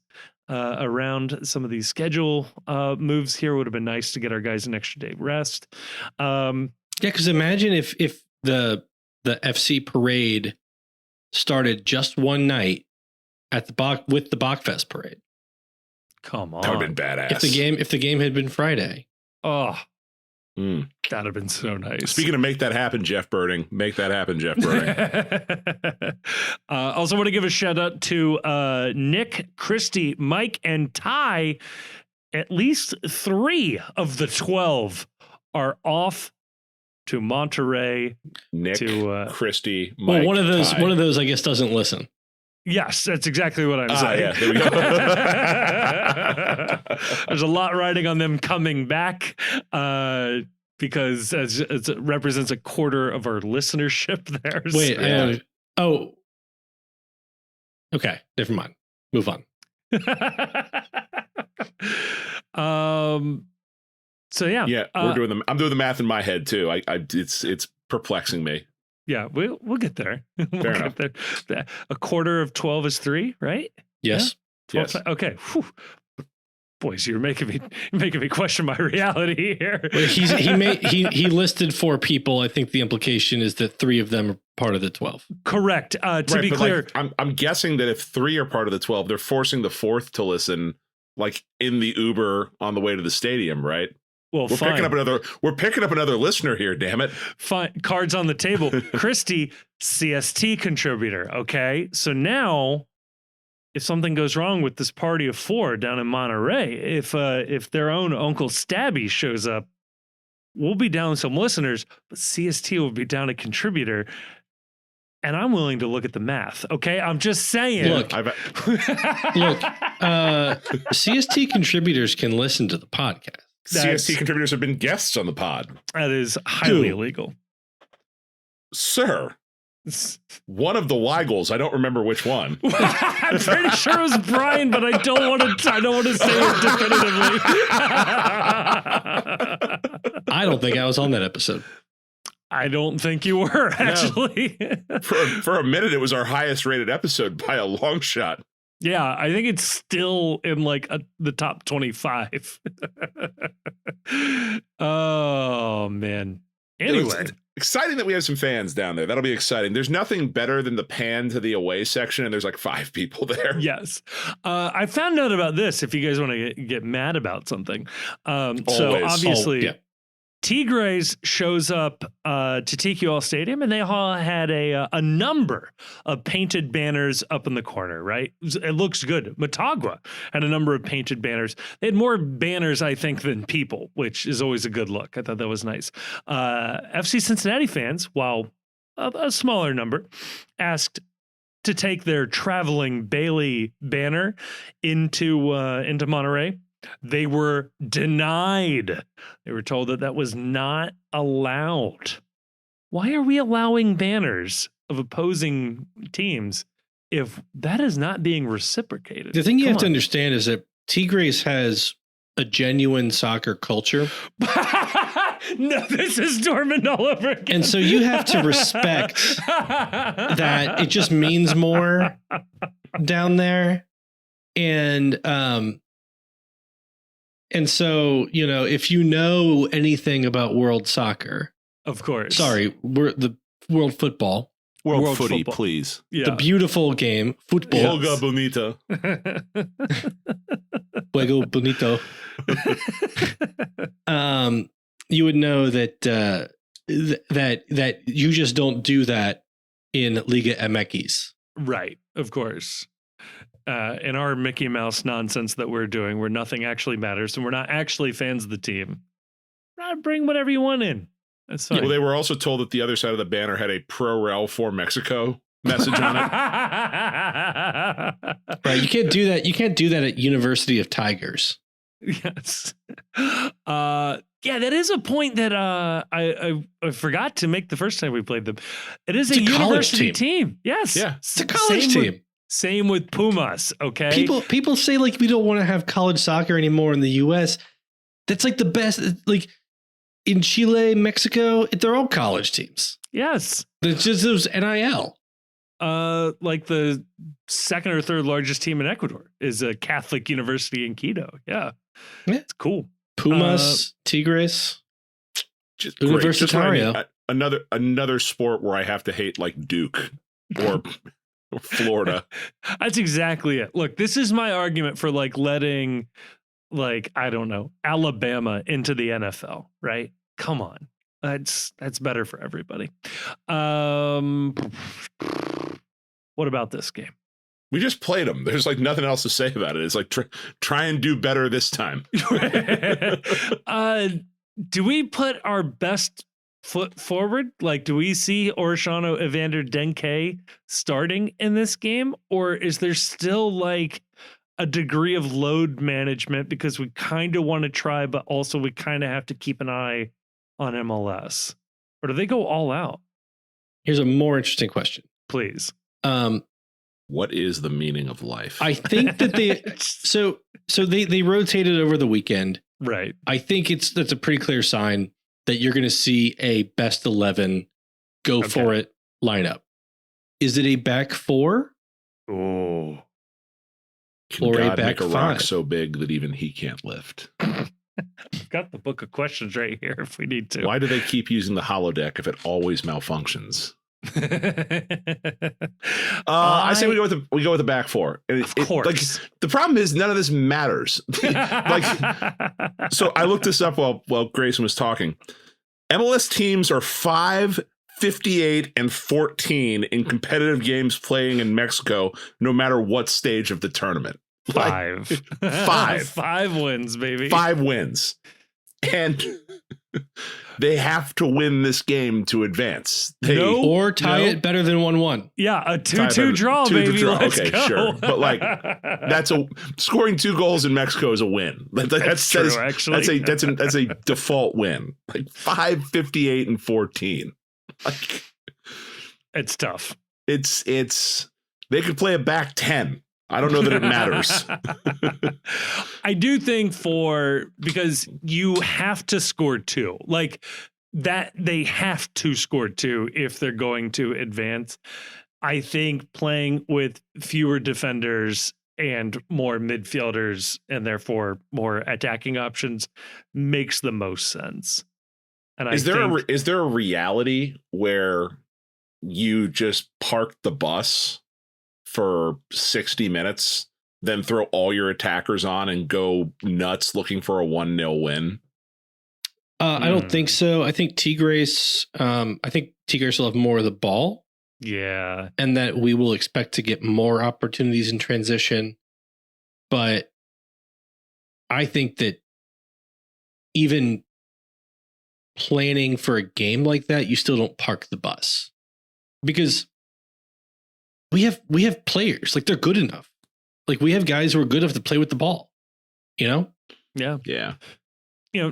around some of these schedule moves here. Would have been nice to get our guys an extra day rest. Yeah, because imagine if the FC parade started just one night at the with the Bachfest parade. Come on, that would have been badass. If the game had been Friday. Oh. That'd have been so nice. Speaking of make that happen, Jeff Birding. Make that happen, Jeff Birding. Also want to give a shout out to Nick, Christy, Mike, and Ty. At least 3 of the 12 are off to Monterey. Nick, Christy, Mike, well, one of Ty. those I guess doesn't listen. Yes, that's exactly what I'm saying. Yeah, there we go. There's a lot riding on them coming back because as it represents a quarter of our listenership there. Wait, okay, never mind. Move on. So yeah, I'm doing the math in my head too. It's perplexing me. Yeah, we'll get there. Fair enough. Get there. A quarter of 12 is 3, right? Yes. Yeah? Yes. Okay. Whew. Boys, you're making me question my reality here. Well, he listed 4 people. I think the implication is that 3 of them are part of the 12. Correct. To be clear, like, I'm guessing that if 3 are part of the 12, they're forcing the 4th to listen, like in the Uber on the way to the stadium, right? Well, we're picking up another listener here, damn it. Fine. Cards on the table. Christy, CST contributor. Okay. So now if something goes wrong with this party of 4 down in Monterey, if their own Uncle Stabby shows up, we'll be down some listeners, but CST will be down a contributor. And I'm willing to look at the math. Okay. I'm just saying. Look, CST contributors can listen to the podcast. CST contributors have been guests on the pod. That is highly illegal. Sir, one of the Weigels, I don't remember which one. I'm pretty sure it was Brian, but I don't want to say it definitively. I don't think I was on that episode. I don't think you were, actually. No. For a minute, it was our highest rated episode by a long shot. Yeah, I think it's still in like the top 25. Oh, man. Anyway. It's exciting that we have some fans down there. That'll be exciting. There's nothing better than the pan to the away section, and there's like 5 people there. Yes. I found out about this if you guys want to get mad about something. So obviously, Tigres shows up to TQL Stadium, and they all had a number of painted banners up in the corner, right? It looks good. Motagua had a number of painted banners. They had more banners, I think, than people, which is always a good look. I thought that was nice. FC Cincinnati fans, while a smaller number, asked to take their traveling Bailey banner into Monterey. They were denied. They were told that was not allowed. Why are we allowing banners of opposing teams if that is not being reciprocated? The thing you have to understand is that Tigres has a genuine soccer culture. No, this is Dortmund all over again. And so you have to respect that it just means more down there. And so, you know, if you know anything about world soccer, of course. Sorry, we're the world football. World footy, football. Please. Yeah. The beautiful game, football. Olga Bonita. Juego bonito. You would know that that you just don't do that in Liga MX. Right, of course. In our Mickey Mouse nonsense that we're doing, where nothing actually matters and we're not actually fans of the team, bring whatever you want in. That's fine. Well, they were also told that the other side of the banner had a Pro Rel for Mexico message on it. Right, you can't do that. You can't do that at University of Tigers. Yes. Yeah, that is a point that I forgot to make the first time we played them. It is a university team. Yes. Yeah. It's a college team. Same with Pumas, okay? People say like we don't want to have college soccer anymore in the US. That's like the best, like in Chile, Mexico, they're all college teams. Yes. It's just those NIL. Like the second or third largest team in Ecuador is a Catholic university in Quito. Yeah. It's cool. Pumas, Tigres, just Universitario. Another sport where I have to hate like Duke or Florida. That's exactly it. Look, this is my argument for like letting, like, I don't know, Alabama into the NFL, right? Come on. That's better for everybody. What about this game? We just played them. There's like nothing else to say about it. It's like try and do better this time. Do we put our best foot forward? Like, do we see Orishano Evander Denke starting in this game? Or is there still like a degree of load management because we kind of want to try, but also we kind of have to keep an eye on MLS? Or do they go all out? Here's a more interesting question. Please. What is the meaning of life? I think that they so they rotated over the weekend. Right. I think that's a pretty clear sign that you're going to see a best 11 go for it lineup. Is it a back four? Oh. Can God make a rock so big that even he can't lift? I've got the book of questions right here if we need to. Why do they keep using the holodeck if it always malfunctions? I say we go with the back four. Of course. Like, the problem is none of this matters. Like, so I looked this up while Grayson was talking. MLS teams are 5, 58, and 14 in competitive games playing in Mexico, no matter what stage of the tournament. Five. Like, 5 wins, baby. 5 wins. And they have to win this game to advance. Or tie it better than 1-1. Yeah, a 2-2 draw, baby. Let's go. Sure. But like, scoring 2 goals in Mexico is a win. That's true, actually. That's a default win. Like 5, 58, and 14. Like, it's tough. It's they could play a back 10. I don't know that it matters. I do think because you have to score 2. Like that, they have to score 2 if they're going to advance. I think playing with fewer defenders and more midfielders and therefore more attacking options makes the most sense. And is there a reality where you just park the bus for 60 minutes, then throw all your attackers on and go nuts looking for a 1-0 win? I don't think so. I think Tigres will have more of the ball. Yeah. And that we will expect to get more opportunities in transition. But I think that even planning for a game like that, you still don't park the bus. Because we have players, like they're good enough. Like we have guys who are good enough to play with the ball, you know? Yeah. Yeah.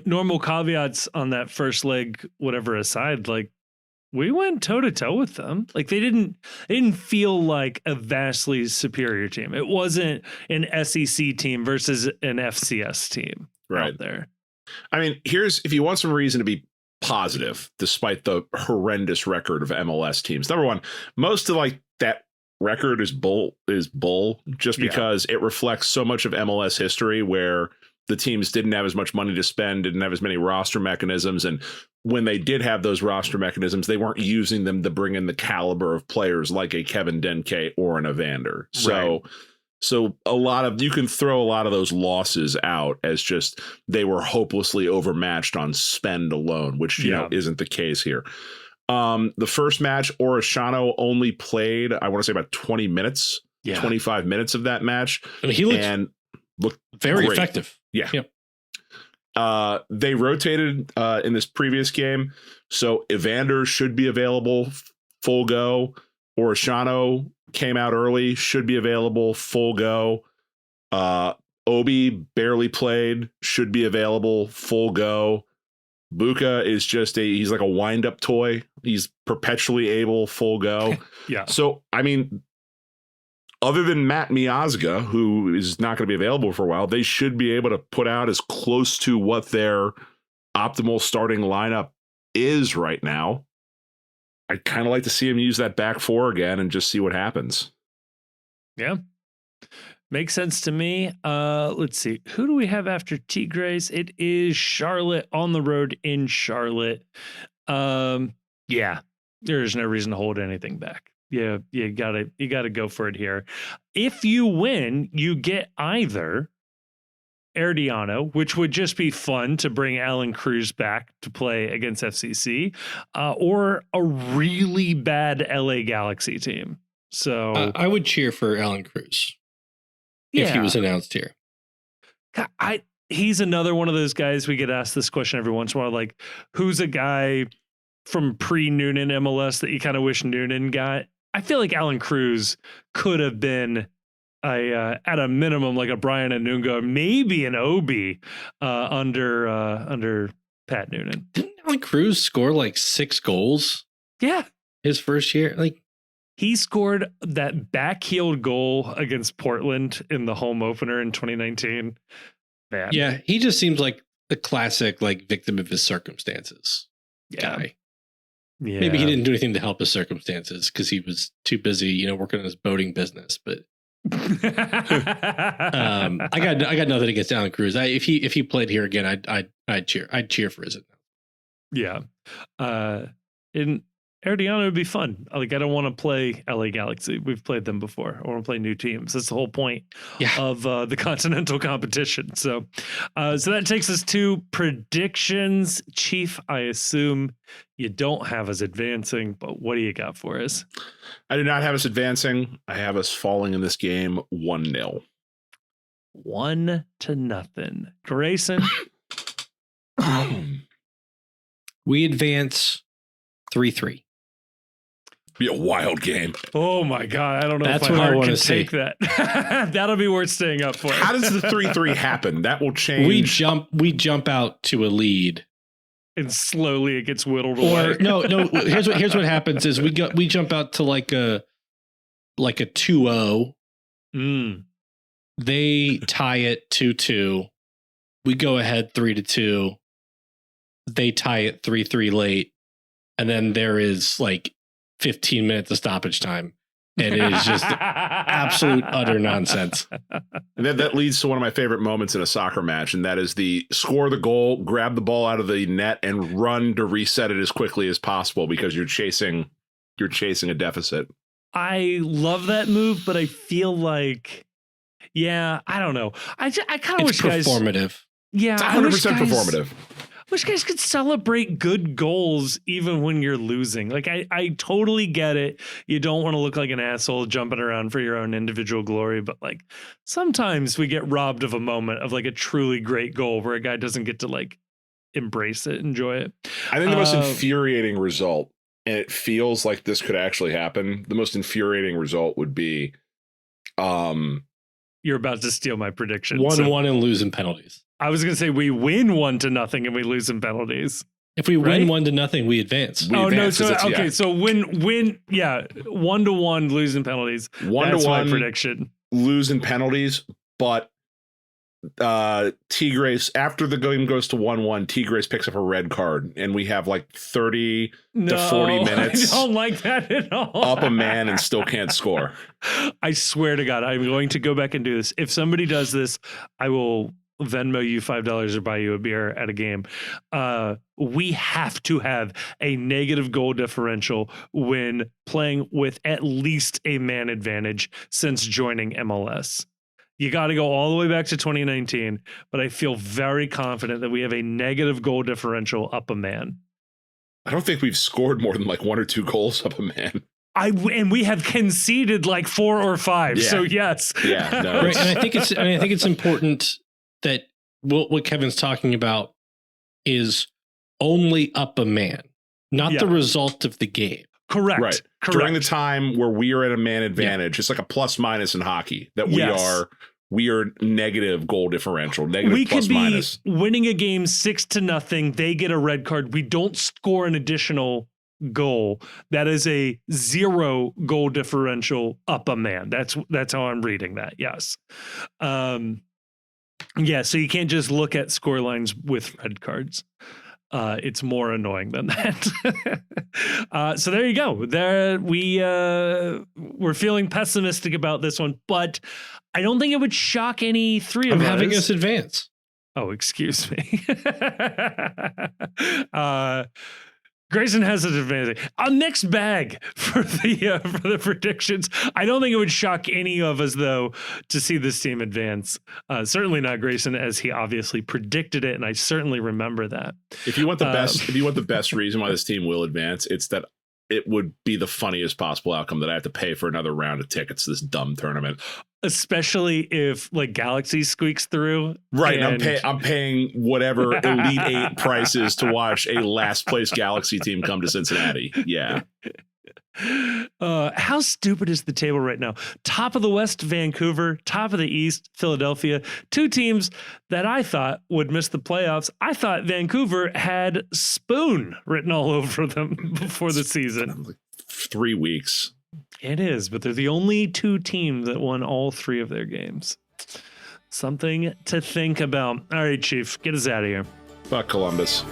Normal caveats on that first leg, whatever aside, like we went toe to toe with them. Like they didn't feel like a vastly superior team. It wasn't an SEC team versus an FCS team out there. I mean, if you want some reason to be positive, despite the horrendous record of MLS teams. Number one, most of like that record is bull just because it reflects so much of MLS history where the teams didn't have as much money to spend, didn't have as many roster mechanisms. And when they did have those roster mechanisms, they weren't using them to bring in the caliber of players like a Kevin Denke or an Evander. So you can throw a lot of those losses out as just they were hopelessly overmatched on spend alone, which isn't the case here. The first match, Orishano only played, I want to say about 20 minutes, 25 minutes of that match. I mean, he looked very great. Effective. Yeah. Yep. They rotated in this previous game. So Evander should be available full go. Orishano came out early, should be available full go. Obi barely played, should be available full go. Buka is he's like a wind-up toy. He's perpetually able full go. Yeah. So, I mean, other than Matt Miazga, who is not going to be available for a while, they should be able to put out as close to what their optimal starting lineup is right now. I'd kind of like to see him use that back four again and just see what happens. Yeah. Makes sense to me. Let's see. Who do we have after Tigres? It is Charlotte on the road in Charlotte. Yeah, there's no reason to hold anything back. Yeah, you gotta go for it here. If you win, you get either Herediano, which would just be fun to bring Alan Cruz back to play against FCC, or a really bad LA Galaxy team. So I would cheer for Alan Cruz if he was announced here. He's another one of those guys we get asked this question every once in a while, like who's a guy from pre-Noonan MLS that you kind of wish Noonan got? I feel like Alan Cruz could have been at a minimum like a Brian Anunga, maybe an Obi under Pat Noonan. Didn't Alan Cruz score like 6 goals? Yeah, his first year. Like he scored that back-heeled goal against Portland in the home opener in 2019. Man. Yeah, he just seems like the classic like victim of his circumstances guy. Yeah. Maybe he didn't do anything to help his circumstances because he was too busy, working on his boating business. But I got nothing against Alan Cruz. If he played here again, I'd cheer. I'd cheer for his. Yeah. In Herediano would be fun. Like I don't want to play LA Galaxy. We've played them before. I want to play new teams. That's the whole point of the continental competition. So that takes us to predictions. Chief, I assume you don't have us advancing, but what do you got for us? I do not have us advancing. I have us falling in this game 1-0. 1-0. Grayson. We advance 3-3. Be a wild game. Oh my God. I don't know That's if my what heart I want can to see. take that. That'll be worth staying up for. How does the 3-3 happen? That will change. We jump out to a lead. And slowly it gets whittled away. Or no. Here's what happens is we jump out to like a 2-0. They tie it 2-2. We go ahead 3-2. They tie it 3-3 late. And then there is like 15 minutes of stoppage time. And it is just absolute utter nonsense. And that leads to one of my favorite moments in a soccer match, and that is the score the goal, grab the ball out of the net, and run to reset it as quickly as possible because you're chasing a deficit. I love that move, but I feel like, I don't know. I kind of wish guys performative. Yeah, it's 100% performative. I wish guys could celebrate good goals even when you're losing. Like, I totally get it. You don't want to look like an asshole jumping around for your own individual glory. But, like, sometimes we get robbed of a moment of, like, a truly great goal where a guy doesn't get to, like, embrace it, enjoy it. I think the most infuriating result, and it feels like this could actually happen, the most infuriating result would be... You're about to steal my prediction. 1-1 and lose in penalties. I was going to say we win 1-0 and we lose in penalties. If we win 1-0, we advance. So okay, so win, 1-1, lose in penalties. 1-1, that's my prediction. Lose in penalties, but Tigres, after the game goes to 1-1, Tigres picks up a red card, and we have like 30 to 40 minutes. I don't like that at all. Up a man and still can't score. I swear to God, I'm going to go back and do this. If somebody does this, I will Venmo you $5 or buy you a beer at a game. We have to have a negative goal differential when playing with at least a man advantage since joining MLS. You got to go all the way back to 2019, but I feel very confident that we have a negative goal differential up a man. I don't think we've scored more than like 1 or 2 goals up a man. And we have conceded like 4 or 5. Yeah. So yes. Yeah. No, right. And I think it's important that what Kevin's talking about is only up a man, not the result of the game. Correct. Right. Correct. During the time where we are at a man advantage, it's like a plus minus in hockey that we are negative goal differential, negative we plus could be minus. Winning a game 6-0. They get a red card. We don't score an additional goal. That is a 0 goal differential up a man. That's how I'm reading that. Yes. Yeah. So you can't just look at score lines with red cards. It's more annoying than that. So there you go. There we're feeling pessimistic about this one, but I don't think it would shock any three of us. I'm having us advance. Oh, excuse me. Grayson has an advantage. A mixed bag for the predictions. I don't think it would shock any of us, though, to see this team advance. Certainly not Grayson, as he obviously predicted it, and I certainly remember that. If you want the best reason why this team will advance, it's that it would be the funniest possible outcome that I have to pay for another round of tickets to this dumb tournament. Especially if like Galaxy squeaks through. Right. And I'm paying whatever Elite 8 prices to watch a last place Galaxy team come to Cincinnati. Yeah. How stupid is the table right now? Top of the West, Vancouver. Top of the East, Philadelphia. 2 teams that I thought would miss the playoffs. I thought Vancouver had Spoon written all over them before the season. 3 weeks. It is, but they're the only 2 teams that won all 3 of their games. Something to think about. All right, Chief, get us out of here. Fuck Columbus.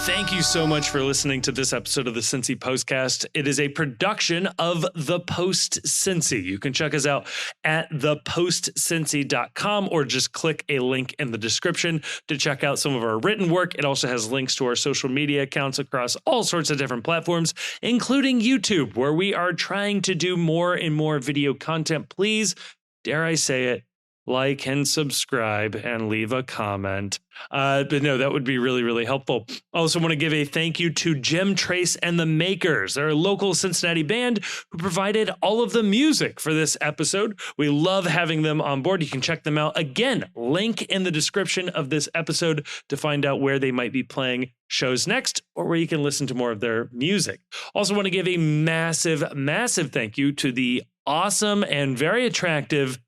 Thank you so much for listening to this episode of the Cincy Postcast. It is a production of The Post Cincy. You can check us out at thepostcincy.com or just click a link in the description to check out some of our written work. It also has links to our social media accounts across all sorts of different platforms, including YouTube, where we are trying to do more and more video content. Please, dare I say it, like and subscribe and leave a comment. But no, that would be really, really helpful. I also want to give a thank you to Jim Trace and the Makers. They're a local Cincinnati band who provided all of the music for this episode. We love having them on board. You can check them out. Again, link in the description of this episode to find out where they might be playing shows next or where you can listen to more of their music. Also want to give a massive, massive thank you to the awesome and very attractive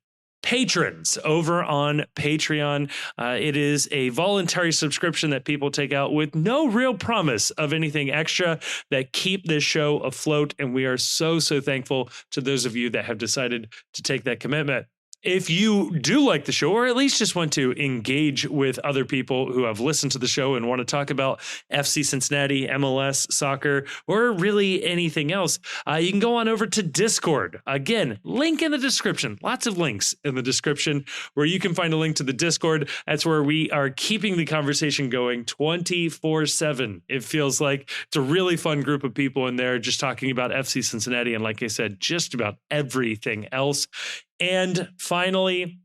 patrons over on Patreon. It is a voluntary subscription that people take out with no real promise of anything extra that keep this show afloat. And we are so, so thankful to those of you that have decided to take that commitment. If you do like the show, or at least just want to engage with other people who have listened to the show and want to talk about FC Cincinnati, MLS, soccer, or really anything else, you can go on over to Discord. Again, link in the description. Lots of links in the description where you can find a link to the Discord. That's where we are keeping the conversation going 24/7. It feels like it's a really fun group of people in there just talking about FC Cincinnati. And like I said, just about everything else. And finally,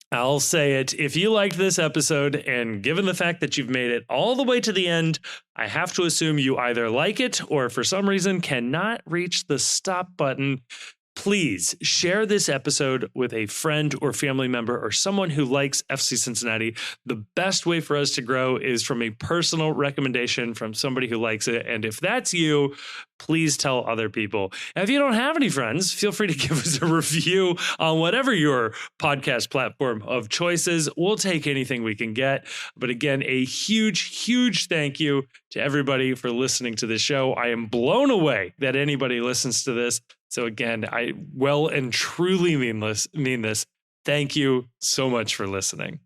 I'll say it. If you liked this episode, and given the fact that you've made it all the way to the end, I have to assume you either like it or for some reason cannot reach the stop button. Please share this episode with a friend or family member or someone who likes FC Cincinnati. The best way for us to grow is from a personal recommendation from somebody who likes it. And if that's you, please tell other people. And if you don't have any friends, feel free to give us a review on whatever your podcast platform of choice is. We'll take anything we can get. But again, a huge, huge thank you to everybody for listening to this show. I am blown away that anybody listens to this. So again, I well and truly mean this. Thank you so much for listening.